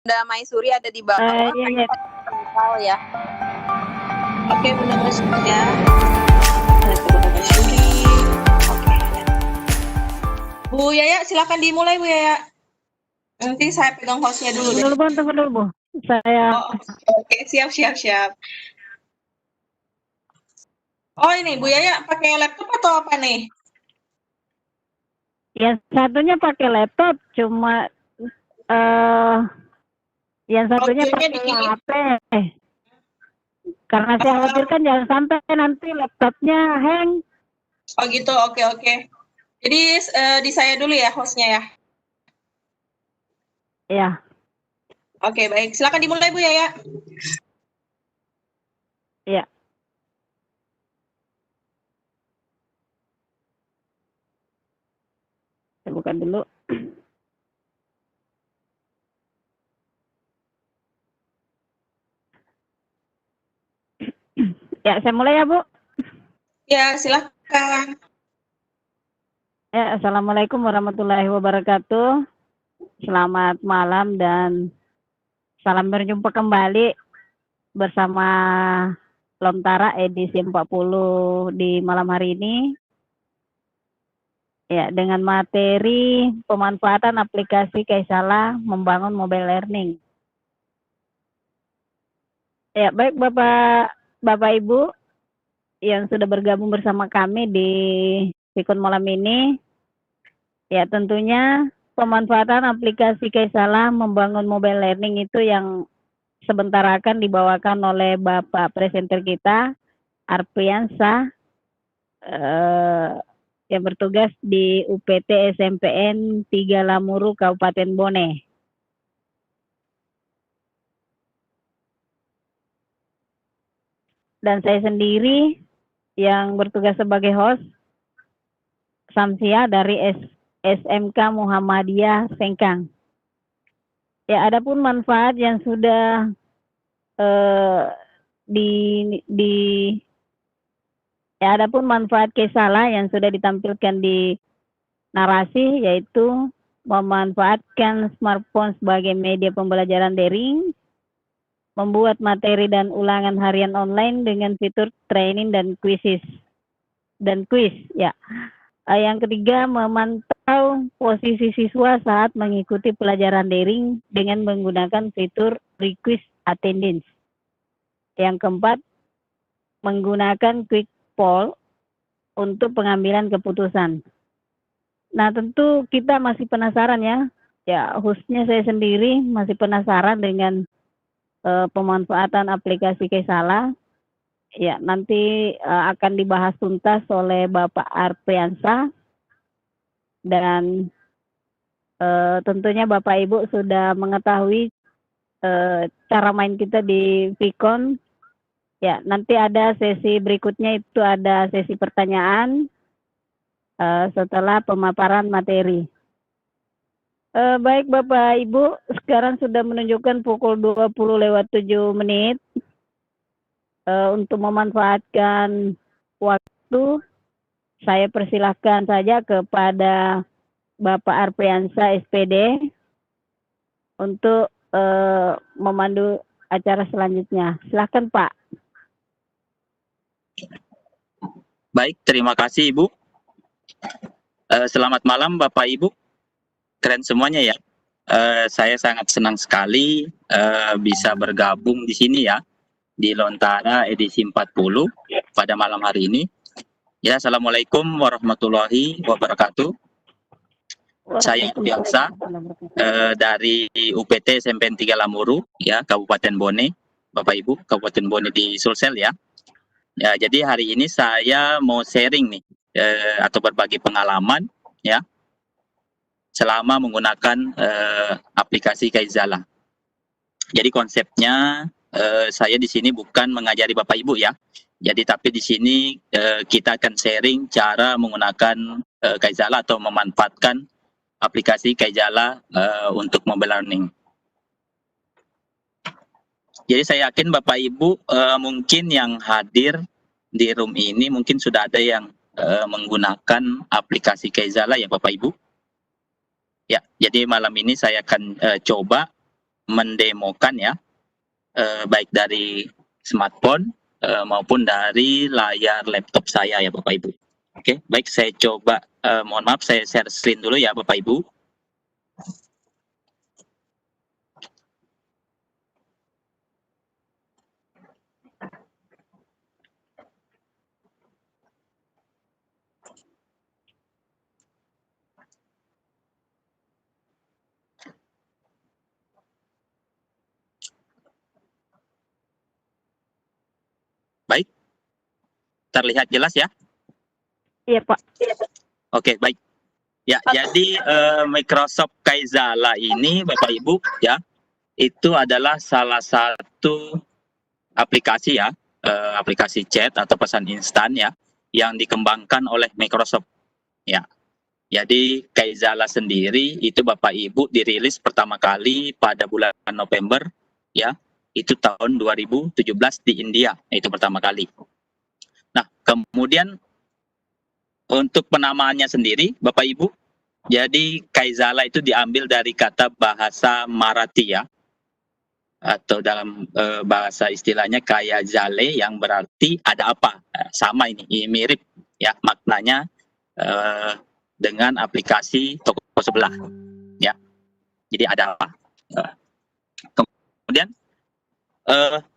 Maisuri ada di bawah, Iya, iya. kental ya. Oke, Bunda Maisuri ya. Ada Bunda Maisuri. Oke. Bu Yaya, silakan dimulai Bu Yaya. Nanti saya pegang hostnya dulu deh. Tunggu dulu, Bu. Saya Oh, oke, siap. Oh ini Bu Yaya pakai laptop atau apa nih? yang satunya pakai laptop, cuma yang satunya Audionya pakai di HP. Karena saya khawatirkan jangan sampai nanti laptopnya hang. Oh gitu, oke. Jadi di saya dulu ya hostnya ya. Ya, Oke, baik. Silakan dimulai Bu Yaya. ya. Saya buka dulu. Ya, saya mulai ya, Bu. Ya, silakan. Ya, Assalamualaikum warahmatullahi wabarakatuh. Selamat malam dan salam berjumpa kembali bersama Lontara edisi 40 di malam hari ini. Ya, dengan materi pemanfaatan aplikasi Kaisala membangun mobile learning. Ya, baik Bapak Ibu yang sudah bergabung bersama kami di Pikun malam ini. Ya, tentunya pemanfaatan aplikasi Kaisala membangun mobile learning itu yang sebentar akan dibawakan oleh Bapak presenter kita, Arpiansa, yang bertugas di UPT SMPN 3 Lamuru, Kabupaten Bone. Dan saya sendiri yang bertugas sebagai host, Samsia dari SMK Muhammadiyah Sengkang. Ya, adapun manfaat yang sudah adapun manfaat Kaisala yang sudah ditampilkan di narasi, yaitu memanfaatkan smartphone sebagai media pembelajaran daring, membuat materi dan ulangan harian online dengan fitur training dan quiz ya. Yang ketiga, memantau posisi siswa saat mengikuti pelajaran daring dengan menggunakan fitur request attendance. Yang keempat, menggunakan quick poll untuk pengambilan keputusan. Nah, tentu kita masih penasaran ya. Ya, khususnya saya sendiri masih penasaran dengan pemanfaatan aplikasi Kaisala. Ya, nanti akan dibahas tuntas oleh Bapak Arpiansa. Dan tentunya Bapak Ibu sudah mengetahui cara main kita di Vicon. Ya, nanti ada sesi berikutnya, itu ada sesi pertanyaan setelah pemaparan materi. Baik Bapak Ibu, sekarang sudah menunjukkan pukul 20:07. Untuk memanfaatkan waktu, saya persilahkan saja kepada Bapak Arpiansa SPD untuk memandu acara selanjutnya. Silakan Pak. Baik, terima kasih Ibu. Selamat malam Bapak Ibu. Keren semuanya ya. Saya sangat senang sekali bisa bergabung di sini ya, di Lontara edisi 40 pada malam hari ini. Ya, Assalamualaikum warahmatullahi wabarakatuh. Saya Arpiansa dari UPT SMPN 3 Lamuru ya, Kabupaten Bone, Bapak Ibu, Kabupaten Bone di Sulsel ya. Ya, jadi hari ini saya mau sharing nih atau berbagi pengalaman ya selama menggunakan aplikasi Kaisala. Jadi konsepnya saya di sini bukan mengajari Bapak Ibu ya. Jadi tapi di sini kita akan sharing cara menggunakan Kaisala atau memanfaatkan aplikasi Kaisala untuk mobile learning. Jadi saya yakin Bapak Ibu mungkin yang hadir di room ini mungkin sudah ada yang menggunakan aplikasi Kaisala ya Bapak Ibu. Ya, jadi malam ini saya akan coba mendemokan ya, baik dari smartphone maupun dari layar laptop saya ya Bapak Ibu. Oke, baik, saya coba, mohon maaf, saya share screen dulu ya Bapak Ibu. Baik, terlihat jelas ya? Iya, Pak. Oke, baik. Ya, jadi Microsoft Kaizala ini Bapak Ibu ya, itu adalah salah satu aplikasi ya, aplikasi chat atau pesan instan ya, yang dikembangkan oleh Microsoft ya. Jadi Kaizala sendiri itu Bapak Ibu dirilis pertama kali pada bulan November ya, itu tahun 2017 di India, itu pertama kali. Nah, kemudian untuk penamaannya sendiri Bapak Ibu, jadi Kaizala itu diambil dari kata bahasa Marathi ya, atau dalam bahasa istilahnya kaya jale yang berarti ada apa. Sama ini mirip ya maknanya dengan aplikasi toko sebelah ya, jadi ada apa. Kemudian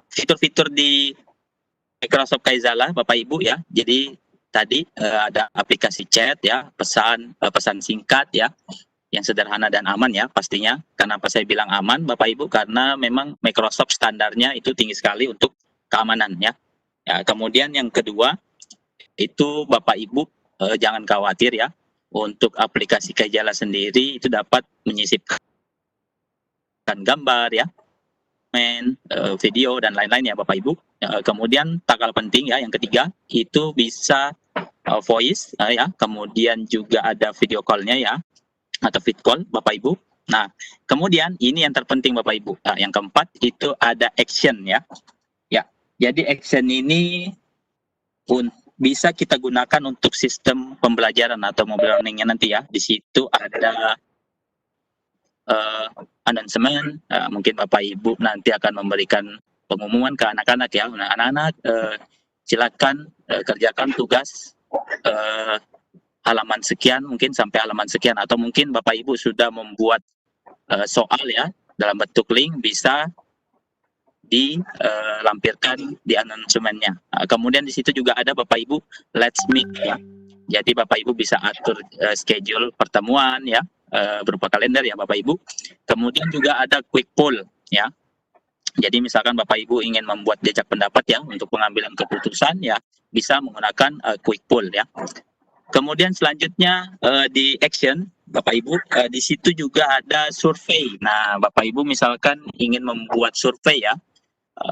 fitur-fitur di Microsoft Kaizala Bapak Ibu ya, jadi tadi ada aplikasi chat ya, pesan singkat ya, yang sederhana dan aman ya pastinya. Kenapa saya bilang aman Bapak Ibu? Karena memang Microsoft standarnya itu tinggi sekali untuk keamanan ya. Kemudian yang kedua itu Bapak Ibu jangan khawatir ya, untuk aplikasi Kaizala sendiri itu dapat menyisipkan gambar ya, video dan lain-lain ya Bapak Ibu. Kemudian tak kalah penting ya, yang ketiga itu bisa voice ya, kemudian juga ada video call-nya ya, atau feed call Bapak Ibu. Nah, kemudian ini yang terpenting Bapak Ibu. Yang keempat itu ada action ya. Ya, jadi action ini bisa kita gunakan untuk sistem pembelajaran atau mobile learning-nya nanti ya. Di situ ada announcement, mungkin Bapak Ibu nanti akan memberikan pengumuman ke anak-anak ya. Nah, anak-anak silakan kerjakan tugas halaman sekian, mungkin sampai halaman sekian, atau mungkin Bapak Ibu sudah membuat soal ya dalam bentuk link, bisa dilampirkan di announcement-nya. Kemudian di situ juga ada Bapak Ibu let's meet ya. Jadi Bapak Ibu bisa atur schedule pertemuan ya, berupa kalender ya Bapak Ibu. Kemudian juga ada quick poll ya. Jadi misalkan Bapak Ibu ingin membuat jejak pendapat ya untuk pengambilan keputusan ya, bisa menggunakan quick poll ya. Kemudian selanjutnya di action Bapak Ibu, di situ juga ada survei. Nah, Bapak Ibu misalkan ingin membuat survei ya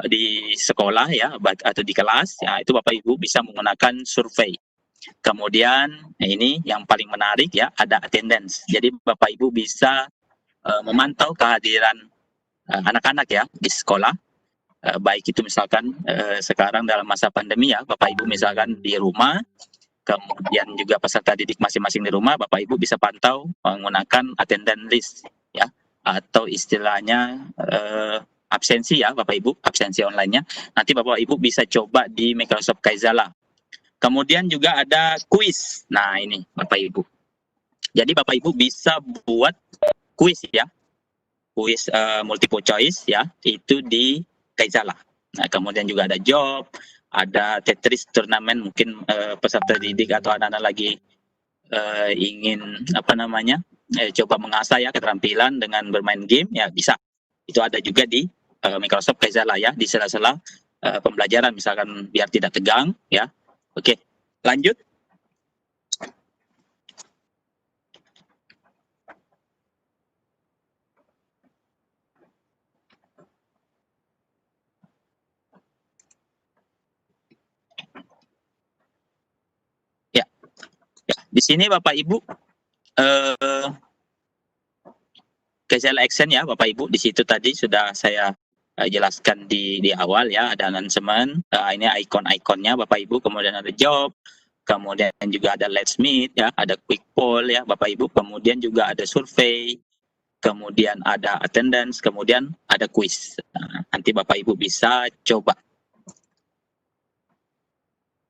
di sekolah ya atau di kelas ya, itu Bapak Ibu bisa menggunakan survei. Kemudian ini yang paling menarik ya, ada attendance. Jadi Bapak Ibu bisa memantau kehadiran anak-anak ya di sekolah, baik itu misalkan sekarang dalam masa pandemi ya, Bapak Ibu misalkan di rumah, kemudian juga peserta didik masing-masing di rumah, Bapak Ibu bisa pantau menggunakan attendance list ya, atau istilahnya absensi ya Bapak Ibu, absensi online-nya. Nanti Bapak Ibu bisa coba di Microsoft Kaizala. Kemudian juga ada quiz. Nah, ini Bapak Ibu. Jadi Bapak Ibu bisa buat quiz ya. Quiz multiple choice ya, itu di Kaizala. Nah, kemudian juga ada job, ada Tetris turnamen, mungkin peserta didik atau anak-anak lagi ingin coba mengasah ya keterampilan dengan bermain game ya, bisa. Itu ada juga di Microsoft Kaizala ya, di sela-sela pembelajaran misalkan biar tidak tegang ya. Oke, lanjut. Ya, di sini Bapak Ibu Kaizala Action ya Bapak Ibu, di situ tadi sudah saya jelaskan di awal ya, ada announcement, ini ikon-ikonnya Bapak Ibu, kemudian ada job, kemudian juga ada let's meet ya, ada quick poll ya Bapak Ibu, kemudian juga ada survei, kemudian ada attendance, kemudian ada quiz. Nah, nanti Bapak Ibu bisa coba.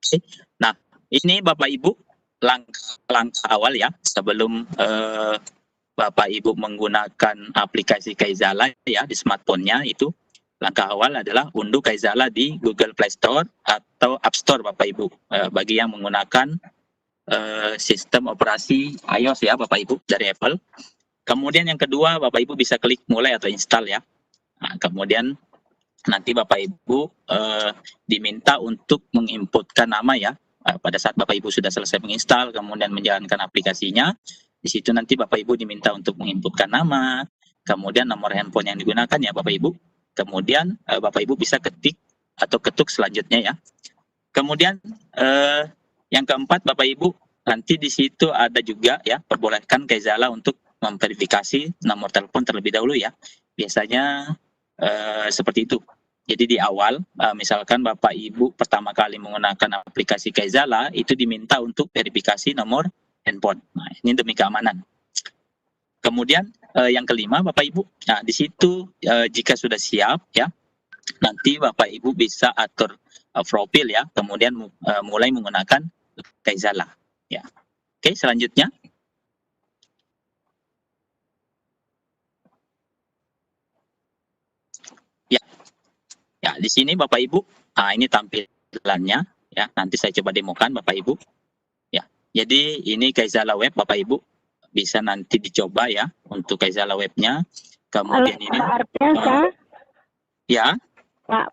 Oke. Nah, ini Bapak Ibu langkah-langkah awal ya sebelum Bapak Ibu menggunakan aplikasi Kaizala ya di smartphone-nya itu. Langkah awal adalah unduh Kaizala di Google Play Store atau App Store Bapak Ibu. Bagi yang menggunakan sistem operasi iOS ya Bapak Ibu dari Apple. Kemudian yang kedua Bapak Ibu bisa klik mulai atau install ya. Nah, kemudian nanti Bapak Ibu diminta untuk menginputkan nama ya. Pada saat Bapak Ibu sudah selesai menginstal kemudian menjalankan aplikasinya, di situ nanti Bapak Ibu diminta untuk menginputkan nama, kemudian nomor handphone yang digunakan ya Bapak Ibu. Kemudian Bapak Ibu bisa ketik atau ketuk selanjutnya ya. Kemudian yang keempat Bapak Ibu nanti di situ ada juga ya perbolehkan Kaizala untuk memverifikasi nomor telepon terlebih dahulu ya. Biasanya seperti itu. Jadi di awal misalkan Bapak Ibu pertama kali menggunakan aplikasi Kaizala itu diminta untuk verifikasi nomor handphone. Nah, ini demi keamanan. Kemudian yang kelima Bapak Ibu, nah di situ jika sudah siap ya, nanti Bapak Ibu bisa atur profil ya, kemudian mulai menggunakan Kaizala ya. Oke, selanjutnya. Ya, di sini Bapak Ibu, ini tampilannya ya. Nanti saya coba demokan Bapak Ibu. Ya, jadi ini Kaizala Web Bapak Ibu, bisa nanti dicoba ya untuk Kaizala Webnya. Kemudian ini. Pak Artiasa, ya. Pak,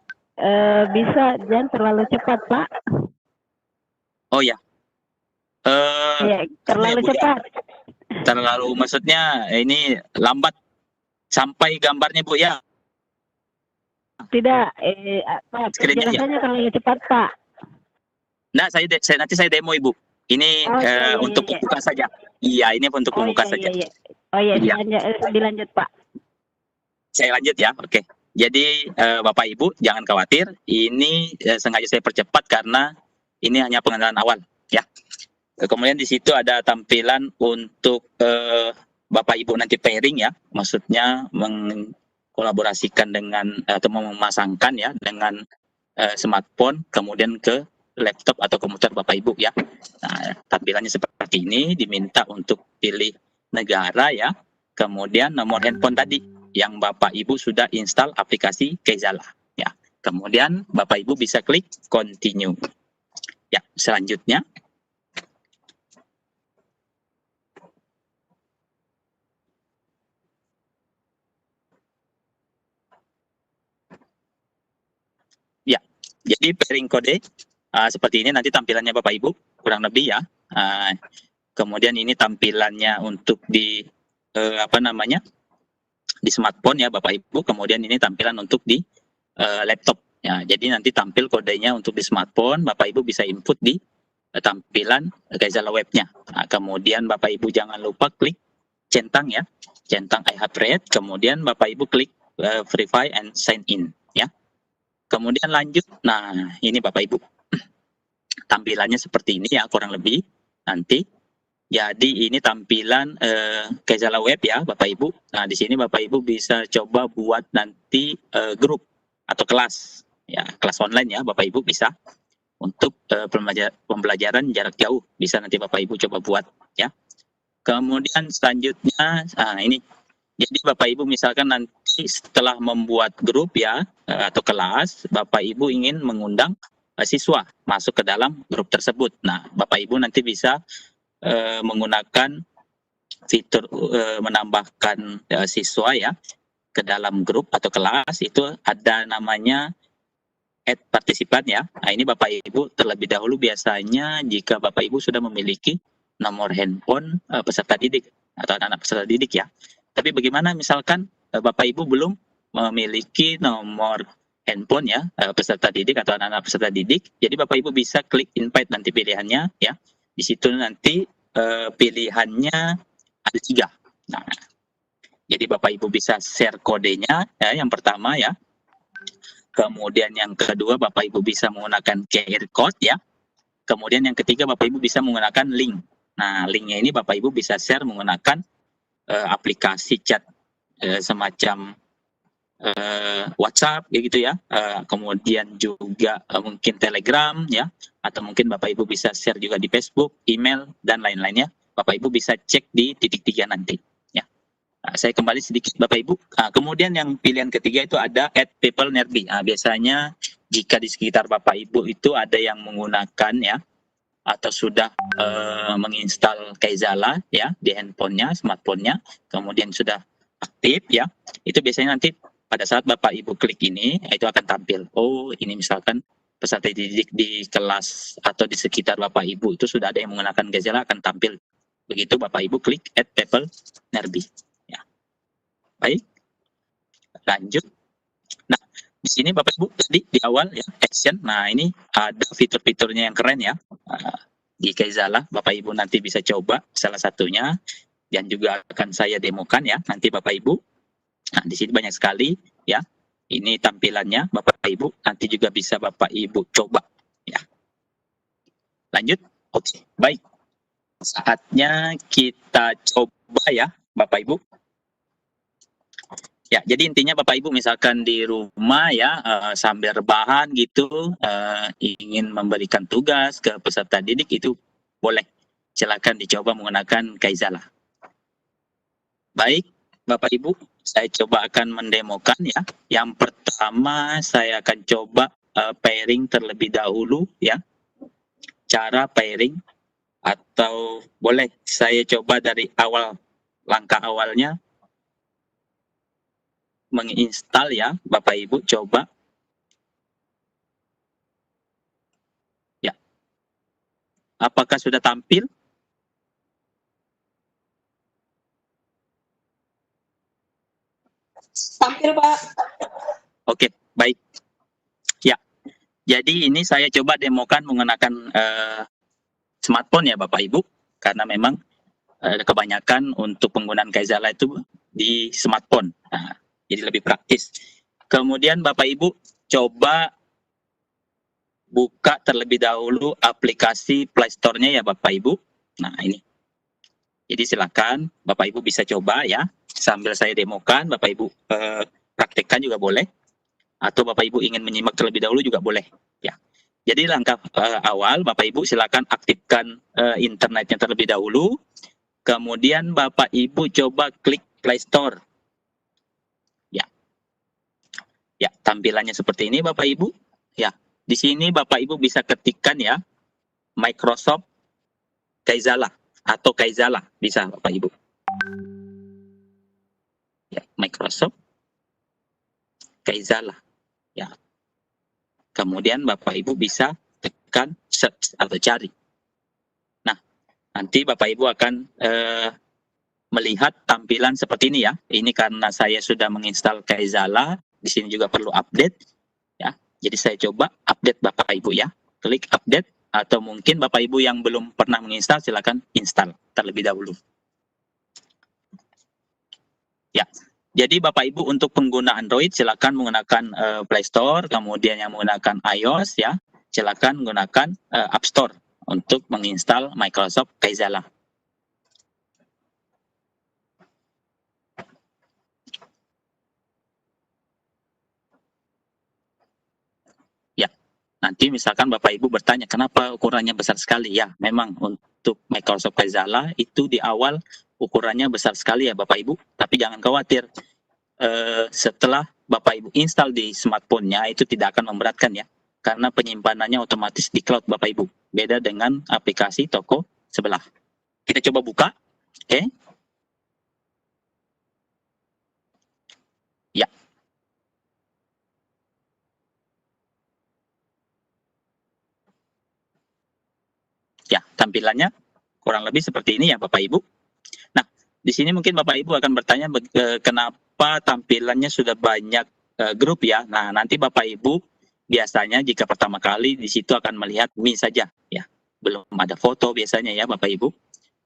bisa jangan terlalu cepat Pak. Oh ya. Ya, terlalu Bu, cepat. Ya. Terlalu maksudnya ini lambat sampai gambarnya Bu ya. Tidak, Pak, Screen-nya, penjelasannya terlalu cepat Pak. Nah, nanti saya demo Ibu. Ini untuk pembuka saja. Iya, ini untuk pembuka saja. Iya. Oh iya, dilanjut Pak. Saya lanjut ya, oke. Jadi Bapak Ibu jangan khawatir, ini sengaja saya percepat karena ini hanya pengenalan awal ya. Kemudian di situ ada tampilan untuk Bapak Ibu nanti pairing ya, maksudnya mengkolaborasikan dengan atau memasangkan ya dengan smartphone kemudian ke laptop atau komputer Bapak Ibu ya. Nah, tampilannya seperti ini, diminta untuk pilih negara ya. Kemudian nomor handphone tadi yang Bapak Ibu sudah install aplikasi Kaizala ya. Kemudian Bapak Ibu bisa klik continue. Ya, selanjutnya ya. Jadi pairing kode seperti ini nanti tampilannya Bapak Ibu kurang lebih ya. Kemudian ini tampilannya untuk di di smartphone ya Bapak Ibu. Kemudian ini tampilan untuk di laptop ya. Jadi nanti tampil kodenya untuk di smartphone, Bapak Ibu bisa input di tampilan Kaizala Webnya. Nah, kemudian Bapak Ibu jangan lupa klik centang ya, centang I have read. Kemudian Bapak Ibu klik verify and sign in ya. Kemudian lanjut. Nah, ini Bapak Ibu tampilannya seperti ini ya kurang lebih nanti. Jadi ini tampilan Kaizala Web ya Bapak Ibu. Nah, di sini Bapak Ibu bisa coba buat nanti grup atau kelas ya, kelas online ya Bapak Ibu bisa untuk pembelajaran jarak jauh, bisa nanti Bapak Ibu coba buat ya. Kemudian selanjutnya ini. Jadi Bapak Ibu misalkan nanti setelah membuat grup ya atau kelas, Bapak Ibu ingin mengundang siswa masuk ke dalam grup tersebut. Nah, Bapak Ibu nanti bisa menggunakan fitur menambahkan siswa ya ke dalam grup atau kelas, itu ada namanya add partisipan ya. Nah, ini Bapak Ibu terlebih dahulu biasanya jika Bapak Ibu sudah memiliki nomor handphone peserta didik atau anak-anak peserta didik ya. Tapi bagaimana misalkan Bapak Ibu belum memiliki nomor handphone ya peserta didik atau anak-anak peserta didik, jadi Bapak Ibu bisa klik invite nanti pilihannya ya. Di situ nanti pilihannya ada 3. Nah, jadi Bapak Ibu bisa share kodenya ya, yang pertama ya. Kemudian yang kedua Bapak Ibu bisa menggunakan QR code ya. Kemudian yang ketiga Bapak Ibu bisa menggunakan link. Nah, linknya ini Bapak Ibu bisa share menggunakan aplikasi chat semacam WhatsApp kayak gitu ya, kemudian juga mungkin Telegram ya, atau mungkin Bapak Ibu bisa share juga di Facebook, email dan lain-lainnya. Bapak Ibu bisa cek di titik 3 nanti ya. Saya kembali sedikit Bapak Ibu. Kemudian yang pilihan ketiga itu ada @peoplenerbi. Biasanya jika di sekitar Bapak Ibu itu ada yang menggunakan ya atau sudah menginstal Kaizala ya di handphonenya, smartphone-nya, kemudian sudah aktif ya, itu biasanya nanti pada saat Bapak Ibu klik ini, itu akan tampil. Oh, ini misalkan peserta didik di kelas atau di sekitar Bapak Ibu itu sudah ada yang menggunakan Kaizala, akan tampil. Begitu Bapak Ibu klik @peoplenerbi. Ya. Baik, lanjut. Nah, di sini Bapak Ibu tadi di awal ya, action. Nah, ini ada fitur-fiturnya yang keren ya. Di Kaizala, Bapak Ibu nanti bisa coba salah satunya, dan juga akan saya demokan ya, nanti Bapak Ibu. Nah, di sini banyak sekali ya. Ini tampilannya Bapak Ibu, nanti juga bisa Bapak Ibu coba ya. Lanjut. Oke, baik. Saatnya kita coba ya, Bapak Ibu. Ya, jadi intinya Bapak Ibu misalkan di rumah ya, sambil rebahan gitu, ingin memberikan tugas ke peserta didik, itu boleh. Silakan dicoba menggunakan Kaizala. Baik, Bapak Ibu, saya coba akan mendemokan ya. Yang pertama saya akan coba pairing terlebih dahulu ya. Cara pairing, atau boleh saya coba dari awal, langkah awalnya menginstal ya, Bapak Ibu coba. Ya. Apakah sudah tampil? Tampil, Pak. Oke, baik. Ya. Jadi ini saya coba demokan menggunakan smartphone ya Bapak Ibu, karena memang kebanyakan untuk penggunaan Kaizala itu di smartphone. Nah, jadi lebih praktis. Kemudian Bapak Ibu coba buka terlebih dahulu aplikasi Play Store-nya ya Bapak Ibu. Nah, ini. Jadi silakan Bapak Ibu bisa coba ya. Sambil saya demokan, Bapak Ibu praktekkan juga boleh. Atau Bapak Ibu ingin menyimak terlebih dahulu juga boleh ya. Jadi langkah awal Bapak Ibu silakan aktifkan internetnya terlebih dahulu. Kemudian Bapak Ibu coba klik Play Store. Ya, tampilannya seperti ini Bapak Ibu. Ya, di sini Bapak Ibu bisa ketikkan ya, Microsoft Kaizala atau Kaizala, bisa Bapak Ibu. Ya, Microsoft Kaizala. Ya. Kemudian Bapak Ibu bisa tekan search atau cari. Nah, nanti Bapak Ibu akan melihat tampilan seperti ini ya. Ini karena saya sudah menginstal Kaizala. Di sini juga perlu update ya. Jadi saya coba update Bapak Ibu ya. Klik update, atau mungkin Bapak Ibu yang belum pernah menginstal silakan install terlebih dahulu. Ya. Jadi Bapak Ibu untuk pengguna Android silakan menggunakan Play Store, kemudian yang menggunakan iOS ya, silakan menggunakan App Store untuk menginstal Microsoft Kaizala. Nanti misalkan Bapak Ibu bertanya, kenapa ukurannya besar sekali? Ya, memang untuk Microsoft Kaizala itu di awal ukurannya besar sekali ya Bapak Ibu. Tapi jangan khawatir, setelah Bapak Ibu install di smartphone-nya itu tidak akan memberatkan ya. Karena penyimpanannya otomatis di cloud Bapak Ibu. Beda dengan aplikasi toko sebelah. Kita coba buka. Oke. Ya. Ya, tampilannya kurang lebih seperti ini ya Bapak Ibu. Nah, di sini mungkin Bapak Ibu akan bertanya kenapa tampilannya sudah banyak grup ya. Nah, nanti Bapak Ibu biasanya jika pertama kali di situ akan melihat me saja ya. Belum ada foto biasanya ya Bapak Ibu.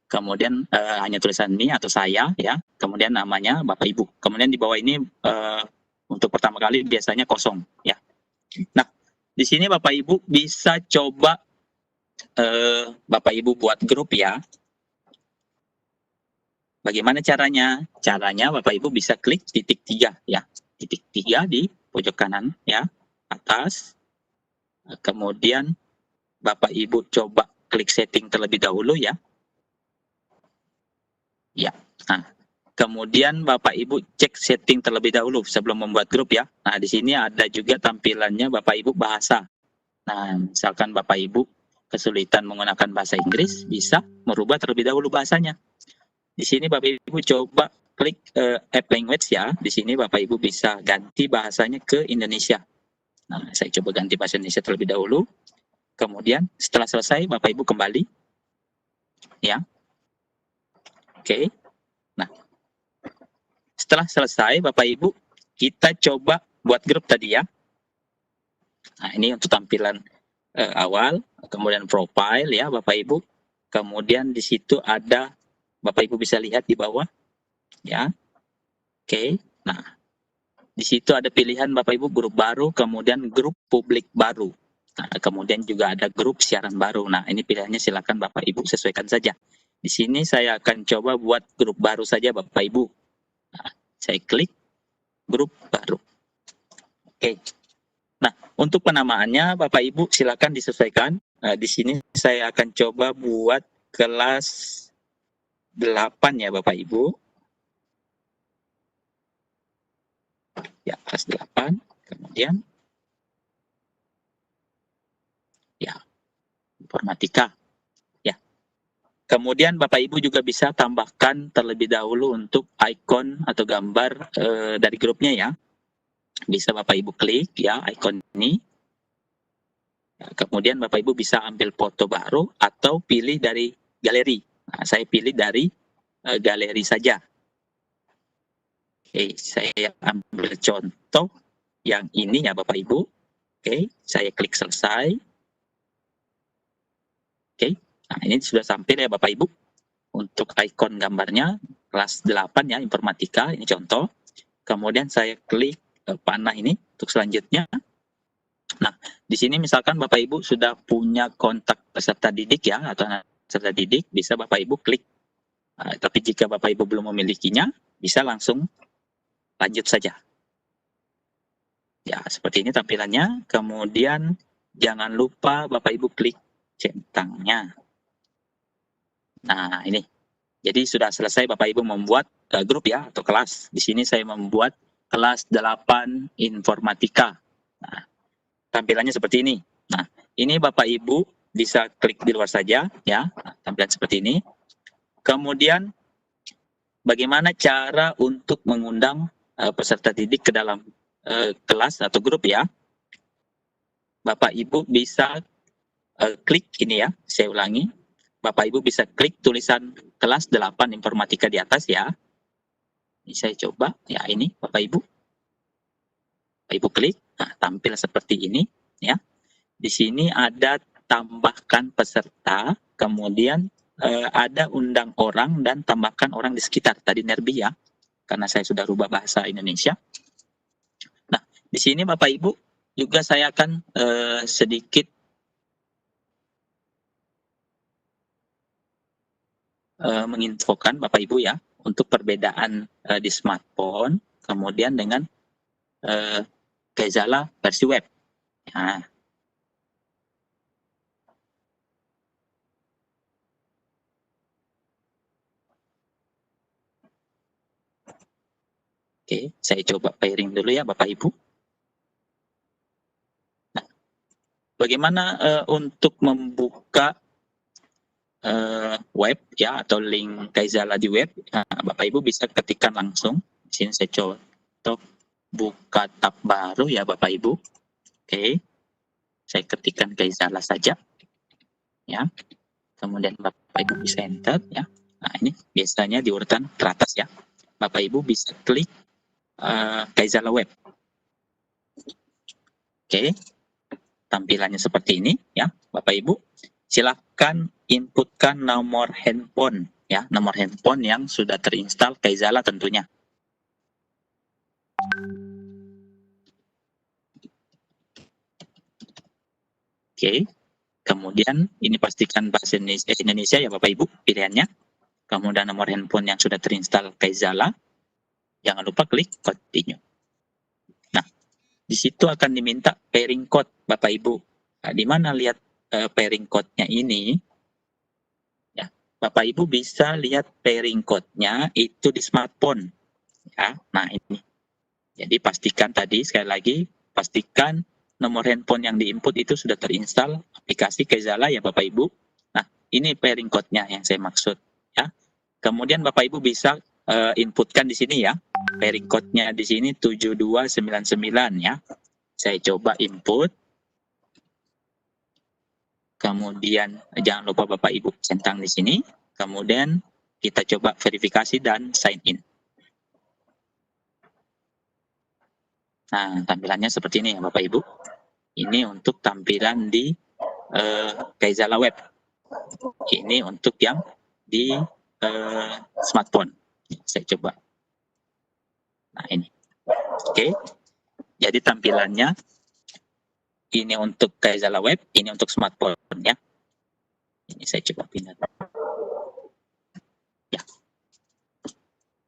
Kemudian hanya tulisan me atau saya ya. Kemudian namanya Bapak Ibu. Kemudian di bawah ini untuk pertama kali biasanya kosong ya. Nah, di sini Bapak Ibu bisa coba Bapak Ibu buat grup ya. Bagaimana caranya? Caranya Bapak Ibu bisa klik titik 3 ya. Titik 3 di pojok kanan ya, atas. Kemudian Bapak Ibu coba klik setting terlebih dahulu ya. Ya. Nah, kemudian Bapak Ibu cek setting terlebih dahulu sebelum membuat grup ya. Nah, di sini ada juga tampilannya Bapak Ibu bahasa. Nah, misalkan Bapak Ibu kesulitan menggunakan bahasa Inggris, bisa merubah terlebih dahulu bahasanya. Di sini Bapak Ibu coba klik add language ya. Di sini Bapak Ibu bisa ganti bahasanya ke Indonesia. Nah, saya coba ganti bahasa Indonesia terlebih dahulu. Kemudian setelah selesai Bapak Ibu kembali. Ya. Oke. Nah, setelah selesai Bapak Ibu, kita coba buat grup tadi ya. Nah, ini untuk tampilan awal, kemudian profile ya Bapak Ibu. Kemudian di situ ada Bapak Ibu bisa lihat di bawah ya. Oke. Nah, di situ ada pilihan Bapak Ibu grup baru, kemudian grup publik baru. Nah, kemudian juga ada grup siaran baru. Nah, ini pilihannya silakan Bapak Ibu sesuaikan saja. Di sini saya akan coba buat grup baru saja Bapak Ibu. Nah, saya klik grup baru. Oke. Nah, untuk penamaannya Bapak Ibu silakan disesuaikan. Di sini saya akan coba buat kelas 8 ya Bapak Ibu. Ya, kelas 8. Kemudian ya, informatika. Ya. Kemudian Bapak Ibu juga bisa tambahkan terlebih dahulu untuk ikon atau gambar dari grupnya ya. Bisa Bapak Ibu klik ya ikon ini. Kemudian Bapak Ibu bisa ambil foto baru atau pilih dari galeri. Nah, saya pilih dari galeri saja. Oke, saya ambil contoh yang ini ya Bapak Ibu. Oke, saya klik selesai. Oke, nah ini sudah sampai ya Bapak Ibu. Untuk ikon gambarnya kelas 8 ya informatika, ini contoh. Kemudian saya klik panah ini untuk selanjutnya. Nah, di sini misalkan Bapak Ibu sudah punya kontak peserta didik ya, atau peserta didik, bisa Bapak Ibu klik. Tapi jika Bapak Ibu belum memilikinya, bisa langsung lanjut saja. Ya, seperti ini tampilannya. Kemudian jangan lupa Bapak Ibu klik centangnya. Nah, ini. Jadi sudah selesai Bapak Ibu membuat grup ya, atau kelas. Di sini saya membuat kelas 8 informatika. Nah, tampilannya seperti ini. Nah, ini Bapak Ibu bisa klik di luar saja ya, tampilan seperti ini. Kemudian bagaimana cara untuk mengundang peserta didik ke dalam kelas atau grup ya. Bapak Ibu bisa klik ini ya, saya ulangi. Bapak Ibu bisa klik tulisan kelas 8 informatika di atas ya. Ini saya coba ya, ini Bapak Ibu. Bapak Ibu klik, nah tampil seperti ini ya. Di sini ada tambahkan peserta, kemudian ada undang orang dan tambahkan orang di sekitar. Tadi Nerbi ya, karena saya sudah rubah bahasa Indonesia. Nah, di sini Bapak Ibu juga saya akan sedikit menginfokan Bapak Ibu ya, untuk perbedaan di smartphone, kemudian dengan Kaizala versi web. Nah, oke, saya coba pairing dulu ya Bapak Ibu. Nah, bagaimana untuk membuka web ya, atau link Kaizala di web? Nah, Bapak Ibu bisa ketikkan langsung. Di sini saya contoh buka tab baru ya Bapak Ibu. Oke, saya ketikkan Kaizala saja ya. Kemudian Bapak Ibu bisa enter ya. Nah, ini biasanya di urutan teratas ya. Bapak Ibu bisa klik Kaizala web. Oke, tampilannya seperti ini ya Bapak Ibu. Silakan inputkan nomor handphone ya, nomor handphone yang sudah terinstall Kaizala tentunya. Oke, kemudian ini pastikan bahasa Indonesia ya Bapak Ibu pilihannya. kemudian nomor handphone yang sudah terinstall Kaizala, jangan lupa klik continue. Nah, di situ akan diminta pairing code Bapak Ibu. Nah, di mana lihat pairing code-nya ini? Ya, Bapak Ibu bisa lihat pairing code-nya itu di smartphone. Ya, nah ini. Jadi pastikan tadi sekali lagi, pastikan nomor handphone yang diinput itu sudah terinstall aplikasi Kaizala ya Bapak Ibu. Nah, ini pairing code-nya yang saya maksud ya. Kemudian Bapak Ibu bisa inputkan di sini ya. Pairing code-nya di sini 7299 ya. Saya coba input. Kemudian jangan lupa Bapak Ibu centang di sini. Kemudian kita coba verifikasi dan sign in. Nah, tampilannya seperti ini ya Bapak Ibu. Ini untuk tampilan di Kaizala Web. Ini untuk yang di smartphone. Saya coba. Nah, ini. Oke. Jadi tampilannya ini untuk Kaizala Web, ini untuk smartphone ya. Ini saya coba pindah. Ya.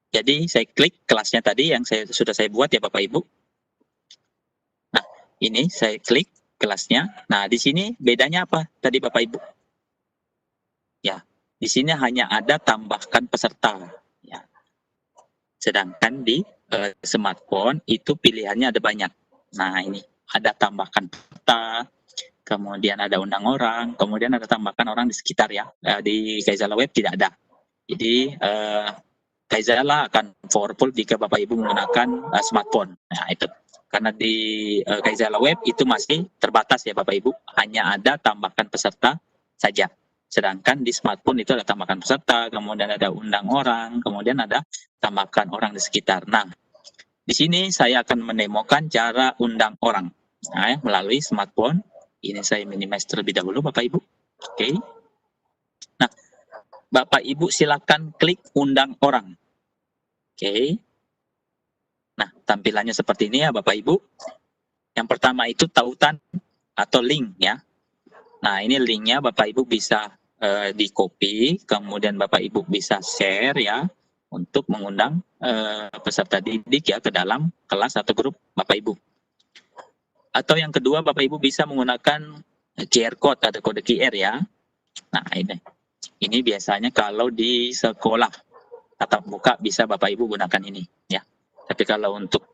Jadi saya klik kelasnya tadi yang sudah saya buat ya Bapak Ibu. Nah, ini saya klik kelasnya. Nah, di sini bedanya apa tadi Bapak Ibu? Ya, di sini hanya ada tambahkan peserta ya. Sedangkan di smartphone itu pilihannya ada banyak. Nah, ini ada tambahkan peserta, kemudian ada undang orang, kemudian ada tambahkan orang di sekitar ya. Di Kaizala Web tidak ada. Jadi Kaizala akan powerful jika Bapak Ibu menggunakan smartphone. Nah, itu. Karena di Kaizala Web itu masih terbatas ya Bapak Ibu, hanya ada tambahkan peserta saja. Sedangkan di smartphone itu ada tambahkan peserta, kemudian ada undang orang, kemudian ada tambahkan orang di sekitar. Nah, di sini saya akan menemokan cara undang orang nah, melalui smartphone. Ini saya minimize terlebih dahulu Bapak Ibu. Oke. Nah, Bapak Ibu silakan klik undang orang. Oke. Nah, tampilannya seperti ini ya Bapak Ibu. Yang pertama itu tautan atau link ya. Nah, ini linknya Bapak Ibu bisa di copy, kemudian Bapak Ibu bisa share ya untuk mengundang peserta didik ya ke dalam kelas atau grup Bapak Ibu. Atau yang kedua Bapak Ibu bisa menggunakan QR code atau kode QR ya. Nah, ini biasanya kalau di sekolah tatap muka bisa Bapak Ibu gunakan ini ya. Tapi kalau untuk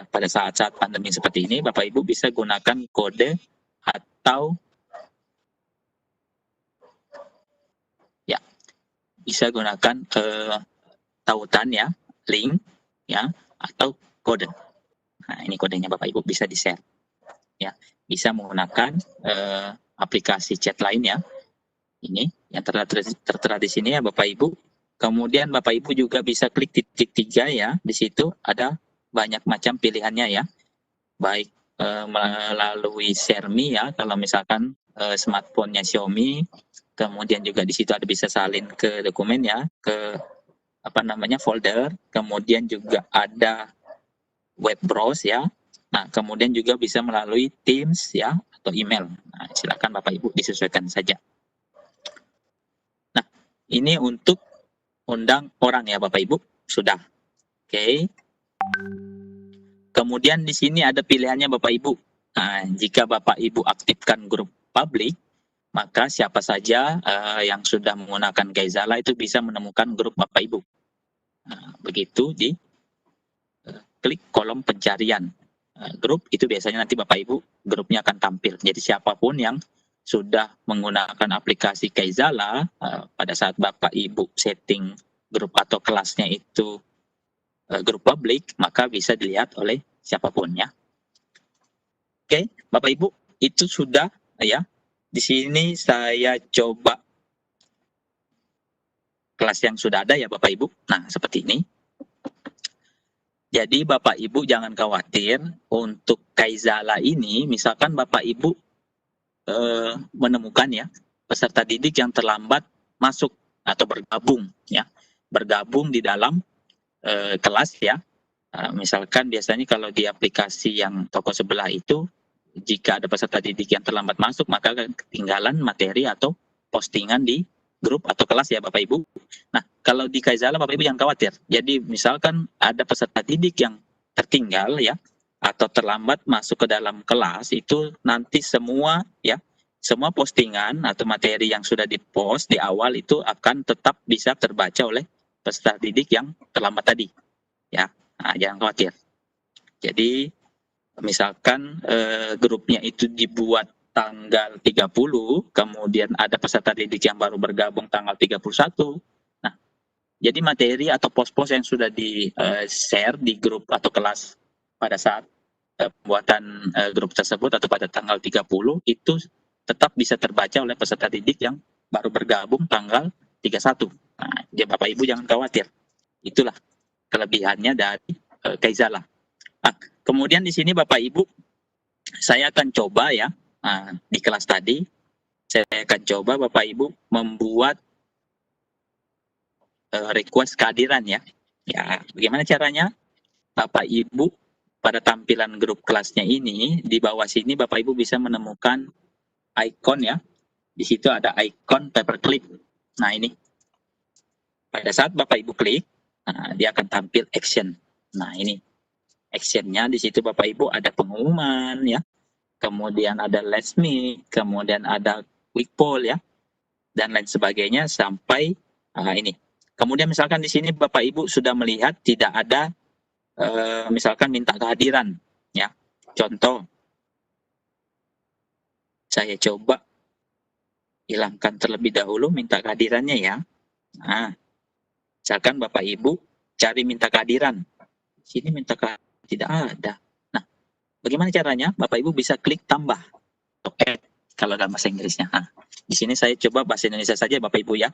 pada saat-saat pandemi seperti ini, Bapak Ibu bisa gunakan kode atau ya bisa gunakan tautan ya, link ya, atau kode. Nah, ini kodenya Bapak Ibu bisa di-share. Ya, bisa menggunakan aplikasi chat lain ya. Ini yang tertera di sini ya Bapak Ibu. Kemudian Bapak Ibu juga bisa klik titik 3 ya. Di situ ada banyak macam pilihannya ya. Baik melalui Xiaomi ya, kalau misalkan smartphone-nya Xiaomi. Kemudian juga di situ ada bisa salin ke dokumen ya, ke folder. Kemudian juga ada web browse ya. Nah, kemudian juga bisa melalui Teams ya atau email. Nah, silakan Bapak Ibu disesuaikan saja. Nah, ini untuk undang orang ya Bapak Ibu, sudah. Oke. Kemudian di sini ada pilihannya Bapak Ibu. Nah, jika Bapak Ibu aktifkan grup publik, maka siapa saja yang sudah menggunakan Kaizala itu bisa menemukan grup Bapak Ibu. Nah, begitu di klik kolom pencarian grup, itu biasanya nanti Bapak Ibu grupnya akan tampil. Jadi siapapun yang sudah menggunakan aplikasi Kaizala pada saat Bapak Ibu setting grup atau kelasnya itu grup publik, maka bisa dilihat oleh siapapun ya. Oke, Bapak Ibu, itu sudah ya. Di sini saya coba kelas yang sudah ada ya Bapak Ibu. Nah, seperti ini. Jadi Bapak Ibu jangan khawatir untuk Kaizala ini, misalkan Bapak Ibu menemukan ya peserta didik yang terlambat masuk atau bergabung di dalam kelas ya. Misalkan biasanya kalau di aplikasi yang toko sebelah itu, jika ada peserta didik yang terlambat masuk, maka ketinggalan materi atau postingan di grup atau kelas ya Bapak Ibu. Nah, kalau di Kaizala Bapak Ibu jangan khawatir. Jadi misalkan ada peserta didik yang tertinggal ya atau terlambat masuk ke dalam kelas, itu nanti semua ya, semua postingan atau materi yang sudah dipost di awal itu akan tetap bisa terbaca oleh peserta didik yang terlambat tadi ya. Nah, jangan khawatir. Jadi misalkan grupnya itu dibuat tanggal 30, kemudian ada peserta didik yang baru bergabung tanggal 31. Nah, jadi materi atau pos-pos yang sudah di-share di grup atau kelas pada saat pembuatan grup tersebut atau pada tanggal 30 itu tetap bisa terbaca oleh peserta didik yang baru bergabung tanggal 31. Nah, jadi Bapak Ibu jangan khawatir. Itulah kelebihannya dari Kaizala. Nah, kemudian di sini Bapak Ibu, saya akan coba ya, di kelas tadi, saya akan coba Bapak Ibu membuat request kehadiran ya. Ya, bagaimana caranya? Bapak Ibu pada tampilan grup kelasnya ini, di bawah sini Bapak Ibu bisa menemukan icon ya. Di situ ada icon paperclip. Nah, ini. Pada saat Bapak Ibu klik, dia akan tampil action. Nah, ini. Actionnya di situ Bapak Ibu ada pengumuman ya. Kemudian ada Let's Meet, kemudian ada Quick Poll ya, dan lain sebagainya sampai ini. Kemudian misalkan di sini Bapak Ibu sudah melihat tidak ada misalkan minta kehadiran ya. Contoh, saya coba hilangkan terlebih dahulu minta kehadirannya ya. Nah, misalkan Bapak Ibu cari minta kehadiran. Di sini minta kehadiran tidak ada. Bagaimana caranya? Bapak Ibu bisa klik tambah atau add kalau dalam bahasa Inggrisnya. Nah, di sini saya coba bahasa Indonesia saja Bapak Ibu ya.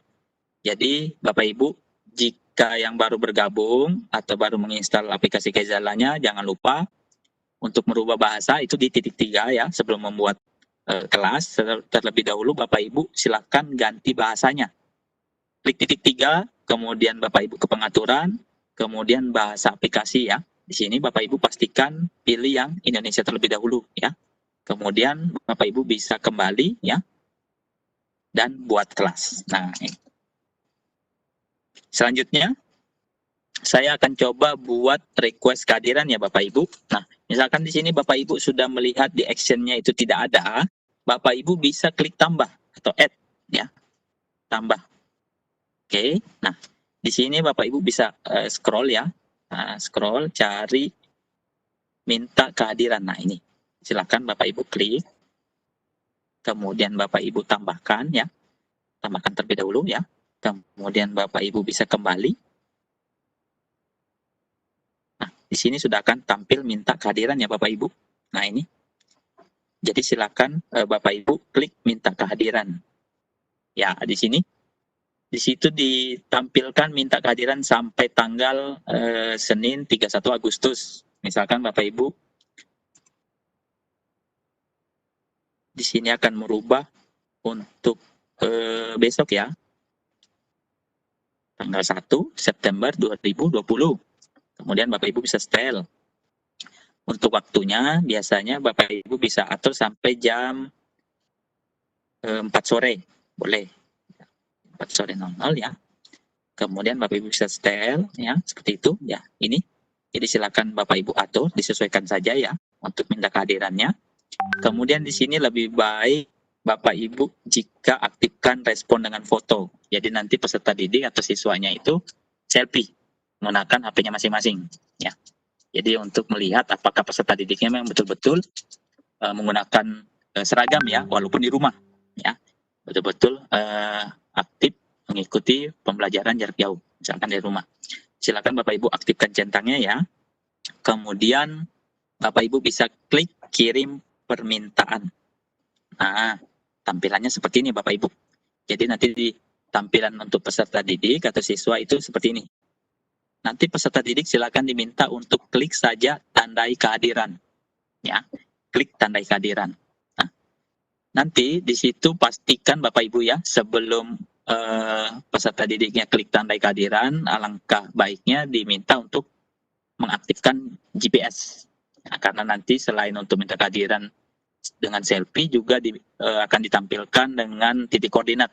Jadi Bapak Ibu jika yang baru bergabung atau baru menginstal aplikasi Kaizalanya, jangan lupa untuk merubah bahasa itu di titik 3 ya sebelum membuat kelas. Terlebih dahulu Bapak Ibu silakan ganti bahasanya. Klik titik 3, kemudian Bapak Ibu ke pengaturan, kemudian bahasa aplikasi ya. Di sini Bapak Ibu pastikan pilih yang Indonesia terlebih dahulu ya. Kemudian Bapak Ibu bisa kembali ya dan buat kelas. Nah, ini. Selanjutnya saya akan coba buat request kehadiran ya Bapak Ibu. Nah, misalkan di sini Bapak Ibu sudah melihat di actionnya itu tidak ada, Bapak Ibu bisa klik tambah atau add ya. Tambah. Oke. Nah, di sini Bapak Ibu bisa scroll ya. Nah, scroll, cari, minta kehadiran. Nah, ini. Silakan Bapak Ibu klik. Kemudian Bapak Ibu tambahkan ya. Tambahkan terlebih dahulu ya. Kemudian Bapak Ibu bisa kembali. Nah, di sini sudah akan tampil minta kehadiran ya Bapak Ibu. Nah, ini. Jadi silakan Bapak Ibu klik minta kehadiran. Ya, di sini. Di situ ditampilkan minta kehadiran sampai tanggal Senin 31 Agustus. Misalkan Bapak Ibu di sini akan merubah untuk besok ya. Tanggal 1 September 2020. Kemudian Bapak Ibu bisa setel. Untuk waktunya biasanya Bapak Ibu bisa atur sampai jam 4 sore. Boleh. 4 sore 00 ya. Kemudian Bapak Ibu bisa setel ya, seperti itu ya. Ini. Jadi silakan Bapak Ibu atur, disesuaikan saja ya untuk minta kehadirannya. Kemudian di sini lebih baik Bapak Ibu jika aktifkan respon dengan foto. Jadi nanti peserta didik atau siswanya itu selfie menggunakan HP-nya masing-masing ya. Jadi untuk melihat apakah peserta didiknya memang betul-betul menggunakan seragam ya, walaupun di rumah ya. Betul-betul aktif mengikuti pembelajaran jarak jauh, misalkan dari rumah. Silakan Bapak Ibu aktifkan centangnya ya. Kemudian Bapak Ibu bisa klik kirim permintaan. Nah, tampilannya seperti ini Bapak Ibu. Jadi nanti di tampilan untuk peserta didik atau siswa itu seperti ini. Nanti peserta didik silakan diminta untuk klik saja tandai kehadiran. Ya, klik tandai kehadiran. Nanti di situ pastikan Bapak Ibu ya, sebelum peserta didiknya klik tandai kehadiran, alangkah baiknya diminta untuk mengaktifkan GPS. Nah, karena nanti selain untuk minta kehadiran dengan selfie juga akan ditampilkan dengan titik koordinat.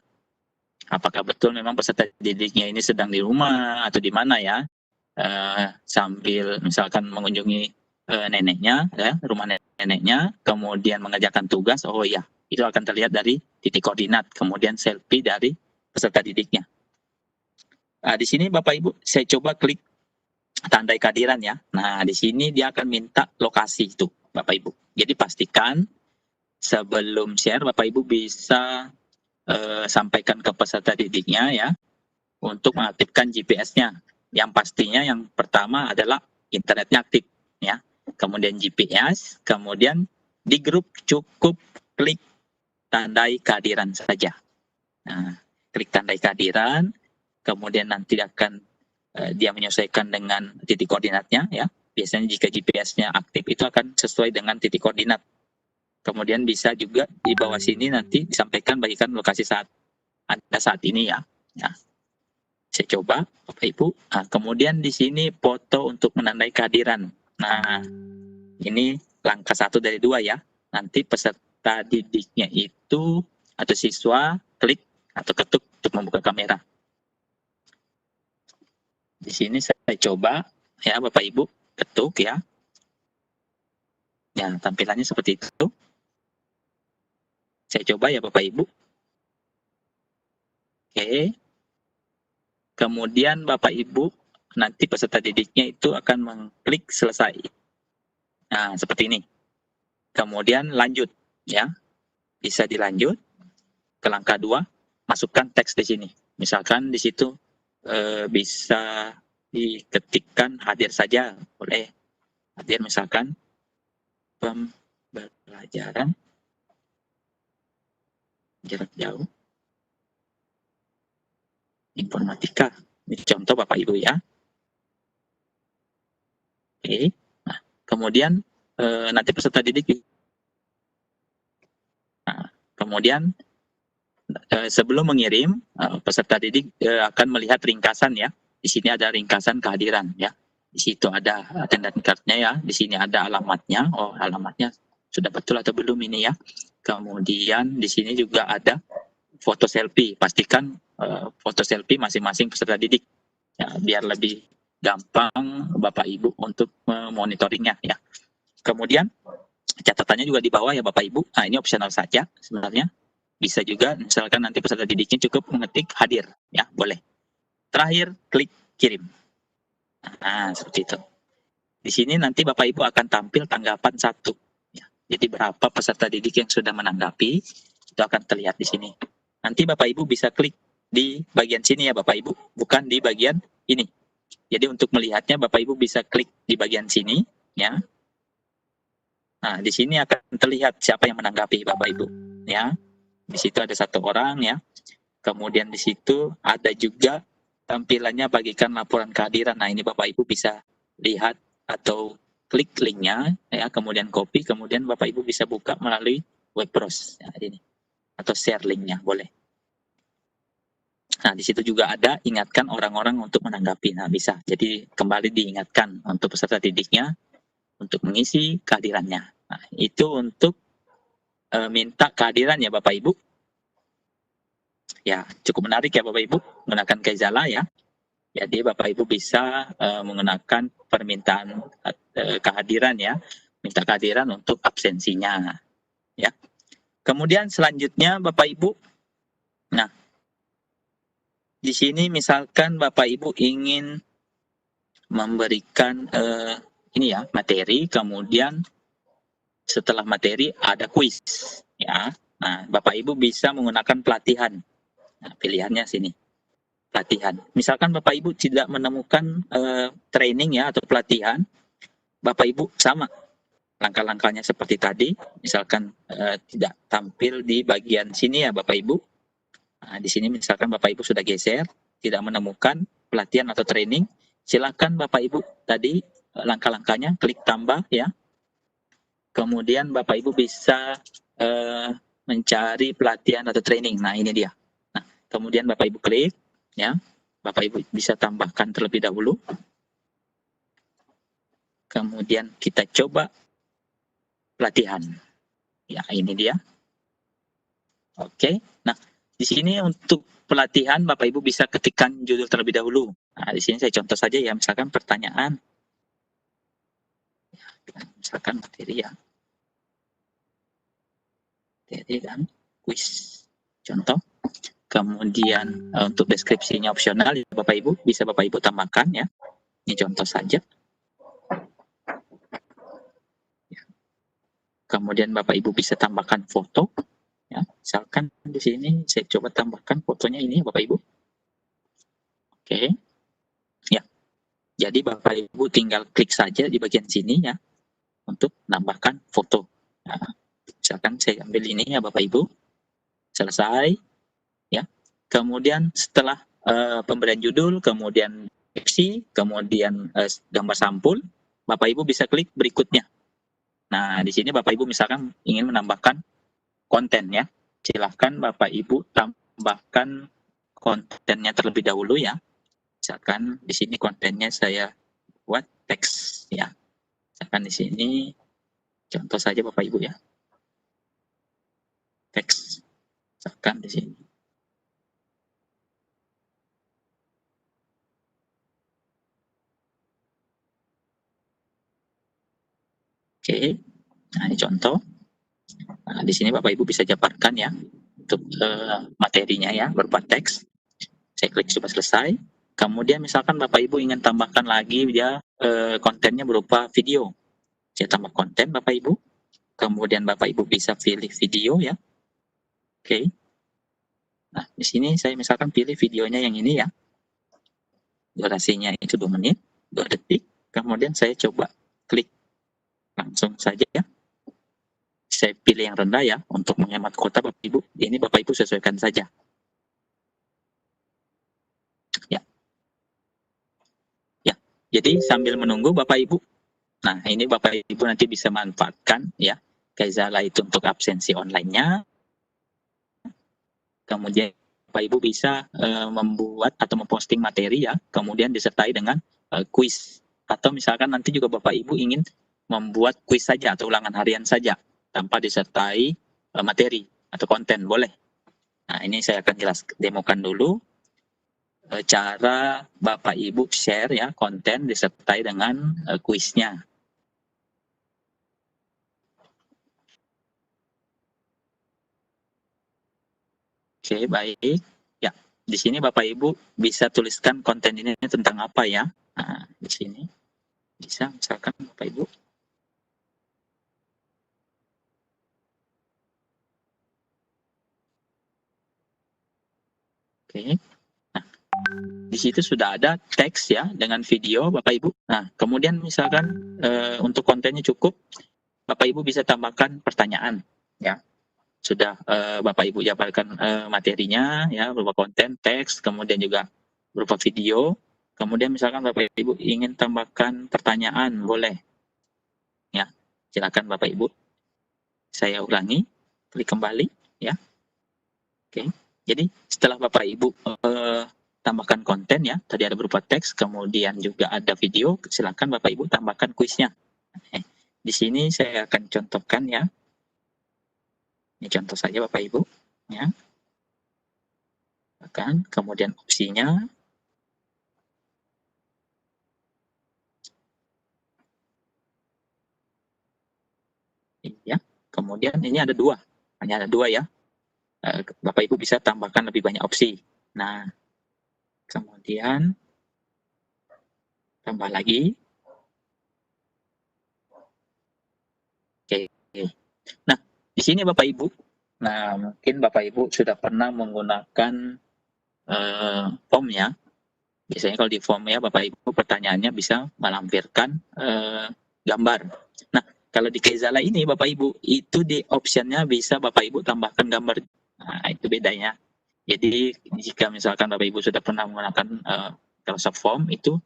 Apakah betul memang peserta didiknya ini sedang di rumah atau di mana ya, sambil misalkan mengunjungi neneknya, ya, rumah neneknya, kemudian mengerjakan tugas. Oh iya, itu akan terlihat dari titik koordinat, kemudian selfie dari peserta didiknya. Di sini Bapak Ibu, saya coba klik tandai kehadiran ya. Nah, di sini dia akan minta lokasi itu, Bapak Ibu. Jadi pastikan sebelum share, Bapak Ibu bisa sampaikan ke peserta didiknya ya, untuk mengaktifkan GPS-nya. Yang pastinya yang pertama adalah internetnya aktif ya. Kemudian GPS, kemudian di grup cukup klik tandai kehadiran saja. Nah, klik tandai kehadiran, kemudian nanti akan dia menyesuaikan dengan titik koordinatnya ya. Biasanya jika GPS-nya aktif itu akan sesuai dengan titik koordinat. Kemudian bisa juga di bawah sini nanti disampaikan bagikan lokasi saat Anda saat ini ya. Nah, saya coba Bapak Ibu. Nah, kemudian di sini foto untuk menandai kehadiran. Nah, ini langkah 1 dari 2 ya. Nanti peserta didiknya itu atau siswa klik atau ketuk untuk membuka kamera. Di sini saya coba ya Bapak Ibu, ketuk ya. Ya, tampilannya seperti itu. Saya coba ya Bapak Ibu. Oke. Kemudian Bapak Ibu nanti peserta didiknya itu akan mengklik selesai. Nah, seperti ini. Kemudian lanjut ya. Bisa dilanjut ke langkah 2, masukkan teks di sini. Misalkan di situ bisa diketikkan hadir saja, boleh. Hadir misalkan pembelajaran jarak jauh informatika. Ini contoh Bapak Ibu ya. Oke. Nah, kemudian nanti peserta didik. Nah, kemudian sebelum mengirim, peserta didik akan melihat ringkasan ya. Di sini ada ringkasan kehadiran ya. Di situ ada attendance card-nya ya. Di sini ada alamatnya. Oh, alamatnya sudah betul atau belum ini ya. Kemudian di sini juga ada foto selfie. Pastikan foto selfie masing-masing peserta didik ya, biar lebih gampang Bapak Ibu untuk memonitoringnya ya. Kemudian catatannya juga di bawah ya Bapak Ibu. Nah, ini opsional saja sebenarnya. Bisa juga misalkan nanti peserta didiknya cukup mengetik hadir ya, boleh. Terakhir klik kirim. Nah, seperti itu. Di sini nanti Bapak Ibu akan tampil tanggapan 1 ya. Jadi berapa peserta didik yang sudah menanggapi itu akan terlihat di sini. Nanti Bapak Ibu bisa klik di bagian sini ya Bapak Ibu, bukan di bagian ini. Jadi untuk melihatnya Bapak Ibu bisa klik di bagian sini ya. Nah, di sini akan terlihat siapa yang menanggapi Bapak Ibu ya. Di situ ada 1 orang ya. Kemudian di situ ada juga tampilannya bagikan laporan kehadiran. Nah, ini Bapak Ibu bisa lihat atau klik linknya ya, kemudian copy, kemudian Bapak Ibu bisa buka melalui web browser ya, ini atau share linknya boleh. Nah, di situ juga ada ingatkan orang-orang untuk menanggapi. Nah, bisa. Jadi kembali diingatkan untuk peserta didiknya untuk mengisi kehadirannya. Nah, itu untuk minta kehadiran ya Bapak Ibu. Ya, cukup menarik ya Bapak Ibu menggunakan Kaizala ya. Jadi Bapak Ibu bisa menggunakan permintaan kehadiran ya, minta kehadiran untuk absensinya ya. Kemudian selanjutnya Bapak Ibu, nah di sini misalkan Bapak Ibu ingin memberikan ini ya materi, kemudian setelah materi ada kuis ya. Nah, Bapak Ibu bisa menggunakan pelatihan. Nah, pilihannya sini. Pelatihan. Misalkan Bapak Ibu tidak menemukan training ya atau pelatihan, Bapak Ibu sama langkah-langkahnya seperti tadi. Misalkan tidak tampil di bagian sini ya Bapak Ibu. Nah, di sini misalkan Bapak Ibu sudah geser, tidak menemukan pelatihan atau training, silakan Bapak Ibu tadi langkah-langkahnya klik tambah ya. Kemudian Bapak Ibu bisa mencari pelatihan atau training. Nah, ini dia. Nah, kemudian Bapak Ibu klik ya, Bapak Ibu bisa tambahkan terlebih dahulu. Kemudian kita coba pelatihan. Ya, ini dia. Oke. Nah, Di sini untuk pelatihan Bapak Ibu bisa ketikkan judul terlebih dahulu. Nah, di sini saya contoh saja ya, misalkan pertanyaan. Misalkan materi ya. Materi dan kuis. Contoh. Kemudian untuk deskripsinya opsional ya Bapak Ibu, bisa Bapak Ibu tambahkan ya. Ini contoh saja. Kemudian Bapak Ibu bisa tambahkan foto. Ya, misalkan di sini saya coba tambahkan fotonya ini Bapak Ibu. Oke. Ya. Jadi Bapak Ibu tinggal klik saja di bagian sini ya untuk menambahkan foto. Nah, misalkan saya ambil ini ya Bapak Ibu. Selesai. Ya. Kemudian setelah pemberian judul, kemudian deskripsi, kemudian gambar sampul, Bapak Ibu bisa klik berikutnya. Nah, di sini Bapak Ibu misalkan ingin menambahkan konten ya. Silahkan Bapak Ibu tambahkan kontennya terlebih dahulu ya. Misalkan di sini kontennya saya buat teks ya. Misalkan di sini contoh saja Bapak Ibu ya. Teks. Misalkan di sini. Oke. Nah, ini contoh. Nah, di sini Bapak Ibu bisa jabarkan ya untuk materinya ya berupa teks. Saya klik sudah selesai. Kemudian misalkan Bapak Ibu ingin tambahkan lagi ya kontennya berupa video. Saya tambah konten Bapak Ibu. Kemudian Bapak Ibu bisa pilih video ya. Oke. Nah, di sini saya misalkan pilih videonya yang ini ya. Durasinya itu 2 menit, 2 detik. Kemudian saya coba klik. Langsung saja ya. Saya pilih yang rendah ya untuk menghemat kuota Bapak Ibu. Ini Bapak Ibu sesuaikan saja. Ya. Ya. Jadi sambil menunggu Bapak Ibu. Nah, ini Bapak Ibu nanti bisa manfaatkan ya. Kaizala itu untuk absensi online-nya. Kemudian Bapak Ibu bisa membuat atau memposting materi ya. Kemudian disertai dengan kuis. Atau misalkan nanti juga Bapak Ibu ingin membuat kuis saja atau ulangan harian saja tanpa disertai materi atau konten, boleh. Nah, ini saya akan demokan dulu cara Bapak Ibu share ya konten disertai dengan kuisnya. Oke, baik. Ya, di sini Bapak Ibu bisa tuliskan konten ini tentang apa ya. Nah, di sini bisa misalkan Bapak Ibu. Oke. Nah, di situ sudah ada teks ya dengan video Bapak Ibu. Nah, kemudian misalkan untuk kontennya cukup, Bapak Ibu bisa tambahkan pertanyaan ya. Sudah Bapak Ibu jabarkan materinya ya berupa konten, teks, kemudian juga berupa video. Kemudian misalkan Bapak Ibu ingin tambahkan pertanyaan, boleh. Ya, silakan Bapak Ibu. Saya ulangi, klik kembali ya. Oke. Jadi setelah Bapak Ibu tambahkan konten ya, tadi ada berupa teks, kemudian juga ada video, silakan Bapak Ibu tambahkan kuisnya. Di sini saya akan contohkan ya. Ini contoh saja Bapak Ibu ya. Bahkan kemudian opsinya ya. Kemudian ini ada dua, hanya ada dua ya. Bapak Ibu bisa tambahkan lebih banyak opsi. Nah, kemudian tambah lagi. Oke. Nah, di sini Bapak Ibu. Nah, mungkin Bapak Ibu sudah pernah menggunakan form ya. Biasanya kalau di form ya Bapak Ibu pertanyaannya bisa melampirkan gambar. Nah, kalau di Kaizala ini Bapak Ibu itu di optionnya bisa Bapak Ibu tambahkan gambar. Nah, itu bedanya. Jadi jika misalkan Bapak Ibu sudah pernah menggunakan Microsoft Form itu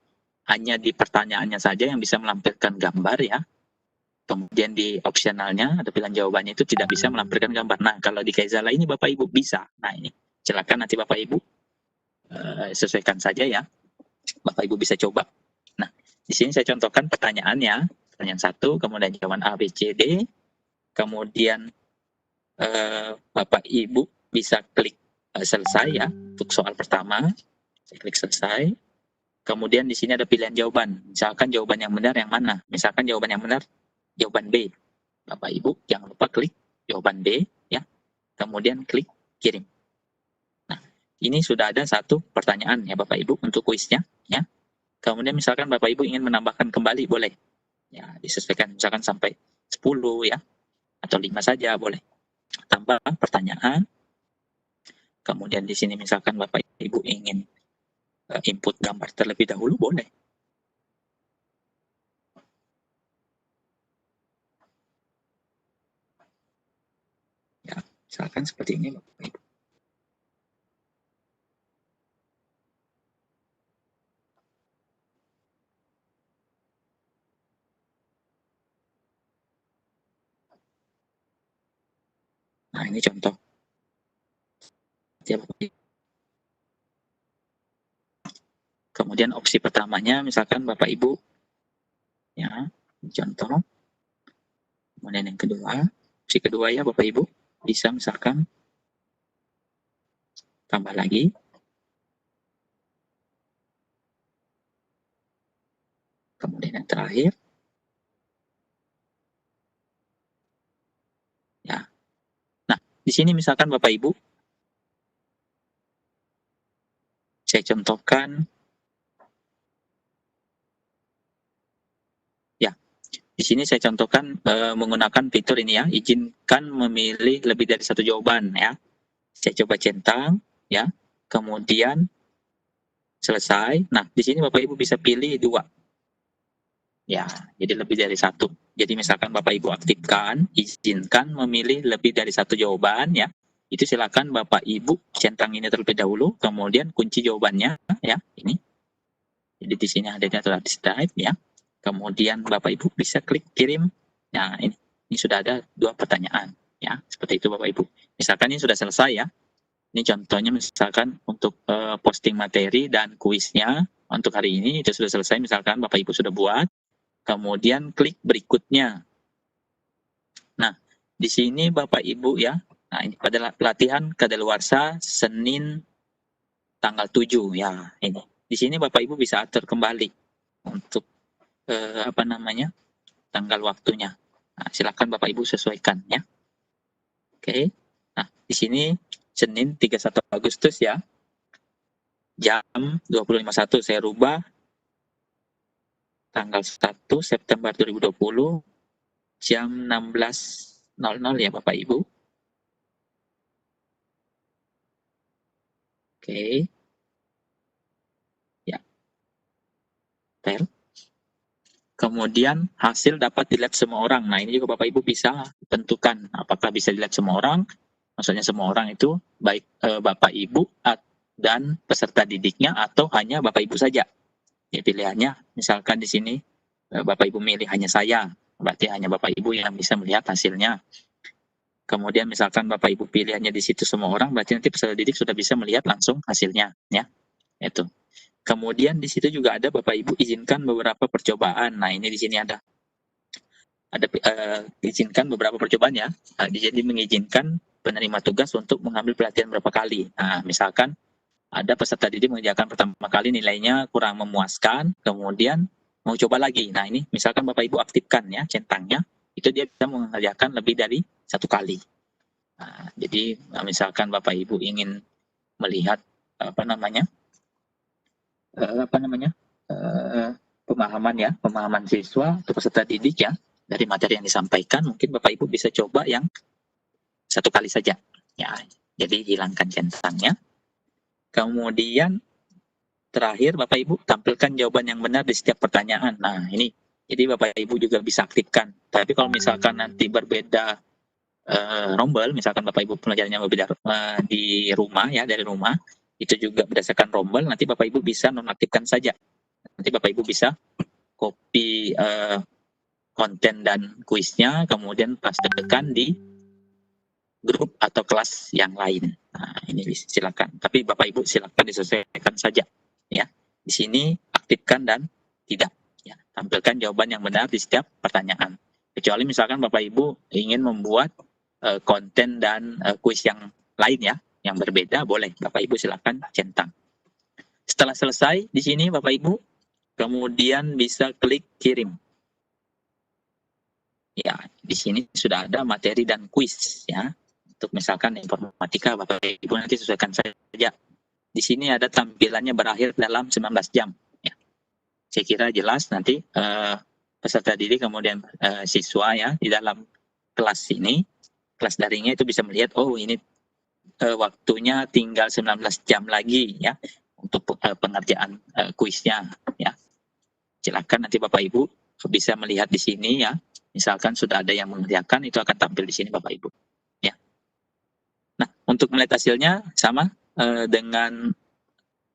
hanya di pertanyaannya saja yang bisa melampirkan gambar ya. Kemudian di opsionalnya ada pilihan jawabannya itu tidak bisa melampirkan gambar. Nah, kalau di Kaizala ini Bapak Ibu bisa. Nah, ini silakan nanti Bapak Ibu sesuaikan saja ya. Bapak Ibu bisa coba. Nah, di sini saya contohkan pertanyaannya. Pertanyaan 1, kemudian jawaban A, B, C, D. Kemudian Bapak Ibu bisa klik selesai ya untuk soal pertama. Saya klik selesai. Kemudian di sini ada pilihan jawaban. Misalkan jawaban yang benar yang mana? Misalkan jawaban yang benar jawaban B. Bapak Ibu jangan lupa klik jawaban B ya. Kemudian klik kirim. Nah, ini sudah ada satu pertanyaan ya Bapak Ibu untuk kuisnya ya. Kemudian misalkan Bapak Ibu ingin menambahkan kembali boleh. Ya, disesuaikan misalkan sampai 10 ya atau 5 saja boleh. Tambah pertanyaan. Kemudian di sini misalkan Bapak Ibu ingin input gambar terlebih dahulu boleh. Ya, misalkan seperti ini Bapak Ibu. Nah, ini contoh. Ya, Bapak Ibu. Kemudian opsi pertamanya misalkan Bapak Ibu ya, contoh. Kemudian yang kedua, opsi kedua ya Bapak Ibu bisa misalkan tambah lagi. Kemudian yang terakhir ya. Nah, di sini misalkan Bapak Ibu saya contohkan ya. Di sini saya contohkan menggunakan fitur ini ya, izinkan memilih lebih dari satu jawaban ya. Saya coba centang ya. Kemudian selesai. Nah, di sini Bapak Ibu bisa pilih 2. Ya, jadi lebih dari 1. Jadi misalkan Bapak Ibu aktifkan, izinkan memilih lebih dari 1 jawaban ya. Itu silakan Bapak Ibu centang ini terlebih dahulu, kemudian kunci jawabannya ya, ini. Jadi di sini ada data type ya. Kemudian Bapak Ibu bisa klik kirim. Nah, ini sudah ada 2 pertanyaan ya. Seperti itu Bapak Ibu. Misalkan ini sudah selesai ya. Ini contohnya misalkan untuk posting materi dan kuisnya untuk hari ini itu sudah selesai. Misalkan Bapak Ibu sudah buat. Kemudian klik berikutnya. Nah, di sini Bapak Ibu ya. Nah, ini pada pelatihan kadaluarsa Senin tanggal 7 ya, ini. Di sini Bapak Ibu bisa atur kembali untuk tanggal waktunya. Nah, silakan Bapak Ibu sesuaikan ya. Oke. Nah, di sini Senin 31 Agustus ya. Jam 20.51 saya rubah tanggal 1 September 2020 jam 16.00 ya Bapak Ibu. Oke. Ya. Tel. Kemudian hasil dapat dilihat semua orang. Nah, ini juga Bapak Ibu bisa tentukan apakah bisa dilihat semua orang. Maksudnya semua orang itu baik Bapak Ibu dan peserta didiknya atau hanya Bapak Ibu saja. Ya, pilihannya misalkan di sini Bapak Ibu milih hanya saya, berarti hanya Bapak Ibu yang bisa melihat hasilnya. Kemudian misalkan Bapak Ibu pilihannya di situ semua orang, berarti nanti peserta didik sudah bisa melihat langsung hasilnya ya. Itu. Kemudian di situ juga ada Bapak Ibu izinkan beberapa percobaan. Nah, ini di sini ada izinkan beberapa percobaan ya. Jadi mengizinkan penerima tugas untuk mengambil pelatihan berapa kali. Nah, misalkan ada peserta didik mengerjakan pertama kali nilainya kurang memuaskan, kemudian mau coba lagi. Nah, ini misalkan Bapak Ibu aktifkan ya centangnya, itu dia bisa mengerjakan lebih dari 1 kali. Nah, jadi misalkan Bapak Ibu ingin melihat pemahaman siswa atau peserta didik ya dari materi yang disampaikan, mungkin Bapak Ibu bisa coba yang 1 kali saja ya. Jadi hilangkan centangnya. Kemudian terakhir Bapak Ibu tampilkan jawaban yang benar di setiap pertanyaan. Nah, ini jadi Bapak Ibu juga bisa aktifkan. Tapi kalau misalkan nanti berbeda rombel, misalkan Bapak Ibu pelajarannya berbeda di rumah ya, dari rumah, itu juga berdasarkan rombel, nanti Bapak Ibu bisa nonaktifkan saja. Nanti Bapak Ibu bisa copy konten dan kuisnya, kemudian pastekan di grup atau kelas yang lain. Nah, ini silakan. Tapi Bapak Ibu silakan disesuaikan saja ya. Di sini aktifkan dan tidak ya. Tampilkan jawaban yang benar di setiap pertanyaan. Kecuali misalkan Bapak Ibu ingin membuat konten dan kuis yang lain ya. yang berbeda, boleh Bapak Ibu silakan centang. Setelah selesai di sini Bapak Ibu, kemudian bisa klik kirim. Ya, di sini sudah ada materi dan kuis ya. Untuk misalkan informatika Bapak Ibu nanti sesuaikan saja. Di sini ada tampilannya berakhir dalam 19 jam. Ya. Saya kira jelas nanti peserta didik kemudian siswa ya di dalam kelas ini, kelas daringnya itu bisa melihat, oh ini waktunya tinggal 19 jam lagi ya untuk pengerjaan kuisnya ya. Silakan nanti Bapak Ibu bisa melihat di sini ya. Misalkan sudah ada yang mengerjakan, itu akan tampil di sini Bapak Ibu. Ya. Nah, untuk melihat hasilnya sama dengan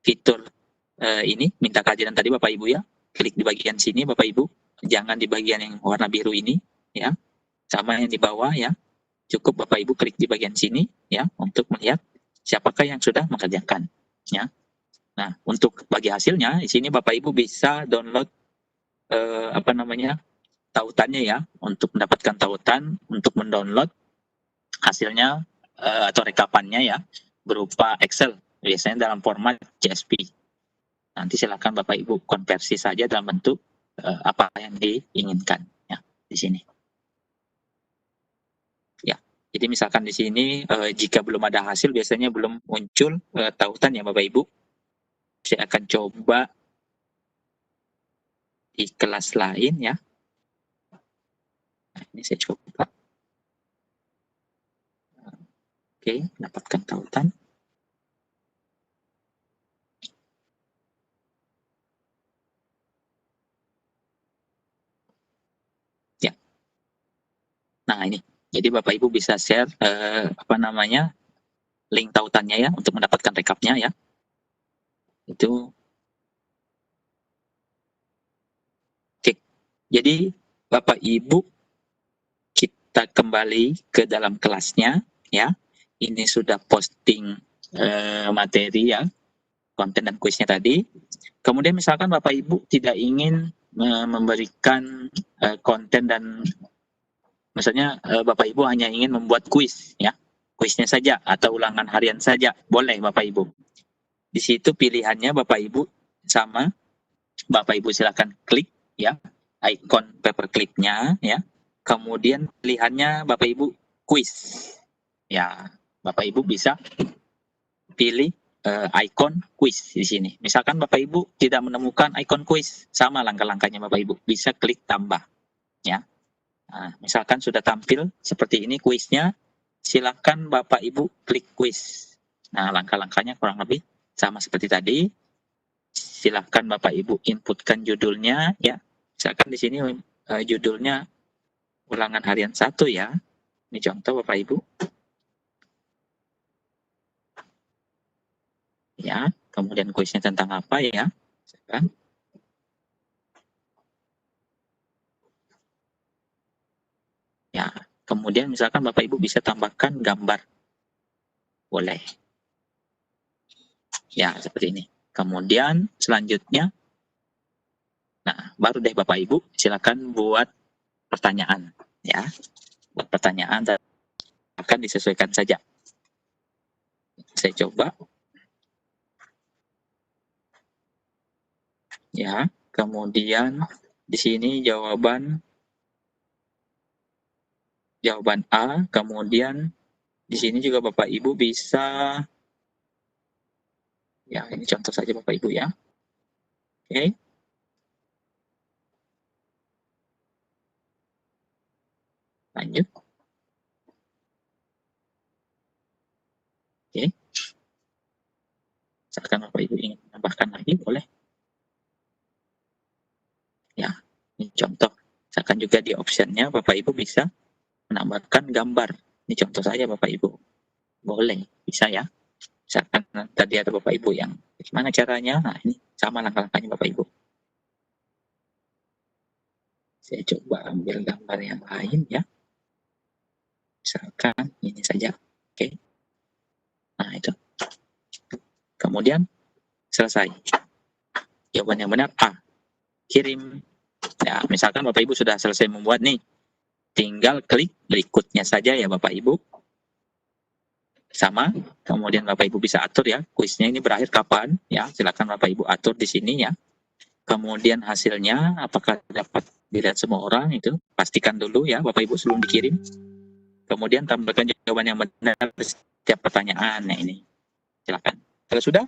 fitur ini, minta kajian tadi Bapak Ibu ya. Klik di bagian sini Bapak Ibu, jangan di bagian yang warna biru ini ya. Sama yang di bawah ya. Cukup Bapak Ibu klik di bagian sini ya untuk melihat siapakah yang sudah mengerjakan ya. Nah, untuk bagi hasilnya di sini Bapak Ibu bisa download tautannya ya, untuk mendapatkan tautan, untuk mendownload hasilnya atau rekapannya ya berupa Excel, biasanya dalam format CSV. Nanti silakan Bapak Ibu konversi saja dalam bentuk apa yang diinginkan ya di sini. Ya, jadi misalkan di sini jika belum ada hasil, biasanya belum muncul tautan ya Bapak Ibu. Saya akan coba di kelas lain ya. Nah, ini saya coba. Oke, dapatkan tautan. Ya. Nah, ini. Jadi Bapak Ibu bisa share link tautannya ya untuk mendapatkan rekapnya ya. Itu. Oke. Jadi Bapak Ibu, kita kembali ke dalam kelasnya ya. Ini sudah posting materi ya, konten dan kuisnya tadi. Kemudian misalkan Bapak Ibu tidak ingin memberikan konten dan misalnya Bapak Ibu hanya ingin membuat kuis ya, kuisnya saja atau ulangan harian saja, boleh Bapak Ibu. Di situ pilihannya Bapak Ibu sama, Bapak Ibu silakan klik ya ikon paperclipnya ya. Kemudian pilihannya Bapak Ibu kuis. Ya, Bapak Ibu bisa pilih ikon kuis di sini. Misalkan Bapak Ibu tidak menemukan ikon kuis, sama langkah-langkahnya Bapak Ibu, bisa klik tambah ya. Nah, misalkan sudah tampil seperti ini kuisnya, silakan Bapak Ibu klik kuis. Nah, langkah-langkahnya kurang lebih sama seperti tadi. Silakan Bapak Ibu inputkan judulnya ya. Misalkan di sini judulnya ulangan harian 1 ya. Ini contoh Bapak Ibu. Ya, kemudian kuisnya tentang apa ya? Misalkan. Ya, kemudian misalkan Bapak Ibu bisa tambahkan gambar. Boleh. Ya, seperti ini. Kemudian selanjutnya, nah baru deh Bapak Ibu silakan buat pertanyaan ya. Buat pertanyaan akan disesuaikan saja. Saya coba. Ya, kemudian di sini jawaban A, kemudian di sini juga Bapak Ibu bisa, ya ini contoh saja Bapak Ibu ya. Oke. Lanjut. Oke. Misalkan Bapak Ibu ingin menambahkan lagi, boleh. Ya, ini contoh. Misalkan juga di optionnya Bapak Ibu bisa menambahkan gambar. Ini contoh saja Bapak Ibu. Boleh, bisa ya. Misalkan tadi ada Bapak Ibu yang gimana caranya, nah ini sama langkah-langkahnya Bapak Ibu. Saya coba ambil gambar yang lain ya. Misalkan ini saja. Oke. Nah, itu. Kemudian selesai. Jawaban yang benar A. Kirim. Ya, misalkan Bapak Ibu sudah selesai membuat nih. Tinggal klik berikutnya saja ya Bapak Ibu. sama. Kemudian Bapak Ibu bisa atur ya, kuisnya ini berakhir kapan ya, silakan Bapak Ibu atur di sini ya. Kemudian hasilnya apakah dapat dilihat semua orang, itu pastikan dulu ya Bapak Ibu sebelum dikirim. Kemudian tambahkan jawaban yang benar setiap pertanyaan. Nah ini, silakan. Kalau sudah,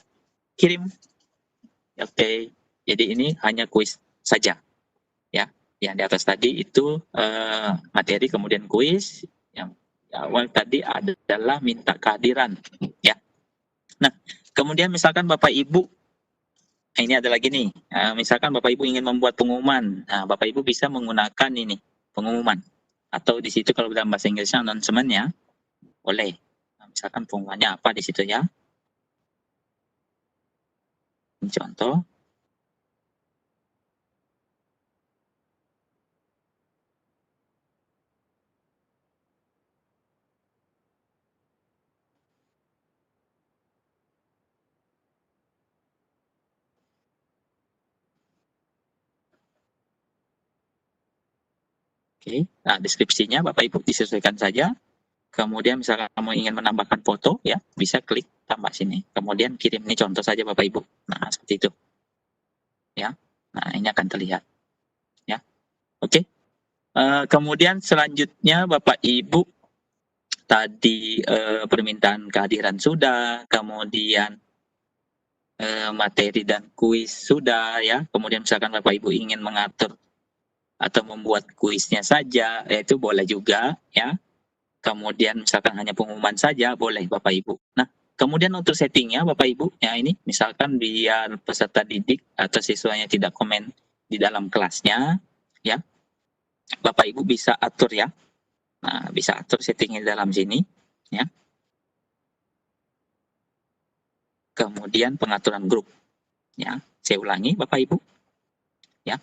kirim. Oke, jadi ini hanya kuis saja ya. Yang di atas tadi itu materi, kemudian kuis. Yang awal tadi adalah minta kehadiran ya. Nah, kemudian misalkan Bapak Ibu, ini ada lagi nih, misalkan Bapak Ibu ingin membuat pengumuman, nah, Bapak Ibu bisa menggunakan ini pengumuman, atau di situ kalau dalam bahasa Inggrisnya announcement ya, boleh. Nah, misalkan pengumumannya apa di situ ya. Ini contoh. Oke, nah deskripsinya Bapak Ibu disesuaikan saja. Kemudian misalkan kamu ingin menambahkan foto ya, bisa klik tambah sini. Kemudian kirim, ini contoh saja Bapak Ibu. Nah, seperti itu. Ya. Nah, ini akan terlihat. Ya. Oke. Kemudian selanjutnya Bapak Ibu tadi permintaan kehadiran sudah, kemudian materi dan kuis sudah ya. Kemudian misalkan Bapak Ibu ingin mengatur atau membuat kuisnya saja, itu boleh juga ya. Kemudian misalkan hanya pengumuman saja, boleh Bapak Ibu. Nah, kemudian untuk settingnya Bapak Ibu, ya ini misalkan biar peserta didik atau siswanya tidak komen di dalam kelasnya, ya Bapak Ibu bisa atur ya. Nah, bisa atur settingnya di dalam sini, ya. Kemudian pengaturan grup, ya. Saya ulangi Bapak Ibu, ya.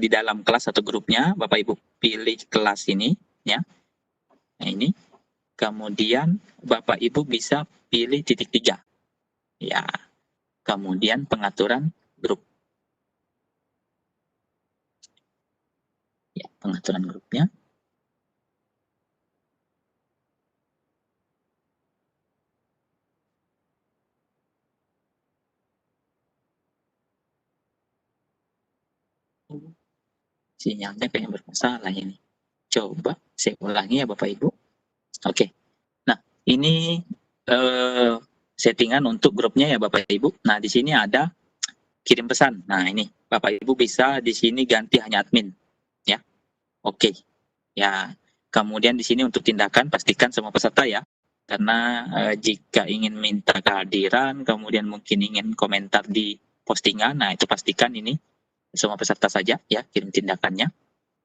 Di dalam kelas atau grupnya, Bapak Ibu pilih kelas ini, ya. Nah, ini. Kemudian Bapak Ibu bisa pilih titik 3. Ya. Kemudian pengaturan grup. Ya, pengaturan grupnya. Sinyalnya kayaknya bermasalah ini. Coba saya ulangi ya Bapak Ibu. Oke. Nah, ini settingan untuk grupnya ya Bapak Ibu. Nah, di sini ada kirim pesan. Nah, ini Bapak Ibu bisa di sini ganti hanya admin, ya. Oke. Ya. Kemudian di sini untuk tindakan pastikan semua peserta ya. Karena jika ingin minta kehadiran, kemudian mungkin ingin komentar di postingan, nah itu pastikan ini semua peserta saja ya kirim tindakannya.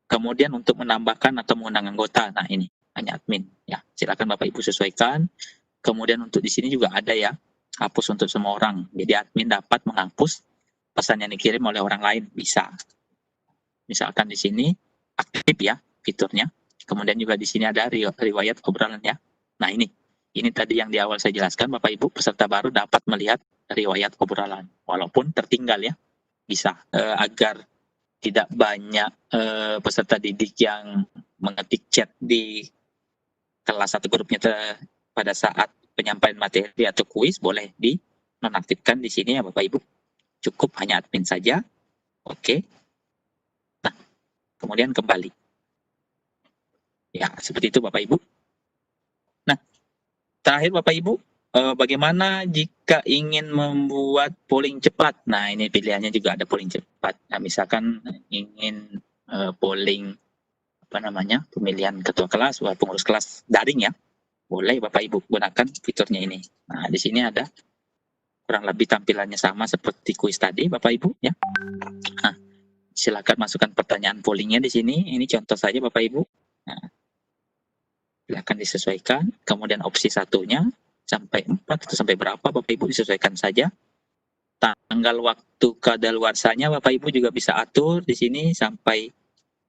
Kemudian untuk menambahkan atau mengundang anggota, nah ini hanya admin ya. Silakan Bapak Ibu sesuaikan. Kemudian untuk di sini juga ada ya, hapus untuk semua orang. Jadi admin dapat menghapus pesan yang dikirim oleh orang lain, bisa. Misalkan di sini aktif ya fiturnya. Kemudian juga di sini ada riwayat obrolan ya. Nah ini tadi yang di awal saya jelaskan Bapak Ibu, peserta baru dapat melihat riwayat obrolan walaupun tertinggal ya. Bisa agar tidak banyak peserta didik yang mengetik chat di kelas atau grupnya pada saat penyampaian materi atau kuis, boleh dinonaktifkan di sini ya Bapak Ibu. Cukup hanya admin saja. Oke. Nah, kemudian kembali. Ya, seperti itu Bapak Ibu. Nah, terakhir Bapak Ibu, bagaimana jika ingin membuat polling cepat? Nah, ini pilihannya juga ada polling cepat. Nah, misalkan ingin polling pemilihan ketua kelas, pengurus kelas daring ya, boleh Bapak Ibu gunakan fiturnya ini. Nah, di sini ada kurang lebih tampilannya sama seperti kuis tadi Bapak Ibu ya. Nah, silakan masukkan pertanyaan pollingnya di sini. Ini contoh saja Bapak Ibu. Nah, silakan disesuaikan. Kemudian opsi satunya sampai 4 atau sampai berapa Bapak Ibu disesuaikan saja. Tanggal waktu kadaluarsanya Bapak Ibu juga bisa atur di sini sampai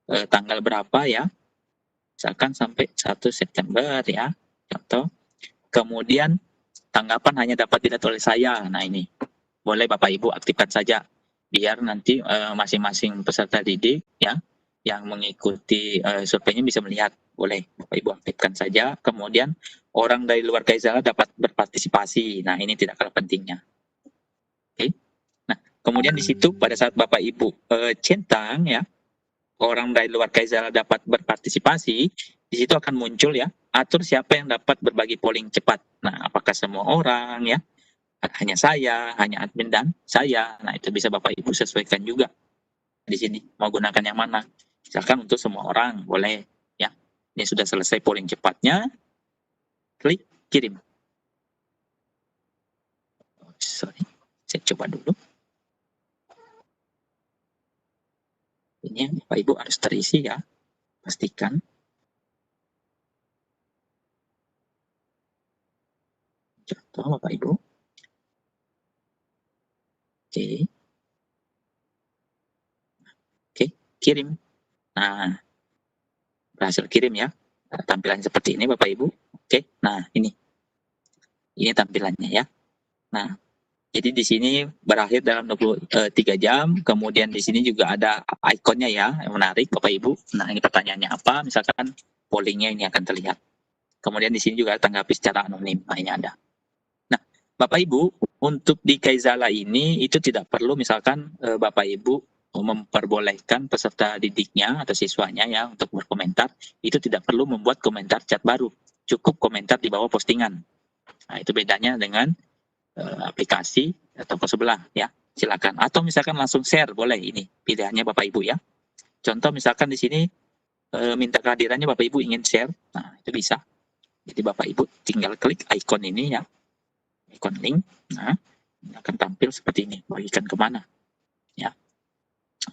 tanggal berapa ya. Misalkan sampai 1 September ya. Contoh. Kemudian tanggapan hanya dapat dilihat oleh saya. Nah, ini boleh Bapak Ibu aktifkan saja biar nanti masing-masing peserta didik ya yang mengikuti surveinya bisa melihat. boleh Bapak Ibu aktifkan saja. Kemudian orang dari luar Kaizala dapat berpartisipasi. Nah, ini tidak kalah pentingnya. Oke. Nah, kemudian di situ pada saat Bapak Ibu centang ya, orang dari luar Kaizala dapat berpartisipasi, di situ akan muncul ya, atur siapa yang dapat berbagi polling cepat. Nah, apakah semua orang ya, hanya saya, hanya admin dan saya. Nah, itu bisa Bapak Ibu sesuaikan juga di sini. Mau gunakan yang mana? Misalkan untuk semua orang, boleh ya. Ini sudah selesai polling cepatnya, klik kirim. Sorry, saya coba dulu. Ini yang Bapak Ibu harus terisi ya, pastikan. Contoh Bapak Ibu. Oke. Oke, kirim. Nah, berhasil kirim ya. Tampilan seperti ini Bapak Ibu. Oke, nah ini. Ini tampilannya ya. Nah, jadi di sini berakhir dalam 23 jam. Kemudian di sini juga ada ikonnya ya, yang menarik Bapak Ibu. Nah, ini pertanyaannya apa? Misalkan pollingnya ini akan terlihat. Kemudian di sini juga tanggapi secara anonim. Nah, ini ada. Nah, Bapak Ibu, untuk di Kaizala ini itu tidak perlu misalkan Bapak Ibu memperbolehkan peserta didiknya atau siswanya ya untuk berkomentar. Itu tidak perlu membuat komentar chat baru. Cukup komentar di bawah postingan. Nah, itu bedanya dengan aplikasi toko sebelah ya, silakan. Atau misalkan langsung share, boleh. Ini pilihannya Bapak Ibu ya. Contoh misalkan di sini minta kehadirannya Bapak Ibu ingin share, nah itu bisa. Jadi Bapak Ibu tinggal klik icon ini ya, icon link. Nah, ini akan tampil seperti ini. Bagikan kemana? Ya.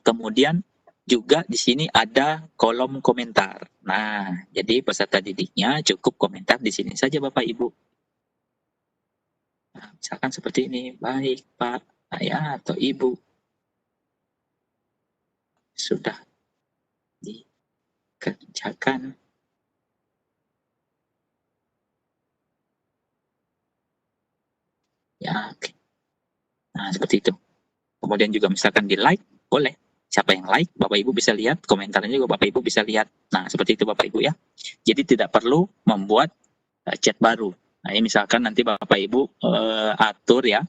Kemudian juga di sini ada kolom komentar. Nah, jadi peserta didiknya cukup komentar di sini saja Bapak Ibu. Nah, misalkan seperti ini, baik Pak, Ayah atau Ibu sudah dikerjakan. Ya, oke. Nah, seperti itu. Kemudian juga misalkan di like, boleh. Siapa yang like, Bapak Ibu bisa lihat, komentarnya juga Bapak Ibu bisa lihat. Nah, seperti itu Bapak Ibu ya. Jadi tidak perlu membuat chat baru. Nah, ini misalkan nanti Bapak Ibu atur ya,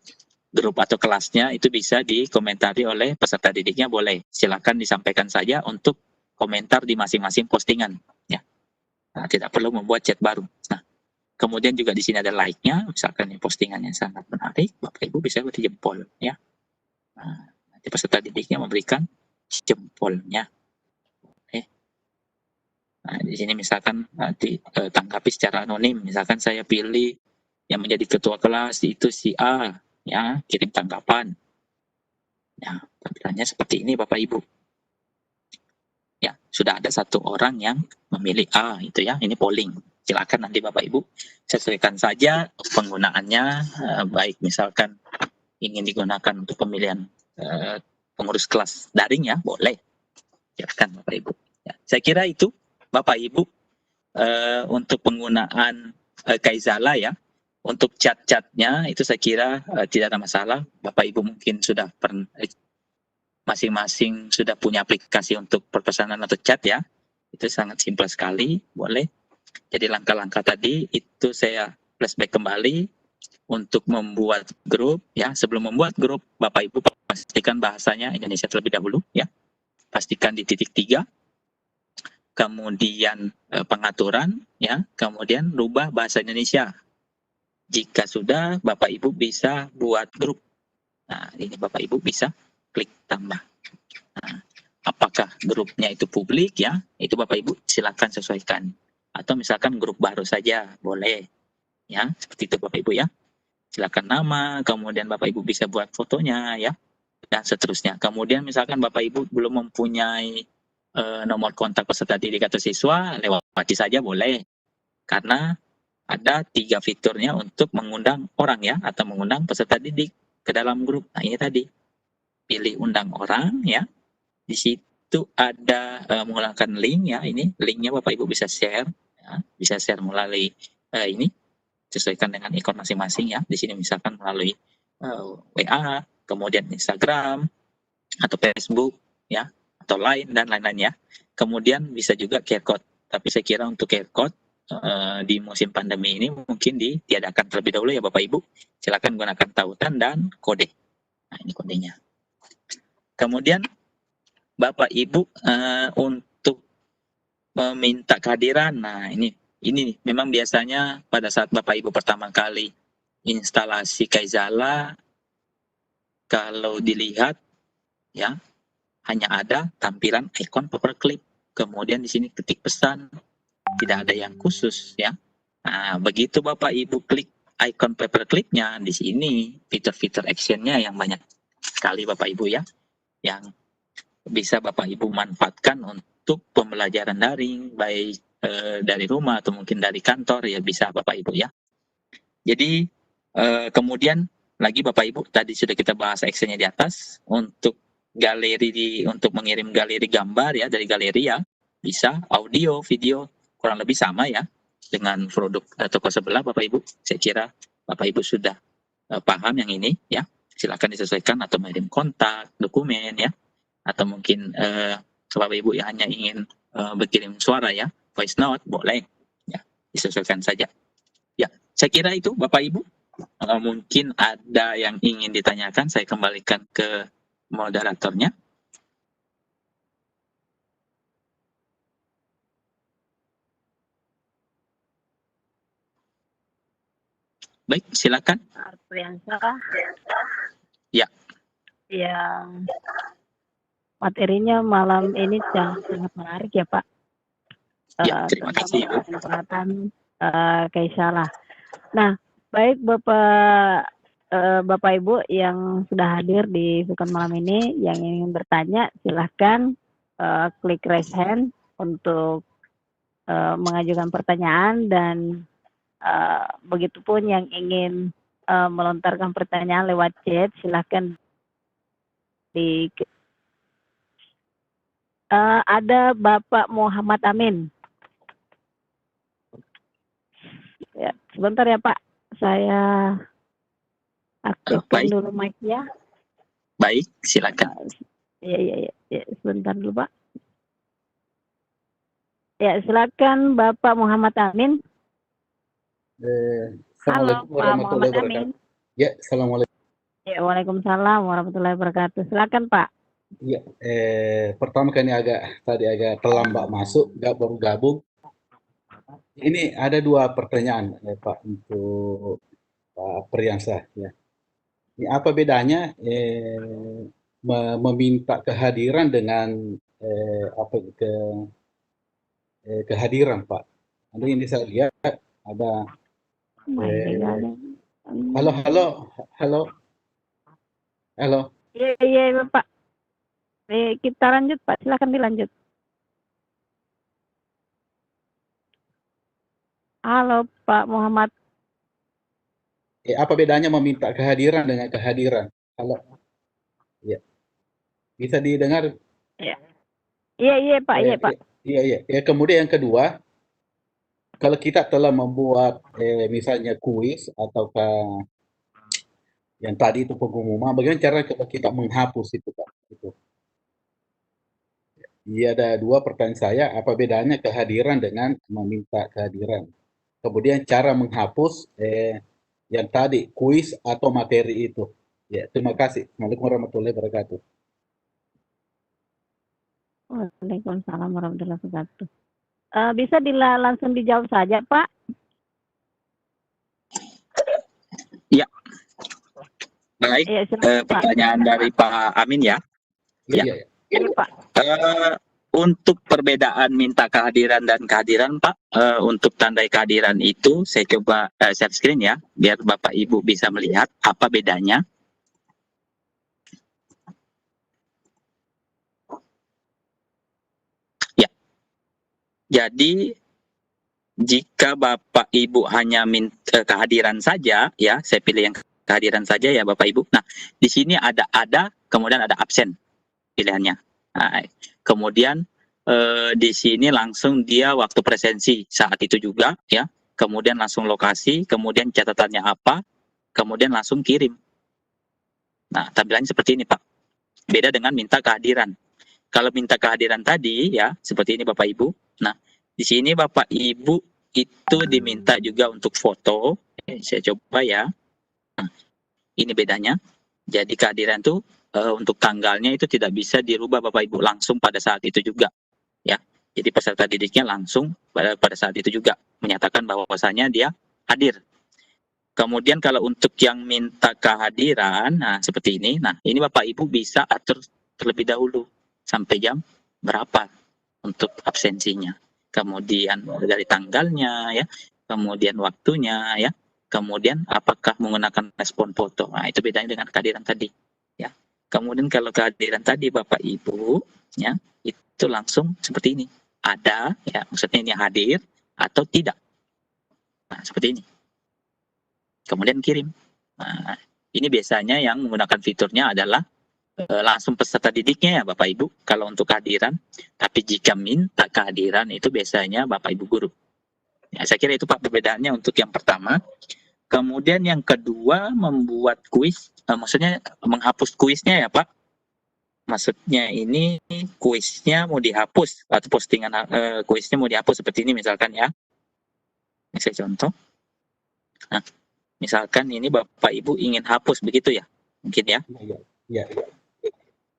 grup atau kelasnya itu bisa dikomentari oleh peserta didiknya, boleh. Silakan disampaikan saja untuk komentar di masing-masing postingan. Ya. Nah, tidak perlu membuat chat baru. Nah, kemudian juga di sini ada like-nya, misalkan ini postingannya sangat menarik, Bapak Ibu bisa beri jempol. Ya. Nah, nanti peserta didiknya memberikan jempolnya. Nah, di sini misalkan nanti tanggapi secara anonim. Misalkan saya pilih yang menjadi ketua kelas itu si A, ya, kirim tanggapan. Ya, tampilannya seperti ini Bapak Ibu. Ya, sudah ada satu orang yang memilih A, itu ya, ini polling. Silakan nanti Bapak Ibu sesuaikan saja penggunaannya, baik misalkan ingin digunakan untuk pemilihan pengurus kelas daring ya, boleh. Silakan Bapak Ibu. Ya, saya kira itu Bapak Ibu untuk penggunaan Kaizala ya, untuk chat-chatnya itu saya kira tidak ada masalah. Bapak Ibu mungkin sudah masing-masing sudah punya aplikasi untuk perpesanan atau chat ya, itu sangat simpel sekali, boleh. Jadi langkah-langkah tadi itu saya flashback kembali untuk membuat grup ya. Sebelum membuat grup, Bapak Ibu pastikan bahasanya Indonesia terlebih dahulu ya. Pastikan di titik 3. Kemudian pengaturan ya, kemudian rubah bahasa Indonesia. Jika sudah, Bapak Ibu bisa buat grup. Nah, ini Bapak Ibu bisa klik tambah. Nah, apakah grupnya itu publik ya? Itu Bapak Ibu silakan sesuaikan. Atau misalkan grup baru saja, boleh. Ya, seperti itu Bapak Ibu ya. Silakan nama, kemudian Bapak Ibu bisa buat fotonya ya, dan seterusnya. Kemudian misalkan Bapak Ibu belum mempunyai nomor kontak peserta didik atau siswa, lewati saja boleh. Karena ada 3 fiturnya untuk mengundang orang ya, atau mengundang peserta didik ke dalam grup. Nah, ini tadi. Pilih undang orang ya. Di situ ada menggunakan link ya, ini linknya Bapak Ibu bisa share ya, bisa share melalui ini sesuaikan dengan ikon masing-masing ya. Di sini misalkan melalui WA, kemudian Instagram atau Facebook ya, atau lain dan lain-lain ya. Kemudian bisa juga QR code. tapi saya kira untuk QR code di musim pandemi ini mungkin ditiadakan terlebih dahulu ya Bapak Ibu. Silakan gunakan tautan dan kode. Nah, ini kodenya. Kemudian Bapak Ibu untuk meminta kehadiran. Nah, ini memang biasanya pada saat Bapak Ibu pertama kali instalasi Kaizala, kalau dilihat ya hanya ada tampilan ikon paperclip. Kemudian di sini ketik pesan, tidak ada yang khusus ya. Nah, begitu Bapak Ibu klik icon paperclipnya, di sini fitur-fitur actionnya yang banyak sekali Bapak Ibu ya, yang bisa Bapak Ibu manfaatkan untuk pembelajaran daring, baik dari rumah atau mungkin dari kantor ya bisa Bapak Ibu ya. Jadi kemudian lagi Bapak Ibu tadi sudah kita bahas actionnya di atas, untuk galeri untuk mengirim galeri gambar ya dari galeri ya bisa, audio, video kurang lebih sama ya dengan produk toko sebelah Bapak Ibu. Saya kira Bapak Ibu sudah paham yang ini ya. Silakan disesuaikan atau mengirim kontak, dokumen ya, atau mungkin Bapak Ibu yang hanya ingin berkirim suara ya, voice note boleh ya, disesuaikan saja. Ya, saya kira itu Bapak Ibu. Mungkin ada yang ingin ditanyakan, saya kembalikan ke moderatornya. Baik, silakan. Arpriansa. Ya. Yang materinya malam ini sangat menarik ya Pak. Ya, terima kasih Ibu. Kesempatan Kaizala. Nah, baik Bapak Ibu yang sudah hadir di Bukan Malam ini, yang ingin bertanya silahkan klik raise hand untuk mengajukan pertanyaan, dan begitupun yang ingin melontarkan pertanyaan lewat chat silahkan di ada Bapak Muhammad Amin. Ya, sebentar ya Pak, saya aktifkan dulu mic-nya. Baik, silakan. Ya, sebentar dulu Pak. Ya, silakan Bapak Muhammad Amin. Halo Pak Muhammad Amin. Ya, assalamualaikum. Ya, waalaikumsalam warahmatullahi wabarakatuh. Silakan Pak. Ya, pertama kali tadi agak terlambat masuk, baru gabung. Ini ada dua pertanyaan Pak untuk Pak Priyansa ya. Ini apa bedanya meminta kehadiran dengan kehadiran Pak? Ada yang saya lihat ada halo. Iya Pak. Kita lanjut Pak, silakan dilanjut. Halo Pak Muhammad. Apa bedanya meminta kehadiran dengan kehadiran? Halo. Ya. Bisa didengar? Iya Pak, iya Pak. Iya. Kemudian yang kedua, kalau kita telah membuat misalnya kuis ataukah yang tadi itu pengumuman, bagaimana cara kita menghapus itu Pak? Itu. Iya, ada dua pertanyaan saya, apa bedanya kehadiran dengan meminta kehadiran? Kemudian cara menghapus yang tadi kuis atau materi itu. Ya, terima kasih. Assalamualaikum warahmatullahi wabarakatuh. Waalaikumsalam warahmatullahi wabarakatuh. Bisa langsung dijawab saja Pak? Ya. Baik, ya, pertanyaan Pak. dari Pak Amin ya. Iya. Iya Pak. Untuk perbedaan minta kehadiran dan kehadiran Pak, untuk tandai kehadiran itu saya coba share screen ya, biar Bapak Ibu bisa melihat apa bedanya. Ya, jadi jika Bapak Ibu hanya minta kehadiran saja ya, saya pilih yang kehadiran saja ya Bapak Ibu. Nah, di sini ada, kemudian ada absen pilihannya. Nah, kemudian di sini langsung dia waktu presensi saat itu juga ya, kemudian langsung lokasi, kemudian catatannya apa, kemudian langsung kirim. Nah, tampilannya seperti ini Pak. Beda dengan minta kehadiran. Kalau minta kehadiran tadi ya seperti ini Bapak Ibu. Nah, Di sini Bapak Ibu itu diminta juga untuk foto. Saya coba ya. Nah, ini bedanya. Jadi kehadiran tuh untuk tanggalnya itu tidak bisa dirubah Bapak Ibu langsung pada saat itu juga. Ya, jadi peserta didiknya langsung pada saat itu juga menyatakan bahwasanya dia hadir. Kemudian kalau untuk yang minta kehadiran, nah seperti ini. Nah, ini Bapak Ibu bisa atur terlebih dahulu sampai jam berapa untuk absensinya. Kemudian dari tanggalnya ya, kemudian waktunya ya, kemudian apakah menggunakan respon foto. Nah, itu bedanya dengan kehadiran tadi ya. Kemudian kalau kehadiran tadi Bapak Ibu ya, itu langsung seperti ini. Ada ya, maksudnya ini hadir atau tidak. Nah, seperti ini. Kemudian kirim. Nah, ini biasanya yang menggunakan fiturnya adalah langsung peserta didiknya ya Bapak Ibu kalau untuk kehadiran. Tapi jika minta kehadiran itu biasanya Bapak Ibu guru. Ya, saya kira itu Pak perbedaannya untuk yang pertama. Kemudian yang kedua membuat kuis, maksudnya menghapus kuisnya ya Pak. Maksudnya ini kuisnya mau dihapus atau postingan kuisnya mau dihapus seperti ini misalkan ya. Ini saya contoh. Nah, misalkan ini Bapak Ibu ingin hapus begitu ya, mungkin ya. Ya.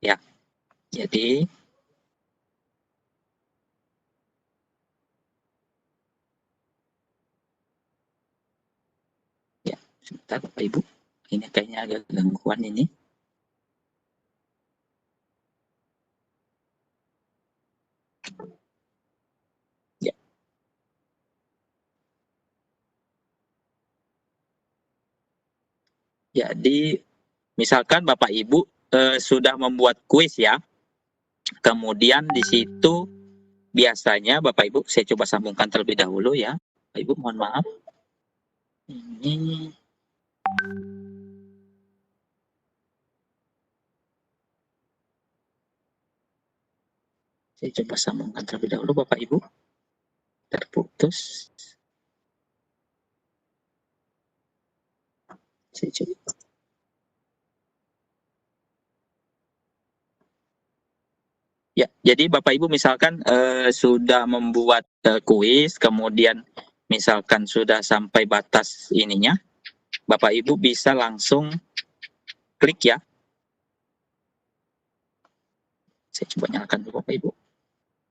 Ya, jadi ya sebentar Bapak Ibu, ini kayaknya agak gangguan ini. Ya. Jadi misalkan Bapak Ibu sudah membuat kuis ya, kemudian di situ biasanya Bapak Ibu, saya coba sambungkan terlebih dahulu ya, Bapak Ibu mohon maaf. Ini saya coba sambungkan terlebih dahulu Bapak Ibu. Terputus. Saya coba. Ya, jadi Bapak Ibu misalkan sudah membuat kuis, kemudian misalkan sudah sampai batas ininya, Bapak Ibu bisa langsung klik ya. Saya coba nyalakan dulu Bapak Ibu.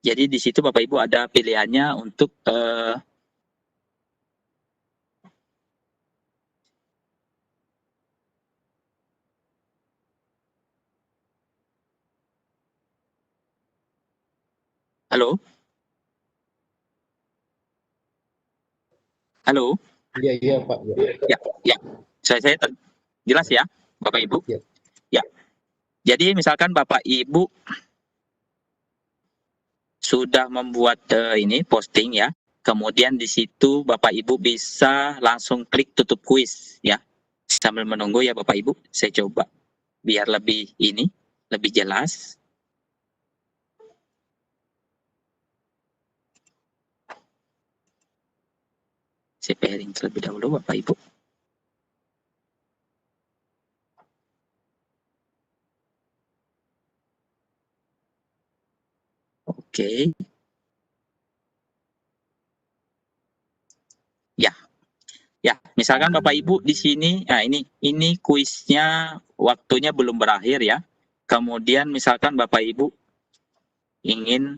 Jadi di situ Bapak Ibu ada pilihannya untuk halo? Halo? Iya Pak. Ya. Saya jelas ya, Bapak Ibu? Ya. Ya. Jadi misalkan Bapak Ibu sudah membuat ini posting ya, kemudian di situ Bapak Ibu bisa langsung klik tutup kuis ya. Sambil menunggu ya Bapak Ibu, saya coba biar lebih ini, lebih jelas. Saya pairing terlebih dahulu Bapak Ibu. Oke. Ya, misalkan Bapak Ibu di sini, nah ini kuisnya waktunya belum berakhir ya. Kemudian misalkan Bapak Ibu ingin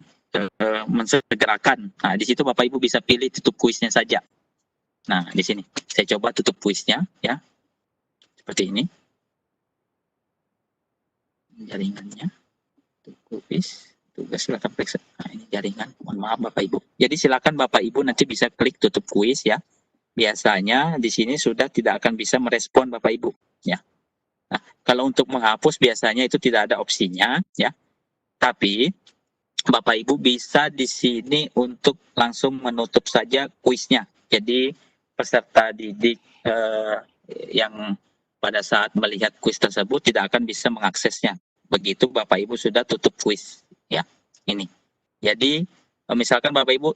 mensegerakan. Nah, di situ Bapak Ibu bisa pilih tutup kuisnya saja. Nah, di sini saya coba tutup kuisnya ya. Seperti ini. Jaringannya. Tutup kuis. Tugas silakan periksa. Nah, ini jaringan. Mohon maaf Bapak Ibu. Jadi silakan Bapak Ibu nanti bisa klik tutup kuis ya. Biasanya di sini sudah tidak akan bisa merespon Bapak Ibu ya. Nah, kalau untuk menghapus biasanya itu tidak ada opsinya ya. Tapi Bapak Ibu bisa di sini untuk langsung menutup saja kuisnya. Jadi peserta didik yang pada saat melihat kuis tersebut tidak akan bisa mengaksesnya. Begitu Bapak Ibu sudah tutup kuis ya. Ini. Jadi misalkan Bapak Ibu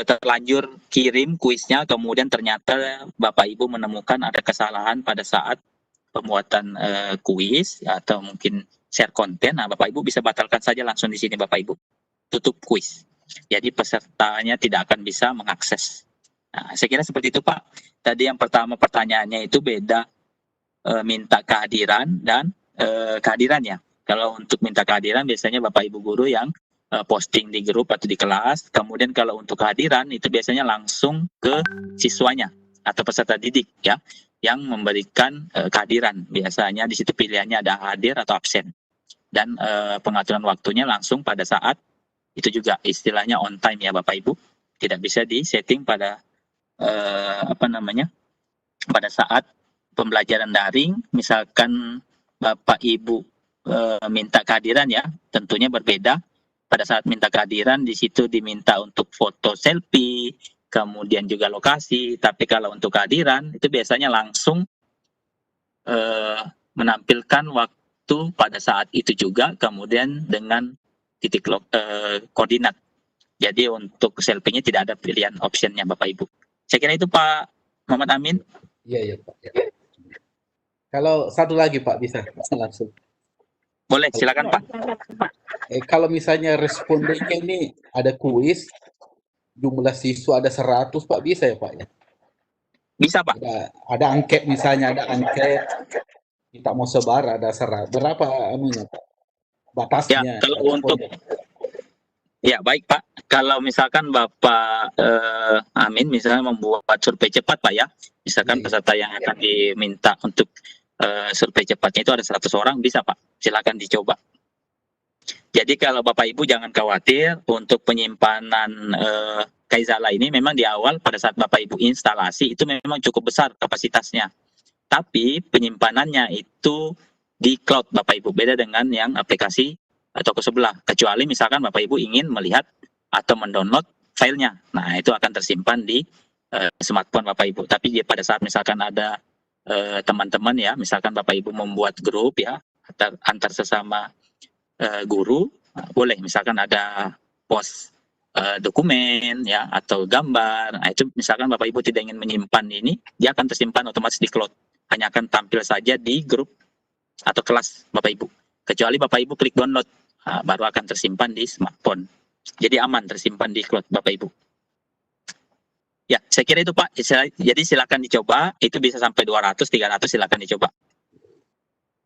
terlanjur kirim kuisnya, kemudian ternyata Bapak Ibu menemukan ada kesalahan pada saat pembuatan kuis atau mungkin share konten, nah Bapak Ibu bisa batalkan saja langsung di sini Bapak Ibu, tutup kuis. Jadi pesertanya tidak akan bisa mengakses. Nah, saya kira seperti itu Pak. Tadi yang pertama pertanyaannya itu beda minta kehadiran dan kehadiran ya. Kalau untuk minta kehadiran biasanya Bapak Ibu guru yang posting di grup atau di kelas. Kemudian kalau untuk kehadiran itu biasanya langsung ke siswanya atau peserta didik ya yang memberikan kehadiran. Biasanya di situ pilihannya ada hadir atau absen. Dan pengaturan waktunya langsung pada saat itu juga istilahnya on time ya Bapak Ibu. Tidak bisa disetting pada pada saat pembelajaran daring, misalkan Bapak Ibu minta kehadiran ya, tentunya berbeda. Pada saat minta kehadiran di situ diminta untuk foto selfie, kemudian juga lokasi. Tapi kalau untuk kehadiran itu biasanya langsung menampilkan waktu pada saat itu juga, kemudian dengan titik koordinat. Jadi untuk selfie-nya tidak ada pilihan optionnya Bapak Ibu. Saya kira itu Pak Muhammad Amin. Iya Pak. Ya. Kalau satu lagi Pak bisa langsung. Boleh, silakan Pak. Kalau misalnya respondennya ini ada kuis, jumlah siswa ada 100 Pak, bisa ya Pak ya? Bisa Pak. Ada angket misalnya, ada angket kita mau sebar ada 100. Berapa anunya Pak? Batasnya. Ya, kalau untuk ya baik Pak. Kalau misalkan Bapak Amin misalnya membuat survei cepat Pak ya, misalkan peserta yang akan diminta untuk survei cepatnya itu ada 100 orang, bisa Pak, silakan dicoba. Jadi kalau Bapak Ibu jangan khawatir untuk penyimpanan Kaizala ini memang di awal pada saat Bapak Ibu instalasi itu memang cukup besar kapasitasnya. Tapi penyimpanannya itu di cloud Bapak Ibu, beda dengan yang aplikasi toko sebelah. Kecuali misalkan Bapak Ibu ingin melihat atau mendownload filenya. Nah, itu akan tersimpan di smartphone Bapak Ibu. Tapi pada saat misalkan ada teman-teman ya, misalkan Bapak Ibu membuat grup ya antar sesama guru, boleh misalkan ada post dokumen ya atau gambar. Nah, itu misalkan Bapak Ibu tidak ingin menyimpan ini, dia akan tersimpan otomatis di cloud. Hanya akan tampil saja di grup atau kelas Bapak Ibu. Kecuali Bapak Ibu klik download, baru akan tersimpan di smartphone. Jadi aman tersimpan di cloud Bapak Ibu. Ya, saya kira itu Pak. Jadi silakan dicoba. Itu bisa sampai 200, 300 silakan dicoba.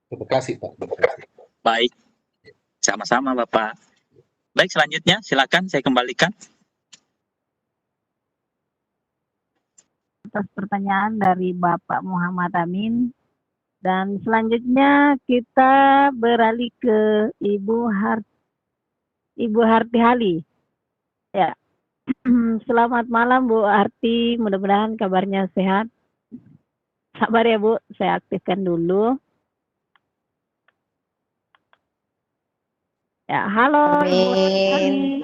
Terima kasih Pak. Baik. Sama-sama Bapak. Baik, selanjutnya silakan saya kembalikan. Atas pertanyaan dari Bapak Muhammad Amin. Dan selanjutnya kita beralih ke Ibu Harti Hali. Ya. Selamat malam Bu Harti, mudah-mudahan kabarnya sehat. Sabar ya Bu, saya aktifkan dulu. Ya, halo Ibu Harti.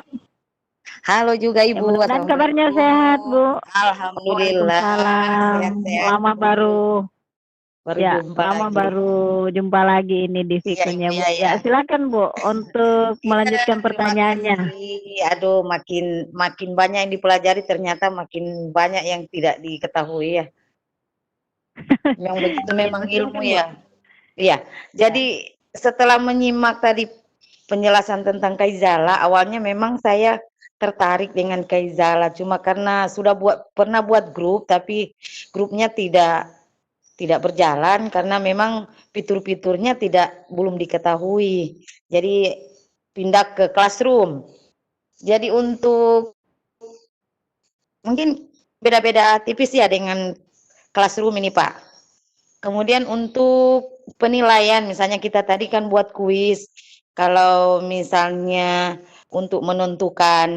Halo juga Ibu. Mudah-mudahan kabarnya sehat Bu. Alhamdulillah. Waalaikumsalam. Lama baru jumpa lagi ini di Vikunya Bu. Ya, silakan Bu untuk melanjutkan pertanyaannya. Aduh, makin banyak yang dipelajari, ternyata makin banyak yang tidak diketahui ya. Memang begitu, memang ilmu ya. Iya. Jadi setelah menyimak tadi penjelasan tentang Kaizala, awalnya memang saya tertarik dengan Kaizala, cuma karena sudah pernah buat grup, tapi grupnya tidak berjalan karena memang fitur-fiturnya belum diketahui. Jadi pindah ke Classroom. Jadi untuk mungkin beda-beda tipis ya dengan Classroom ini Pak. Kemudian untuk penilaian, misalnya kita tadi kan buat kuis. Kalau misalnya untuk menentukan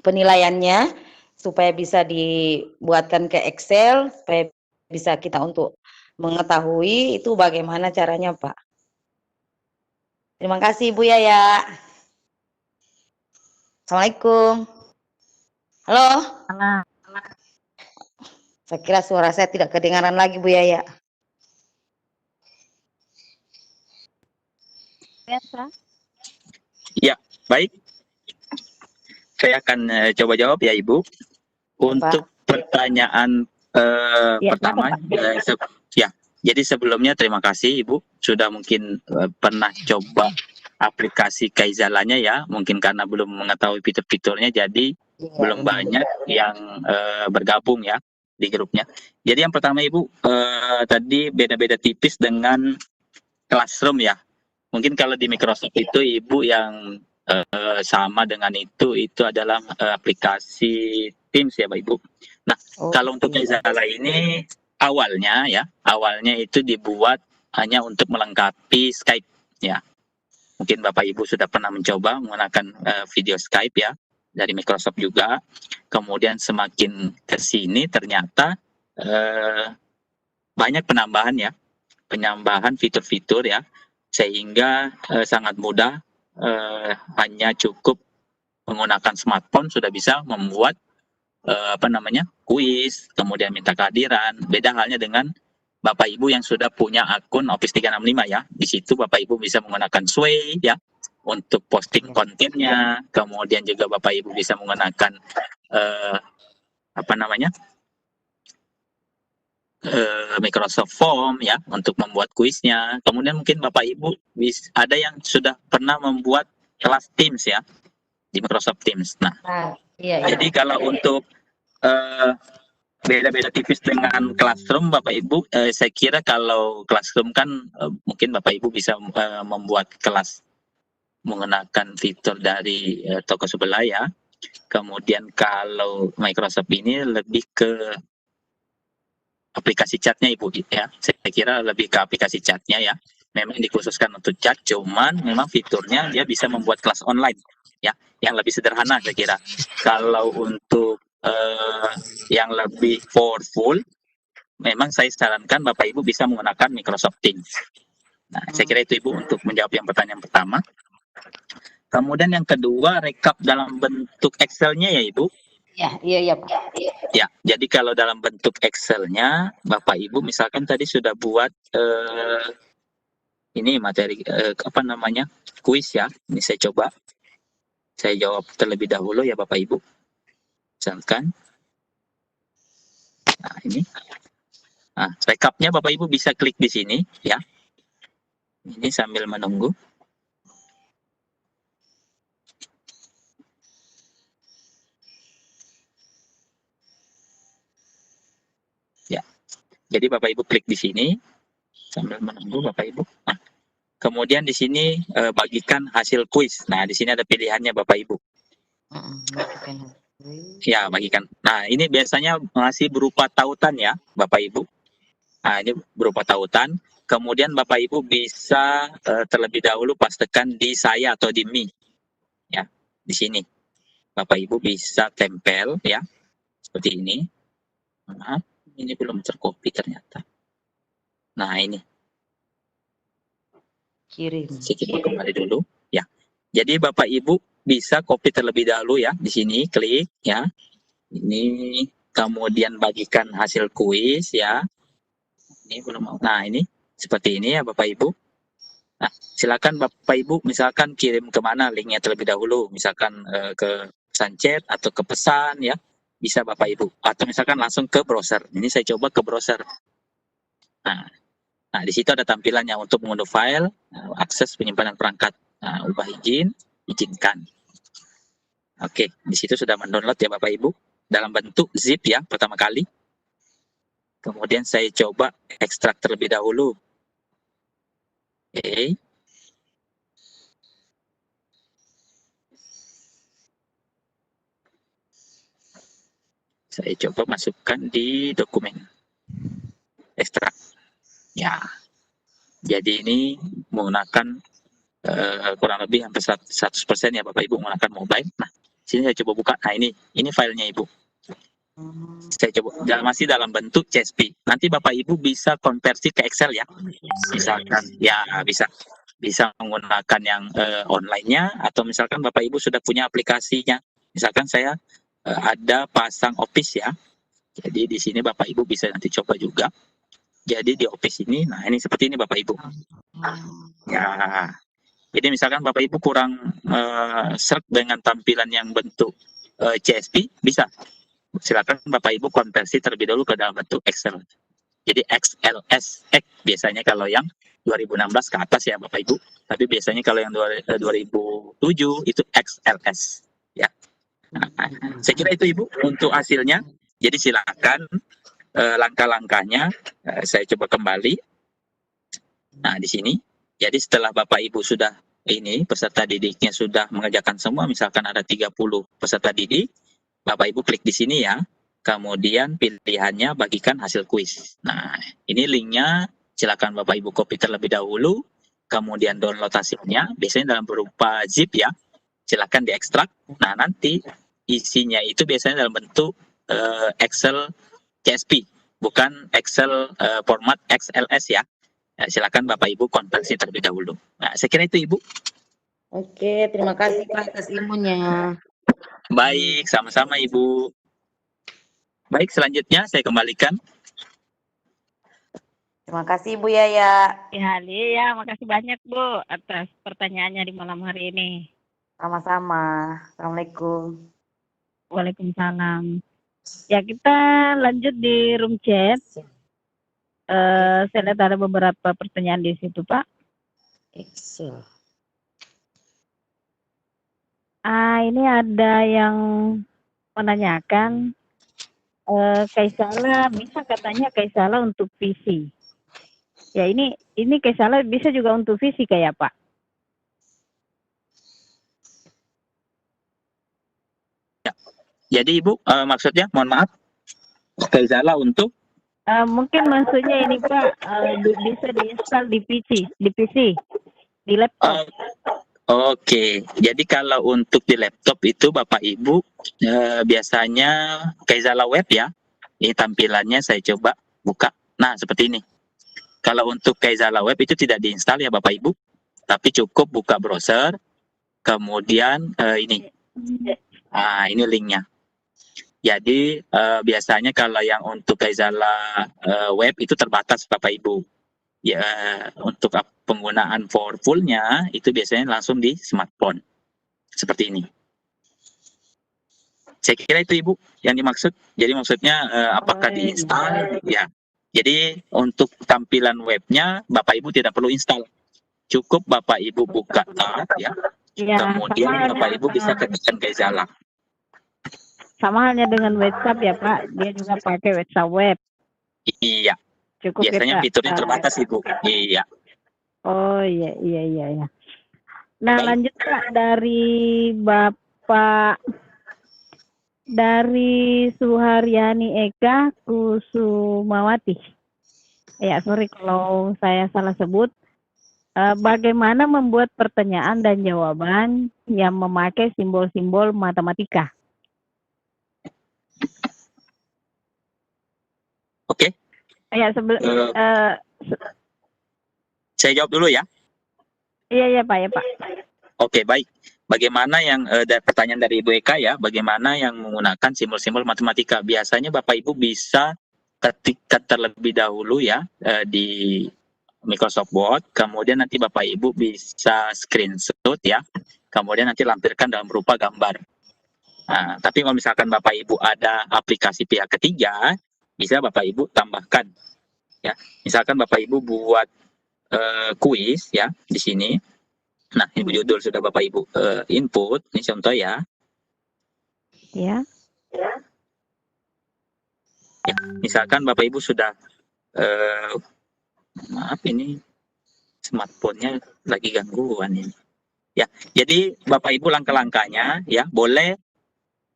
penilaiannya supaya bisa dibuatkan ke Excel, supaya bisa kita untuk mengetahui itu bagaimana caranya Pak. Terima kasih Bu Yaya. Assalamualaikum. Halo. Saya kira suara saya tidak kedengaran lagi Bu Yaya. Ya, baik. Saya akan coba jawab ya Ibu. Untuk pertanyaan pertama, ya. Jadi sebelumnya terima kasih Ibu sudah mungkin pernah coba aplikasi Kaizalanya ya, mungkin karena belum mengetahui fitur-fiturnya jadi Iya, belum benar. banyak yang bergabung ya di grupnya. Jadi yang pertama Ibu tadi beda-beda tipis dengan Classroom ya. Mungkin kalau di Microsoft itu Ibu yang sama dengan itu adalah aplikasi Teams ya Pak Ibu. Nah, Oh, kalau untuk iya. Kaizala ini awalnya itu dibuat hanya untuk melengkapi Skype ya. Mungkin Bapak Ibu sudah pernah mencoba menggunakan video Skype ya dari Microsoft juga. Kemudian semakin ke sini ternyata banyak penambahan fitur-fitur ya, sehingga sangat mudah, hanya cukup menggunakan smartphone sudah bisa membuat kuis, kemudian minta kehadiran. Beda halnya dengan Bapak Ibu yang sudah punya akun Office 365 ya. Di situ Bapak Ibu bisa menggunakan Sway ya untuk posting kontennya. Kemudian juga Bapak Ibu bisa menggunakan Microsoft Form ya untuk membuat kuisnya. Kemudian mungkin Bapak Ibu ada yang sudah pernah membuat kelas Teams ya di Microsoft Teams. Nah, Iya. jadi kalau untuk beda-beda tipis dengan Classroom Bapak Ibu, saya kira kalau Classroom kan mungkin Bapak Ibu bisa membuat kelas menggunakan fitur dari toko sebelah ya. Kemudian kalau Microsoft ini lebih ke aplikasi chatnya Ibu ya. Saya kira lebih ke aplikasi chatnya ya. Memang dikhususkan untuk chat, cuman memang fiturnya dia bisa membuat kelas online ya, yang lebih sederhana saya kira. Kalau untuk yang lebih powerful, memang saya sarankan Bapak Ibu bisa menggunakan Microsoft Teams. Nah, saya kira itu Ibu untuk menjawab yang pertanyaan pertama. Kemudian yang kedua, rekap dalam bentuk Excel-nya ya Ibu. Iya Pak. Ya, jadi kalau dalam bentuk Excel-nya, Bapak Ibu misalkan tadi sudah buat ini materi kuis ya. Ini saya coba. Saya jawab terlebih dahulu ya Bapak Ibu. Misalkan. Nah, ini. Nah, rekapnya Bapak Ibu bisa klik di sini ya. Ini sambil menunggu. Ya. Jadi Bapak Ibu klik di sini sambil menunggu Bapak Ibu. Nah, kemudian di sini bagikan hasil kuis. Nah, di sini ada pilihannya Bapak Ibu. Ya, bagikan. Nah, ini biasanya masih berupa tautan ya, Bapak Ibu. Nah, ini berupa tautan. Kemudian Bapak Ibu bisa terlebih dahulu pastikan di saya atau di me. Ya, di sini. Bapak Ibu bisa tempel ya. Seperti ini. Maaf, ini belum tercopy ternyata. Nah, ini. Kirim. Saya coba kembali dulu ya. Jadi Bapak Ibu bisa copy terlebih dahulu ya, di sini klik ya. Ini kemudian bagikan hasil kuis ya. Ini belum mau. Nah, ini seperti ini ya Bapak Ibu. Nah, silakan Bapak Ibu misalkan kirim kemana linknya terlebih dahulu, misalkan ke pesan chat atau ke pesan ya, bisa Bapak Ibu. Atau misalkan langsung ke browser. Ini saya coba ke browser. Nah, di situ ada tampilannya untuk mengunduh file, akses penyimpanan perangkat, ubah izin, izinkan. Oke, di situ sudah mendownload ya Bapak Ibu dalam bentuk zip ya pertama kali. Kemudian saya coba ekstrak terlebih dahulu. Oke. Saya coba masukkan di dokumen ekstrak. Ya. Jadi ini menggunakan kurang lebih hampir 100% ya Bapak Ibu menggunakan mobile. Nah, sini saya coba buka. Nah, ini filenya Ibu. Saya coba masih dalam bentuk CSV. Nanti Bapak Ibu bisa konversi ke Excel ya. Misalkan ya bisa menggunakan yang online-nya atau misalkan Bapak Ibu sudah punya aplikasinya. Misalkan saya ada pasang Office ya. Jadi di sini Bapak Ibu bisa nanti coba juga. Jadi di Office ini, nah ini seperti ini Bapak Ibu. Ya. Jadi misalkan Bapak Ibu kurang serk dengan tampilan yang bentuk CSV, bisa. Silakan Bapak Ibu konversi terlebih dahulu ke dalam bentuk Excel. Jadi XLS biasanya kalau yang 2016 ke atas ya Bapak Ibu. Tapi biasanya kalau yang 2007 itu XLS ya. Nah, saya kira itu Ibu untuk hasilnya. Jadi silakan langkah-langkahnya saya coba kembali. Nah, di sini. Jadi setelah Bapak Ibu sudah ini peserta didiknya sudah mengerjakan semua, misalkan ada 30 peserta didik, Bapak Ibu klik di sini ya. Kemudian pilihannya bagikan hasil kuis. Nah, ini linknya silakan Bapak Ibu copy terlebih dahulu, kemudian download hasilnya, biasanya dalam berupa zip ya. Silakan diekstrak. Nah, nanti isinya itu biasanya dalam bentuk Excel CSV, bukan Excel format XLS ya. Silakan Bapak Ibu konversi terlebih dahulu. Nah, saya kira itu Ibu. Oke, terima kasih Pak atas ilmunya. Baik, sama-sama Ibu. Baik, selanjutnya saya kembalikan. Terima kasih Bu Yaya. Ya, Lia, makasih banyak Bu atas pertanyaannya di malam hari ini. Sama-sama. Assalamualaikum. Waalaikumsalam. Ya, kita lanjut di room chat. Saya lihat ada beberapa pertanyaan di situ, Pak. Excel. Ini ada yang menanyakan, Kaisala bisa katanya Kaisala untuk visi. Ya, ini Kaisala bisa juga untuk visi kayak Pak. Ya. Jadi Ibu, maksudnya, mohon maaf, Kaisala untuk? Mungkin maksudnya ini Pak, bisa diinstal di PC, di laptop. Oke, jadi kalau untuk di laptop itu Bapak Ibu biasanya Kaisala Web ya. Ini tampilannya saya coba buka. Nah, seperti ini. Kalau untuk Kaisala Web itu tidak diinstal ya Bapak Ibu, tapi cukup buka browser, kemudian ini. Nah, ini linknya. Jadi biasanya kalau yang untuk Kaisala Web itu terbatas Bapak Ibu. Ya, untuk penggunaan full-nya itu biasanya langsung di smartphone. Seperti ini. Saya kira itu Ibu yang dimaksud. Jadi maksudnya apakah diinstal? Ya. Jadi untuk tampilan webnya Bapak Ibu tidak perlu install. Cukup Bapak Ibu buka tab ya. Kemudian Bapak Ibu bisa ketikkan Kaisala. Sama halnya dengan WhatsApp ya Pak, dia juga pakai WhatsApp web. Iya. Cukup biasanya kita, fiturnya terbatas Ibu. Iya. Oh iya. Nah, lanjut Pak dari Bapak Suharyani Eka Kusumawati. Ya, sorry kalau saya salah sebut. Bagaimana membuat pertanyaan dan jawaban yang memakai simbol-simbol matematika? Oke. Ya, Saya jawab dulu ya. Iya Pak, ya Pak. Oke, baik. Bagaimana yang pertanyaan dari Ibu Eka ya, bagaimana yang menggunakan simbol-simbol matematika? Biasanya Bapak Ibu bisa ketikkan terlebih dahulu ya di Microsoft Word, kemudian nanti Bapak Ibu bisa screenshot ya, kemudian nanti lampirkan dalam berupa gambar. Nah, tapi kalau misalkan Bapak Ibu ada aplikasi pihak ketiga, bisa Bapak Ibu tambahkan ya. Misalkan Bapak Ibu buat kuis ya di sini. Nah, ini judul sudah Bapak Ibu input. Ini contoh ya. Ya. Ya, misalkan Bapak Ibu sudah maaf ini smartphone-nya lagi gangguan ini. Ya, jadi Bapak Ibu langkah-langkahnya ya boleh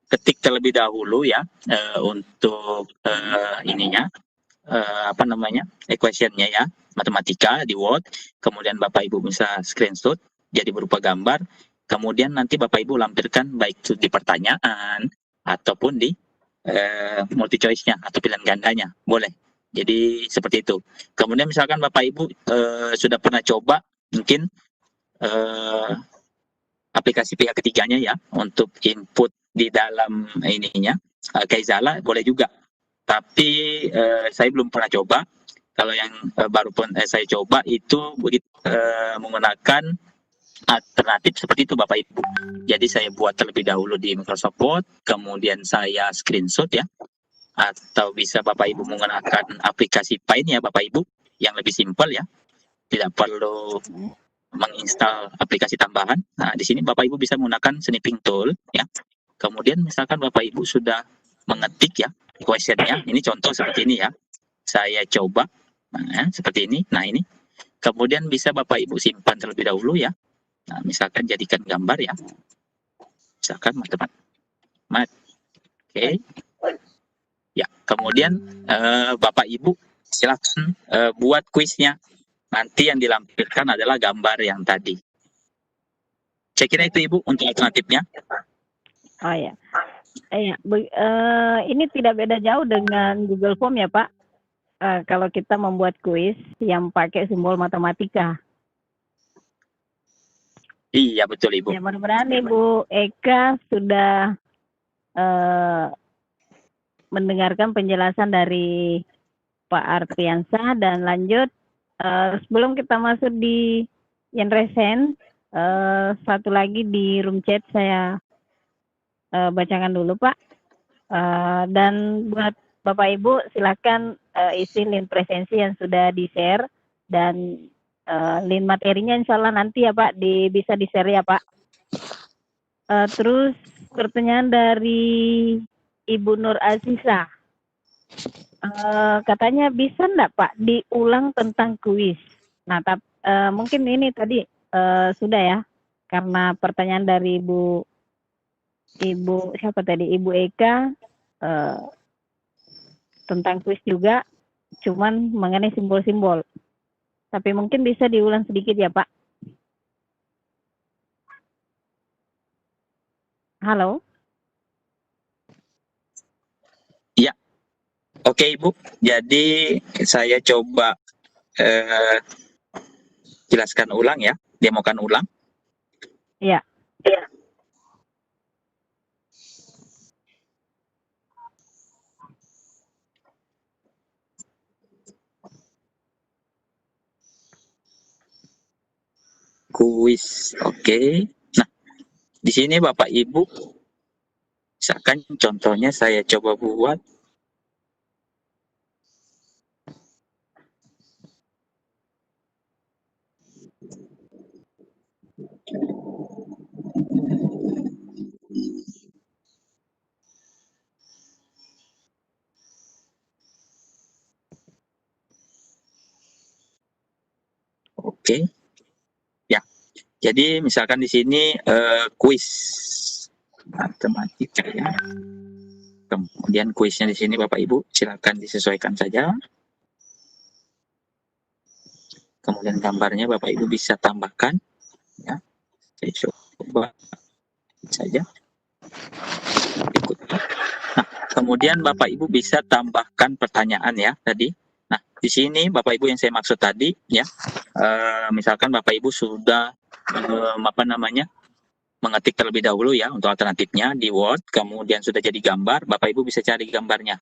ketik terlebih dahulu ya untuk ininya equation-nya ya, matematika di Word, kemudian Bapak Ibu bisa screenshot jadi berupa gambar, kemudian nanti Bapak Ibu lampirkan baik itu di pertanyaan ataupun di multi choice-nya atau pilihan gandanya, boleh. Jadi seperti itu. Kemudian misalkan Bapak Ibu sudah pernah coba mungkin aplikasi pihak ketiganya ya untuk input di dalam ininya Kaisala boleh juga. Tapi saya belum pernah coba. Kalau yang baru saya coba itu menggunakan alternatif seperti itu Bapak Ibu. Jadi saya buat terlebih dahulu di Microsoft Word, kemudian saya screenshot ya. atau bisa Bapak Ibu menggunakan aplikasi Paint ya Bapak Ibu, yang lebih simpel ya, tidak perlu menginstal aplikasi tambahan. Nah, di sini Bapak Ibu bisa menggunakan snipping tool ya. Kemudian misalkan Bapak Ibu sudah mengetik ya questionnya, ini contoh seperti ini ya. Saya coba, nah, seperti ini. Nah ini, kemudian bisa Bapak Ibu simpan terlebih dahulu ya. Nah, misalkan jadikan gambar ya. Misalkan mat. Oke. Ya, kemudian Bapak Ibu silakan buat kuisnya. Nanti yang dilampirkan adalah gambar yang tadi. Saya kira itu Ibu untuk alternatifnya. Oh ya. Ini tidak beda jauh dengan Google Form ya Pak. Kalau kita membuat kuis yang pakai simbol matematika. Iya betul Ibu. Ya mudah-mudahan Ibu Eka sudah mendengarkan penjelasan dari Pak Arfiansyah, dan lanjut sebelum kita masuk di yang resen, satu lagi di room chat saya bacakan dulu Pak. Dan buat Bapak Ibu silakan isi link presensi yang sudah di-share, dan link materinya insya Allah nanti ya Pak bisa di-share ya Pak. Terus pertanyaan dari Ibu Nur Aziza, katanya bisa enggak Pak diulang tentang kuis. Nah mungkin ini tadi sudah ya, karena pertanyaan dari Ibu siapa tadi, Ibu Eka tentang kuis juga, cuman mengenai simbol-simbol. Tapi mungkin bisa diulang sedikit ya Pak. Halo? Ya, oke Ibu. Jadi saya coba jelaskan ulang ya, demokan ulang. Iya. Kuis, oke. Nah, di sini Bapak Ibu, misalkan contohnya saya coba buat. Oke. Ya. Jadi misalkan di sini kuis matematika ya. Kemudian kuisnya di sini Bapak Ibu silakan disesuaikan saja. Kemudian gambarnya Bapak Ibu bisa tambahkan ya. Saya coba saja. Berikut. Nah, kemudian Bapak Ibu bisa tambahkan pertanyaan ya tadi. Nah, di sini Bapak Ibu yang saya maksud tadi ya, misalkan Bapak Ibu sudah mengetik terlebih dahulu ya untuk alternatifnya di Word, kemudian sudah jadi gambar, Bapak Ibu bisa cari gambarnya.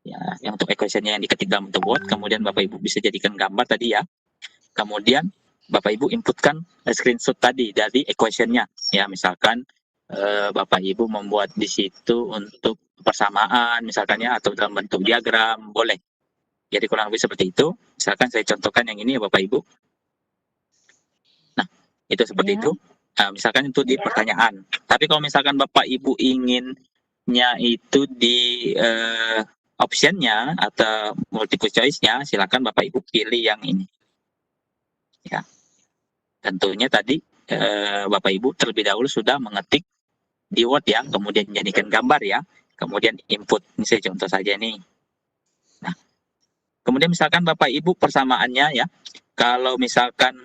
Ya, yang untuk equation-nya yang diketik dalam bentuk Word, kemudian Bapak Ibu bisa jadikan gambar tadi ya. Kemudian Bapak Ibu inputkan screenshot tadi dari equation-nya. Ya, misalkan Bapak Ibu membuat di situ untuk persamaan misalkan ya, atau dalam bentuk diagram, boleh. Jadi kurang lebih seperti itu. Misalkan saya contohkan yang ini ya Bapak Ibu. Nah, itu seperti itu. Nah, misalkan itu di pertanyaan. Tapi kalau misalkan Bapak Ibu inginnya itu di optionnya atau multiple choice-nya, silakan Bapak Ibu pilih yang ini. Ya, tentunya tadi Bapak Ibu terlebih dahulu sudah mengetik di Word ya, kemudian jadikan gambar ya, kemudian input. Ini saya contoh saja nih. Nah, kemudian misalkan Bapak Ibu persamaannya ya, kalau misalkan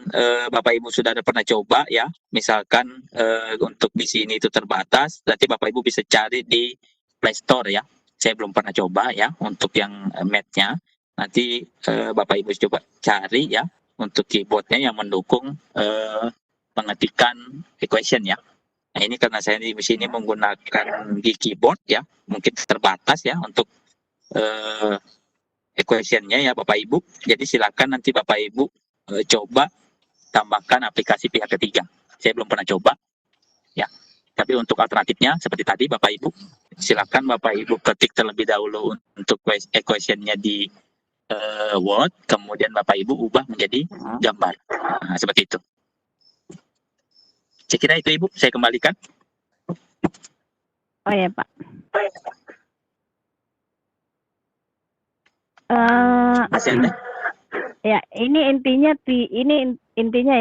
Bapak Ibu sudah ada pernah coba ya, misalkan untuk di sini itu terbatas, berarti Bapak Ibu bisa cari di Play Store ya. Saya belum pernah coba ya untuk yang Math-nya. Nanti Bapak Ibu coba cari ya untuk keyboardnya yang mendukung pengetikan equation ya. Nah ini karena saya di sini menggunakan di keyboard ya, mungkin terbatas ya untuk equation-nya ya Bapak Ibu. Jadi silakan nanti Bapak Ibu coba tambahkan aplikasi pihak ketiga. Saya belum pernah coba. Ya. Tapi untuk alternatifnya seperti tadi Bapak Ibu, silakan Bapak Ibu ketik terlebih dahulu untuk equationnya di Word, kemudian Bapak Ibu ubah menjadi gambar. Nah, seperti itu. Saya kira itu Ibu, saya kembalikan. Oh ya Pak. Masih ada? Ya, ini intinya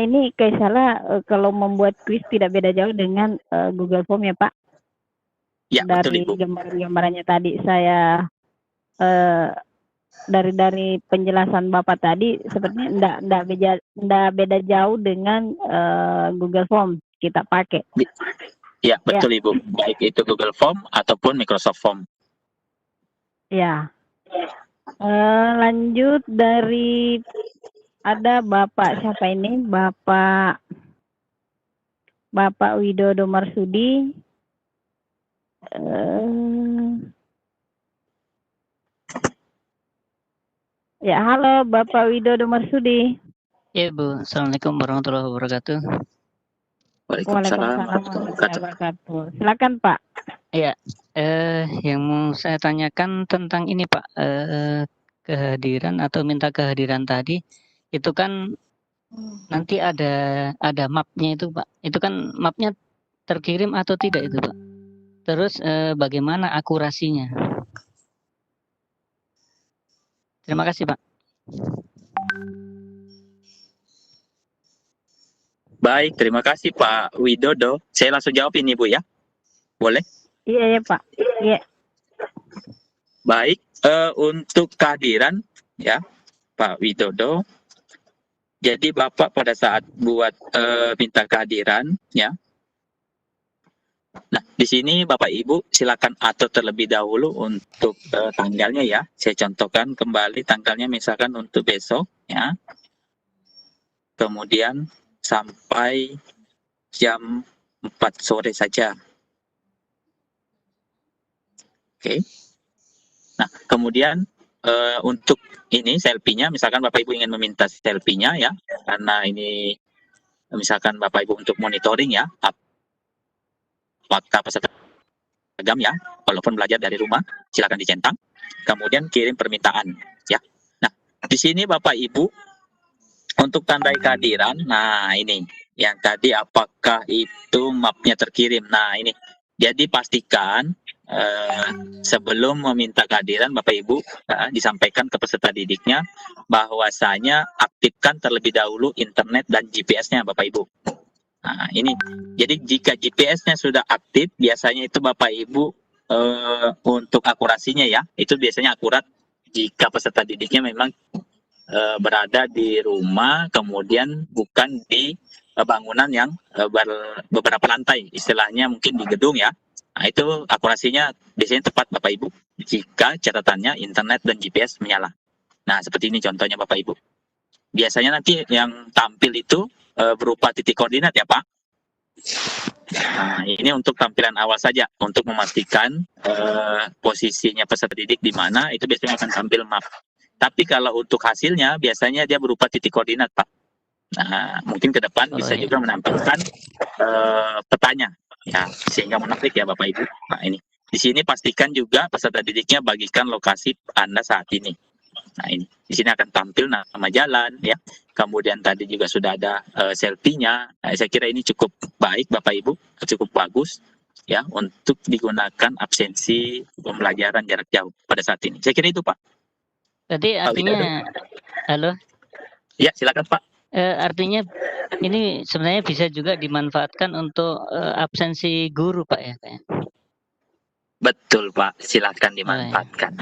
ini kayak salah kalau membuat kuis tidak beda jauh dengan Google Form ya Pak. Ya, betul Dari Ibu. gambar-gambarannya tadi saya dari penjelasan Bapak tadi sepertinya enggak beda jauh dengan Google Form kita pakai. Ya, betul Ibu. Baik itu Google Form ataupun Microsoft Form. Ya. Lanjut dari ada Bapak siapa ini? Bapak Widodo Marsudi. Ya, halo Bapak Widodo Marsudi. Ya Bu, Assalamualaikum warahmatullahi wabarakatuh. Waalaikumsalam warahmatullahi wabarakatuh. Wabarakatuh. Silakan Pak. Ya, yang mau saya tanyakan tentang ini Pak, kehadiran atau minta kehadiran tadi, itu kan nanti ada mapnya itu Pak. Itu kan mapnya terkirim atau tidak itu Pak? Terus bagaimana akurasinya? Terima kasih Pak. Baik, terima kasih Pak Widodo. Saya langsung jawab ini Bu ya. Boleh? Iya ya Pak. Iya. Baik, untuk kehadiran ya Pak Widodo. Jadi Bapak pada saat buat minta kehadiran ya. Nah, di sini Bapak Ibu silakan atur terlebih dahulu untuk tanggalnya ya. Saya contohkan kembali tanggalnya misalkan untuk besok ya. Kemudian sampai jam 4 sore saja. Oke. Nah, kemudian untuk ini selfie-nya, misalkan Bapak Ibu ingin meminta selfie-nya ya, karena ini misalkan Bapak Ibu untuk monitoring ya, apakah peserta seragam ya, walaupun belajar dari rumah, silakan dicentang, kemudian kirim permintaan ya. Nah, di sini Bapak Ibu untuk tandai kehadiran, nah ini yang tadi apakah itu mapnya terkirim. Nah ini, jadi pastikan sebelum meminta kehadiran Bapak Ibu disampaikan ke peserta didiknya bahwasanya aktifkan terlebih dahulu internet dan GPS-nya Bapak Ibu. Nah ini, jadi jika GPS-nya sudah aktif, biasanya itu Bapak Ibu untuk akurasinya ya, itu biasanya akurat jika peserta didiknya memang berada di rumah, kemudian bukan di bangunan yang beberapa lantai, istilahnya mungkin di gedung ya. Nah itu akurasinya biasanya tepat Bapak Ibu jika catatannya internet dan GPS menyala. Nah seperti ini contohnya Bapak Ibu. Biasanya nanti yang tampil itu berupa titik koordinat ya Pak. Nah ini untuk tampilan awal saja untuk memastikan posisinya peserta didik di mana, itu biasanya akan tampil map. Tapi kalau untuk hasilnya biasanya dia berupa titik koordinat Pak. Nah mungkin ke depan bisa juga menampilkan petanya. Ya, sehingga menarik ya Bapak Ibu. Nah ini, di sini pastikan juga peserta didiknya bagikan lokasi Anda saat ini. Nah ini, di sini akan tampil nama jalan ya. Kemudian tadi juga sudah ada selfie-nya. Nah, saya kira ini cukup baik Bapak Ibu, cukup bagus ya untuk digunakan absensi pembelajaran jarak jauh pada saat ini. Saya kira itu Pak. Berarti artinya, halo? Ya silakan Pak. Artinya ini sebenarnya bisa juga dimanfaatkan untuk absensi guru Pak ya? Betul Pak, silakan dimanfaatkan.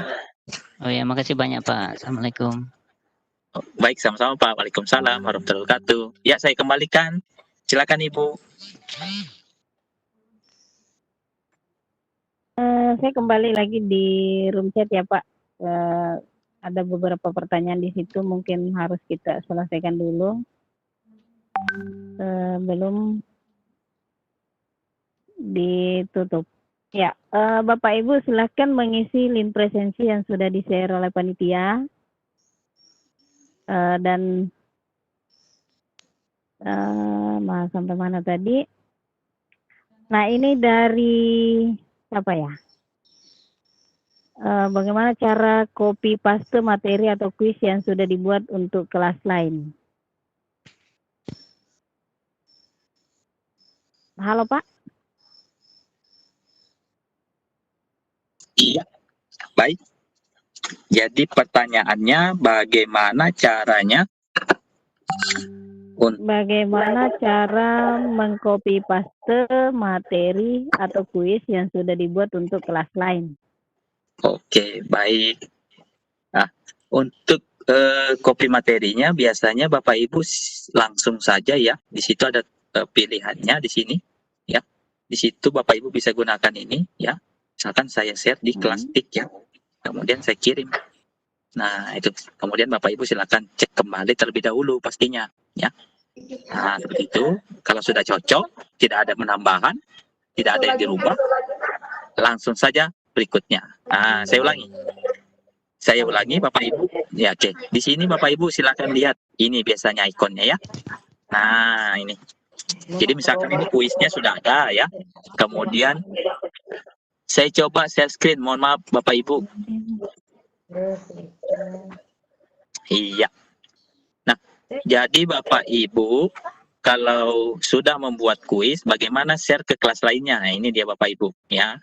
Oh ya, makasih banyak Pak. Assalamualaikum. Baik, sama-sama Pak. Waalaikumsalam warahmatullahi wabarakatuh. Ya, saya kembalikan. Silakan Ibu. Saya kembali lagi di room chat ya Pak. Ada beberapa pertanyaan di situ mungkin harus kita selesaikan dulu belum ditutup. Ya, Bapak Ibu silakan mengisi link presensi yang sudah di-share oleh panitia dan sampai mana tadi? Nah, ini dari siapa ya? Bagaimana cara copy paste materi atau kuis yang sudah dibuat untuk kelas lain? Halo, Pak. Iya, baik. Jadi pertanyaannya bagaimana caranya Bagaimana cara mengcopy paste materi atau kuis yang sudah dibuat untuk kelas lain? Oke, baik. Nah, untuk copy materinya biasanya Bapak Ibu langsung saja ya. Di situ ada pilihannya di sini ya. Di situ Bapak Ibu bisa gunakan ini ya. Misalkan saya share di Kelastik ya. Kemudian saya kirim. Nah, itu. Kemudian Bapak Ibu silakan cek kembali terlebih dahulu pastinya ya. Nah, seperti itu. Kalau sudah cocok, tidak ada penambahan, tidak ada yang dirubah, langsung saja berikutnya. Nah, saya ulangi Bapak Ibu. Ya, oke. Di sini Bapak Ibu silakan lihat. Ini biasanya ikonnya ya. Nah, ini. Jadi misalkan ini kuisnya sudah ada ya. Kemudian saya coba share screen. Mohon maaf Bapak Ibu. Iya. Nah, jadi Bapak Ibu kalau sudah membuat kuis, bagaimana share ke kelas lainnya? Nah, ini dia Bapak Ibu ya.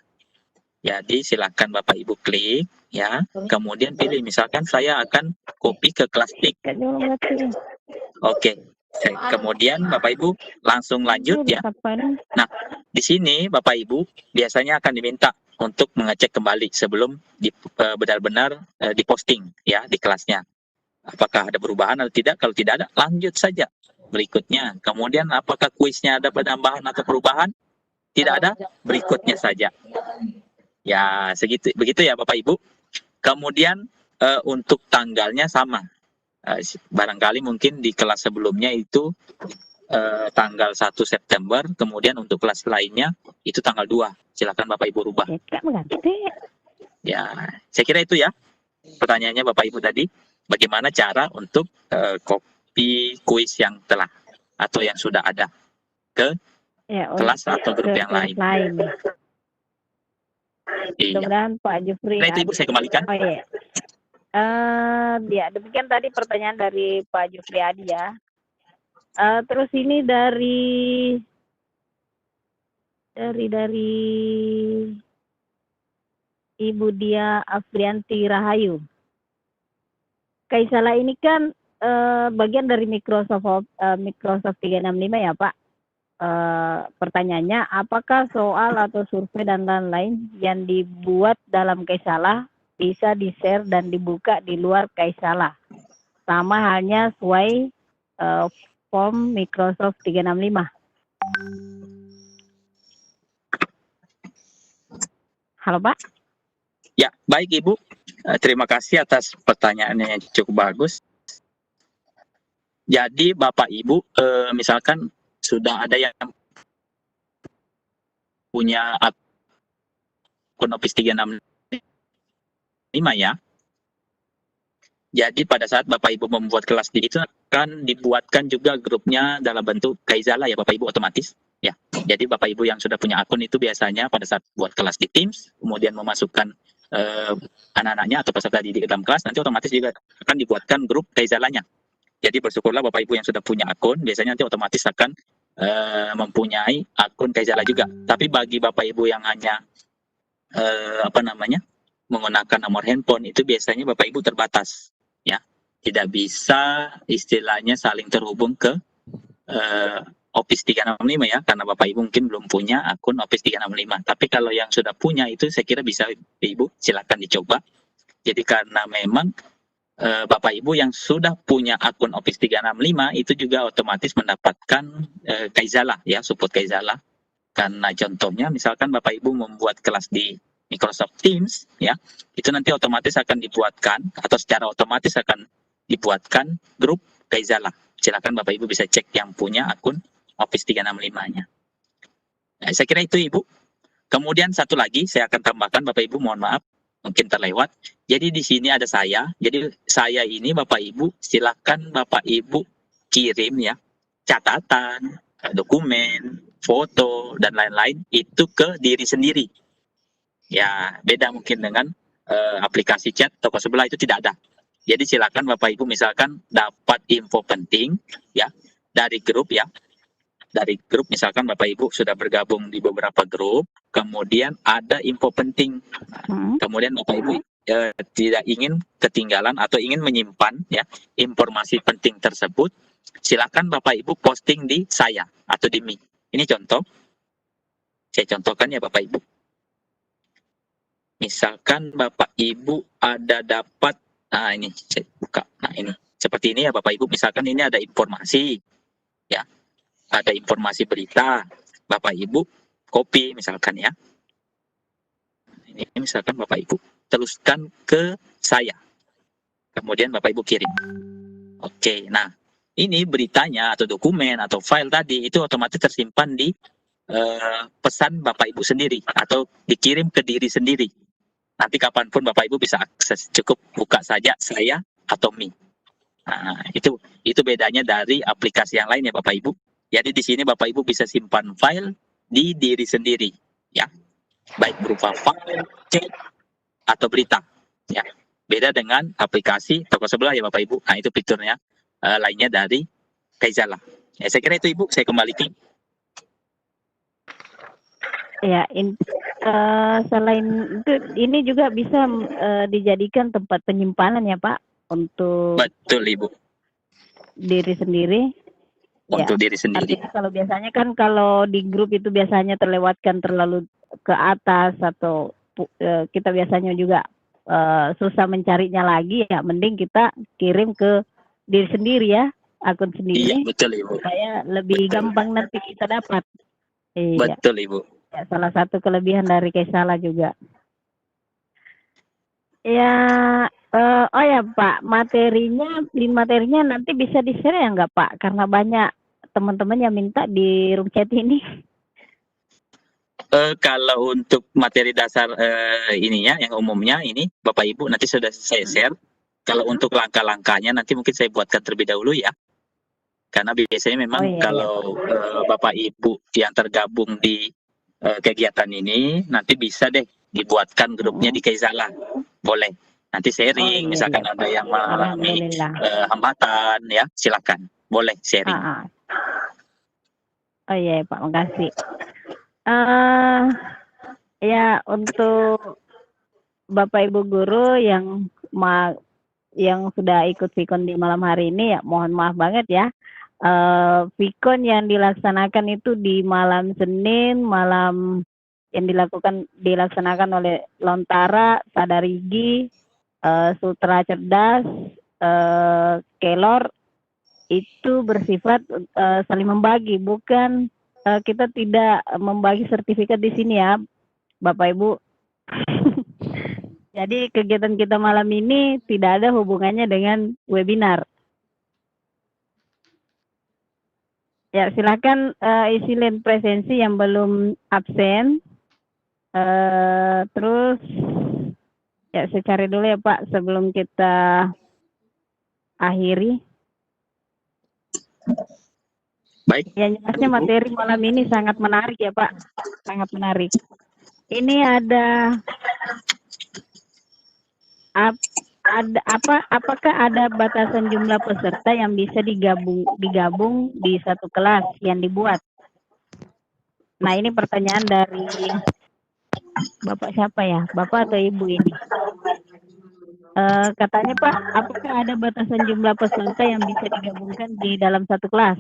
Jadi silakan Bapak Ibu klik ya. Kemudian pilih misalkan saya akan copy ke Kelastik. Oke. Kemudian Bapak Ibu langsung lanjut ya. Nah, di sini Bapak Ibu biasanya akan diminta untuk mengecek kembali sebelum benar-benar diposting ya di kelasnya. Apakah ada perubahan atau tidak? Kalau tidak ada, lanjut saja berikutnya. Kemudian apakah kuisnya ada penambahan atau perubahan? Tidak ada, berikutnya saja. Ya, begitu ya Bapak Ibu. Kemudian untuk tanggalnya sama. Barangkali mungkin di kelas sebelumnya itu tanggal 1 September, kemudian untuk kelas lainnya itu tanggal 2. Silakan Bapak Ibu rubah. Ya, saya kira itu ya. Pertanyaannya Bapak Ibu tadi, bagaimana cara untuk copy kuis yang telah atau yang sudah ada ke kelas atau grup yang lain. Iya. Mudah-mudahan Pak Jufri. Nah, itu Ibu saya kembalikan. Oh iya. Ya, demikian tadi pertanyaan dari Pak Jufri Adi ya. Terus ini dari Ibu Dia Afrianti Rahayu. Kaisala ini kan bagian dari Microsoft 365 ya Pak. Pertanyaannya, apakah soal atau survei dan lain-lain yang dibuat dalam Kaisala bisa di-share dan dibuka di luar Kaisala? Sama halnya sesuai form Microsoft 365. Halo Pak. Ya, baik Ibu. Terima kasih atas pertanyaannya yang cukup bagus. Jadi Bapak Ibu, misalkan sudah ada yang punya akun Office 365 ya. Jadi pada saat Bapak Ibu membuat kelas di itu akan dibuatkan juga grupnya dalam bentuk Kaizala ya Bapak Ibu otomatis. Ya, jadi Bapak Ibu yang sudah punya akun itu biasanya pada saat buat kelas di Teams, kemudian memasukkan anak-anaknya atau peserta didik dalam kelas, nanti otomatis juga akan dibuatkan grup Kaizalanya. Jadi bersyukurlah Bapak Ibu yang sudah punya akun, biasanya nanti otomatis akan mempunyai akun Kaizala juga. Tapi bagi Bapak Ibu yang hanya menggunakan nomor handphone itu biasanya Bapak Ibu terbatas, ya, tidak bisa istilahnya saling terhubung ke Office 365 ya, karena Bapak Ibu mungkin belum punya akun Office 365. Tapi kalau yang sudah punya itu saya kira bisa Ibu silakan dicoba. Jadi karena memang Bapak Ibu yang sudah punya akun Office 365 itu juga otomatis mendapatkan Kaizala ya, support Kaizala. Karena contohnya misalkan Bapak Ibu membuat kelas di Microsoft Teams ya, itu nanti otomatis akan dibuatkan atau secara otomatis akan dibuatkan grup Kaizala. Silakan Bapak Ibu bisa cek yang punya akun Office 365-nya. Nah, saya kira itu Ibu. Kemudian satu lagi saya akan tambahkan Bapak Ibu, mohon maaf mungkin terlewat. Jadi di sini ada saya. Jadi saya ini Bapak Ibu silakan Bapak Ibu kirim ya catatan, dokumen, foto dan lain-lain itu ke diri sendiri. Ya, beda mungkin dengan aplikasi chat toko sebelah itu tidak ada. Jadi silakan Bapak Ibu misalkan dapat info penting ya dari grup ya. Dari grup misalkan Bapak Ibu sudah bergabung di beberapa grup, kemudian ada info penting. Kemudian Bapak Ibu tidak ingin ketinggalan atau ingin menyimpan ya informasi penting tersebut, silakan Bapak Ibu posting di saya atau di Mi. Ini contoh. Saya contohkan ya Bapak Ibu. Misalkan Bapak Ibu ada dapat, nah ini saya buka, nah ini seperti ini ya Bapak Ibu. Misalkan ini ada informasi, ya, ada informasi berita, Bapak Ibu copy misalkan ya. Ini misalkan Bapak Ibu teruskan ke saya, kemudian Bapak Ibu kirim. Oke, nah ini beritanya atau dokumen atau file tadi itu otomatis tersimpan di pesan Bapak Ibu sendiri atau dikirim ke diri sendiri. Nanti kapanpun Bapak Ibu bisa akses, cukup buka saja saya atau Mi. Nah, itu bedanya dari aplikasi yang lain ya Bapak Ibu. Jadi di sini Bapak Ibu bisa simpan file di diri sendiri, ya, baik berupa file, chat atau berita, ya. Beda dengan aplikasi toko sebelah ya Bapak Ibu. Nah itu fiturnya lainnya dari Kaizala. Ya, saya kira itu Ibu. Saya kembalikan. Ya, selain itu ini juga bisa dijadikan tempat penyimpanan ya Pak untuk Betul Ibu. diri sendiri. Untuk Ya, diri sendiri. artinya kalau biasanya kan kalau di grup itu biasanya terlewatkan terlalu ke atas atau kita biasanya juga susah mencarinya lagi, ya mending kita kirim ke diri sendiri ya, akun Iya sendiri, betul Ibu. supaya lebih gampang nanti kita dapat. Iya. Betul Ibu. Ya, salah satu kelebihan dari Kaizala juga. Ya, oh ya Pak, materinya nanti bisa di-share ya nggak Pak? Karena banyak teman-teman yang minta di room chat ini. Kalau untuk materi dasar ininya, yang umumnya ini Bapak Ibu nanti sudah saya share. Kalau untuk langkah-langkahnya nanti mungkin saya buatkan terlebih dahulu ya. Karena biasanya memang kalau Bapak Ibu yang tergabung di kegiatan ini nanti bisa deh dibuatkan grupnya di Kaizala, boleh nanti sharing, misalkan ada yang mengalami hambatan ya, silakan boleh sharing. Oh iya Pak, makasih. Ya untuk Bapak Ibu guru yang sudah ikut Vikon di malam hari ini ya, mohon maaf banget ya. Vikon yang dilaksanakan itu di malam Senin, malam yang dilaksanakan oleh Lontara, Sadarigi, Sutra Cerdas, Kelor, itu bersifat saling membagi, bukan kita tidak membagi sertifikat di sini ya Bapak Ibu. Jadi kegiatan kita malam ini tidak ada hubungannya dengan webinar. Ya, silakan isi link presensi yang belum absen. Terus ya saya cari dulu ya Pak sebelum kita akhiri. Baik. Ya, jelasnya materi malam ini sangat menarik ya Pak, sangat menarik. Ini apakah ada batasan jumlah peserta yang bisa digabung di satu kelas yang dibuat? Nah, ini pertanyaan dari Bapak siapa ya? Bapak atau Ibu ini? Katanya Pak, apakah ada batasan jumlah peserta yang bisa digabungkan di dalam satu kelas?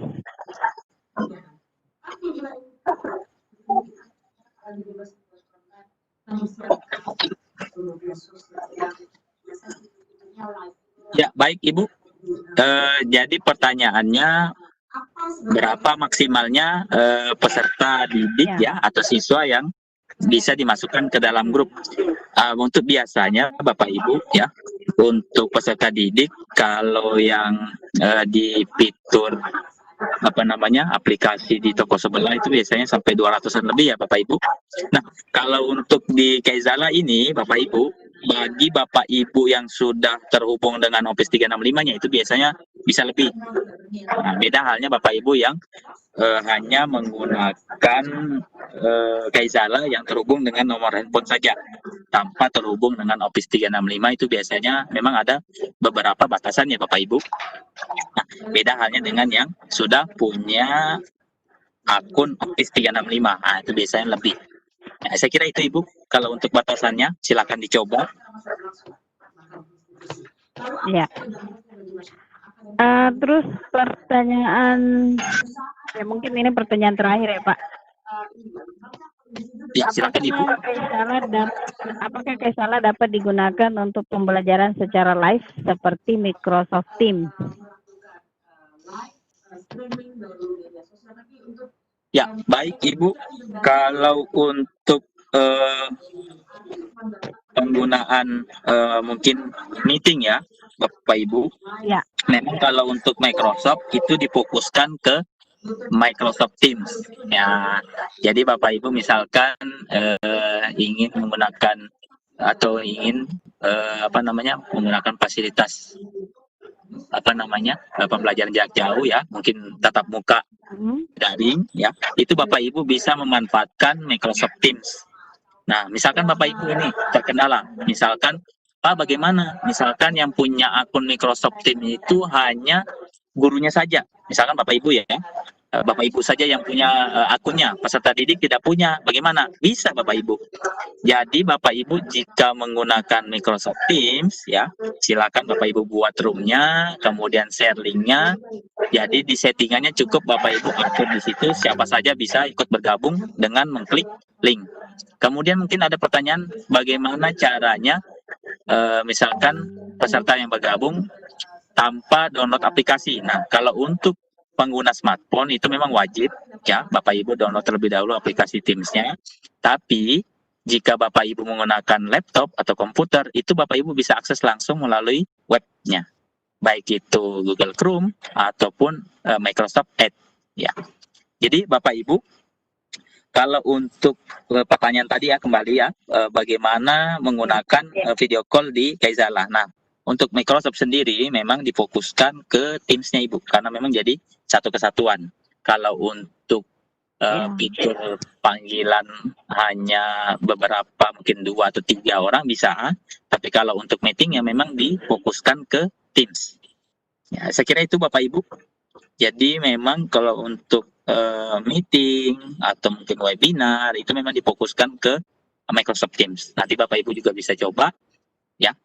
Ya, baik Ibu. Jadi pertanyaannya berapa maksimalnya peserta didik ya atau siswa yang bisa dimasukkan ke dalam grup? Untuk biasanya Bapak Ibu ya, untuk peserta didik kalau yang di fitur aplikasi di toko sebelah itu biasanya sampai 200-an lebih ya Bapak Ibu. Nah, kalau untuk di Kaizala ini Bapak Ibu bagi Bapak Ibu yang sudah terhubung dengan Office 365-nya itu biasanya bisa lebih. Nah, beda halnya Bapak Ibu yang hanya menggunakan Kaizala yang terhubung dengan nomor handphone saja tanpa terhubung dengan Office 365 itu biasanya memang ada beberapa batasan ya Bapak Ibu. Nah, beda halnya dengan yang sudah punya akun Office 365. Nah, itu biasanya lebih. Nah, saya kira itu Ibu, kalau untuk batasannya silakan dicoba. Ya. Terus pertanyaan, ya mungkin ini pertanyaan terakhir ya Pak. Ya, silakan Ibu. Apakah Kaizala dapat digunakan untuk pembelajaran secara live seperti Microsoft Teams? Ya, baik Ibu. Kalau untuk penggunaan mungkin meeting ya, Bapak Ibu. Ya. Memang kalau untuk Microsoft itu difokuskan ke Microsoft Teams. Ya, jadi Bapak Ibu misalkan ingin menggunakan atau ingin menggunakan fasilitas pembelajaran jarak jauh ya, mungkin tatap muka daring ya, itu Bapak Ibu bisa memanfaatkan Microsoft Teams. Nah, misalkan Bapak Ibu ini terkendala, misalkan Pak bagaimana? Misalkan yang punya akun Microsoft Teams itu hanya gurunya saja, misalkan Bapak Ibu ya, Bapak Ibu saja yang punya akunnya, peserta didik tidak punya, bagaimana? Bisa Bapak Ibu. Jadi Bapak Ibu jika menggunakan Microsoft Teams ya, silakan Bapak Ibu buat roomnya, kemudian share linknya. Jadi di settingannya cukup Bapak Ibu atur di situ, siapa saja bisa ikut bergabung dengan mengklik link. Kemudian mungkin ada pertanyaan bagaimana caranya misalkan peserta yang bergabung tanpa download aplikasi. Nah, kalau untuk pengguna smartphone itu memang wajib ya Bapak Ibu download terlebih dahulu aplikasi Teams-nya. Tapi jika Bapak Ibu menggunakan laptop atau komputer, itu Bapak Ibu bisa akses langsung melalui webnya, baik itu Google Chrome ataupun Microsoft Edge ya. Jadi Bapak Ibu, kalau untuk pertanyaan tadi ya kembali ya, bagaimana menggunakan video call di Kaizala. Nah, untuk Microsoft sendiri memang difokuskan ke Teams-nya Ibu, karena memang jadi satu kesatuan. Kalau untuk fitur panggilan hanya beberapa, mungkin 2 atau 3 orang bisa, tapi kalau untuk meeting ya memang difokuskan ke Teams. Ya, saya kira itu Bapak Ibu. Jadi memang kalau untuk meeting atau mungkin webinar itu memang difokuskan ke Microsoft Teams. Nanti Bapak Ibu juga bisa coba ya,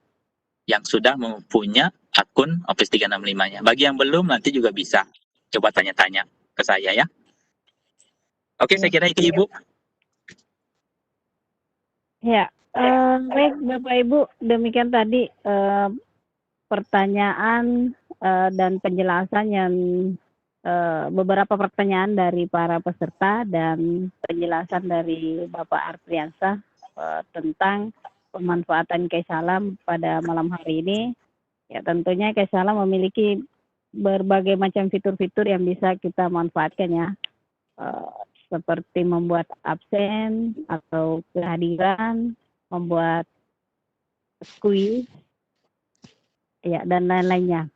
yang sudah mempunyai akun Office 365-nya. Bagi yang belum nanti juga bisa coba tanya-tanya ke saya ya. Oke, saya kira itu Ibu. Ya, baik Bapak Ibu, demikian tadi pertanyaan dan penjelasan yang beberapa pertanyaan dari para peserta dan penjelasan dari Bapak Arpriansyah tentang pemanfaatan Kaizala pada malam hari ini. Ya, tentunya Kaizala memiliki berbagai macam fitur-fitur yang bisa kita manfaatkan ya, seperti membuat absen atau kehadiran, membuat quiz, ya dan lain-lainnya.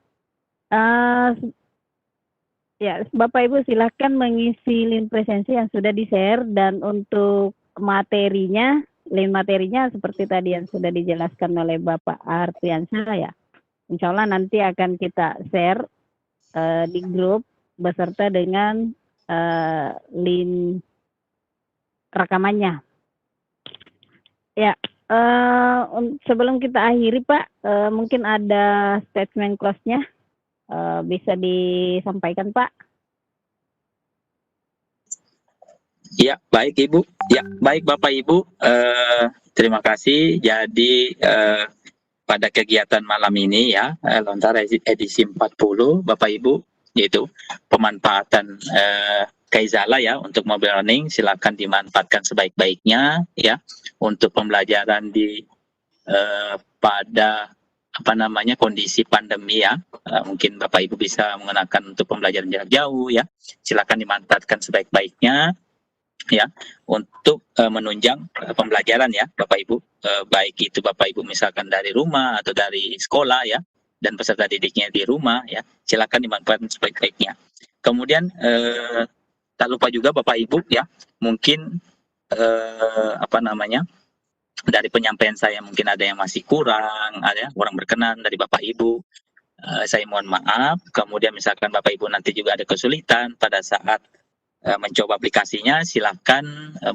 Ya, Bapak Ibu silakan mengisi link presensi yang sudah di-share, dan untuk materinya, link materinya seperti tadi yang sudah dijelaskan oleh Bapak Arpriansyah ya. Insya Allah nanti akan kita share di grup beserta dengan link rekamannya. Ya, sebelum kita akhiri Pak, mungkin ada statement close-nya. Bisa disampaikan Pak? Ya, baik Ibu. Ya, baik Bapak Ibu. Terima kasih. Jadi pada kegiatan malam ini ya, Lontara edisi 40 Bapak Ibu, yaitu pemanfaatan Kaizala ya untuk mobile learning, silakan dimanfaatkan sebaik-baiknya ya untuk pembelajaran di pada kondisi pandemi ya. Mungkin Bapak Ibu bisa menggunakan untuk pembelajaran jarak jauh ya. Silakan dimanfaatkan sebaik-baiknya. ya untuk menunjang pembelajaran ya Bapak Ibu, baik itu Bapak Ibu misalkan dari rumah atau dari sekolah ya, dan peserta didiknya di rumah ya, silakan dimanfaatkan sebaik-baiknya. Kemudian tak lupa juga Bapak Ibu ya, mungkin dari penyampaian saya mungkin ada yang masih kurang, ada kurang berkenan dari Bapak Ibu. Saya mohon maaf. Kemudian misalkan Bapak Ibu nanti juga ada kesulitan pada saat mencoba aplikasinya, silahkan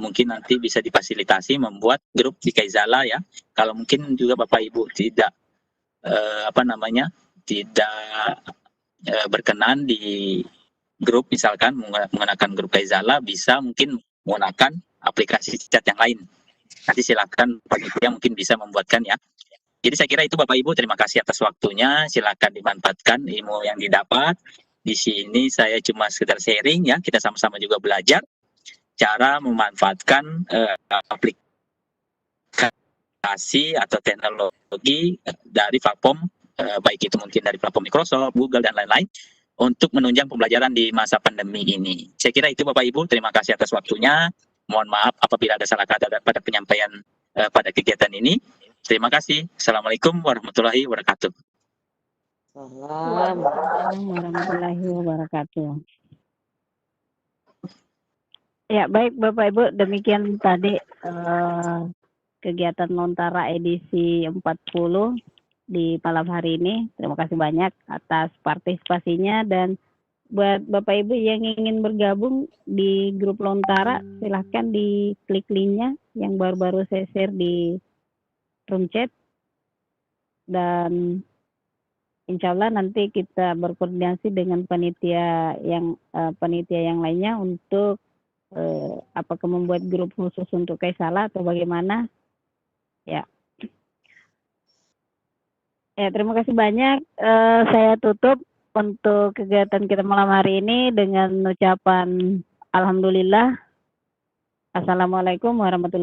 mungkin nanti bisa difasilitasi membuat grup di Kaizala ya. Kalau mungkin juga Bapak Ibu tidak tidak berkenan di grup, misalkan menggunakan grup Kaizala, bisa mungkin menggunakan aplikasi chat yang lain. Nanti silakan Bapak Ibu yang mungkin bisa membuatkan ya. Jadi saya kira itu Bapak Ibu, terima kasih atas waktunya. Silakan dimanfaatkan ilmu yang didapat. Di sini saya cuma sekedar sharing ya, kita sama-sama juga belajar cara memanfaatkan aplikasi atau teknologi dari platform, baik itu mungkin dari platform Microsoft, Google, dan lain-lain, untuk menunjang pembelajaran di masa pandemi ini. Saya kira itu Bapak Ibu, terima kasih atas waktunya. Mohon maaf apabila ada salah kata pada penyampaian pada kegiatan ini. Terima kasih. Assalamualaikum warahmatullahi wabarakatuh. Waalaikumsalam warahmatullahi wabarakatuh. Ya, baik Bapak Ibu, demikian tadi kegiatan Lontara edisi 40 di malam hari ini. Terima kasih banyak atas partisipasinya, dan buat Bapak Ibu yang ingin bergabung di grup Lontara, silahkan diklik linknya yang baru-baru saya share di room chat, dan insya Allah nanti kita berkoordinasi dengan panitia yang lainnya untuk apakah membuat grup khusus untuk Kaizala atau bagaimana ya. Ya, terima kasih banyak. Saya tutup untuk kegiatan kita malam hari ini dengan ucapan alhamdulillah. Assalamualaikum warahmatullahi wabarakatuh.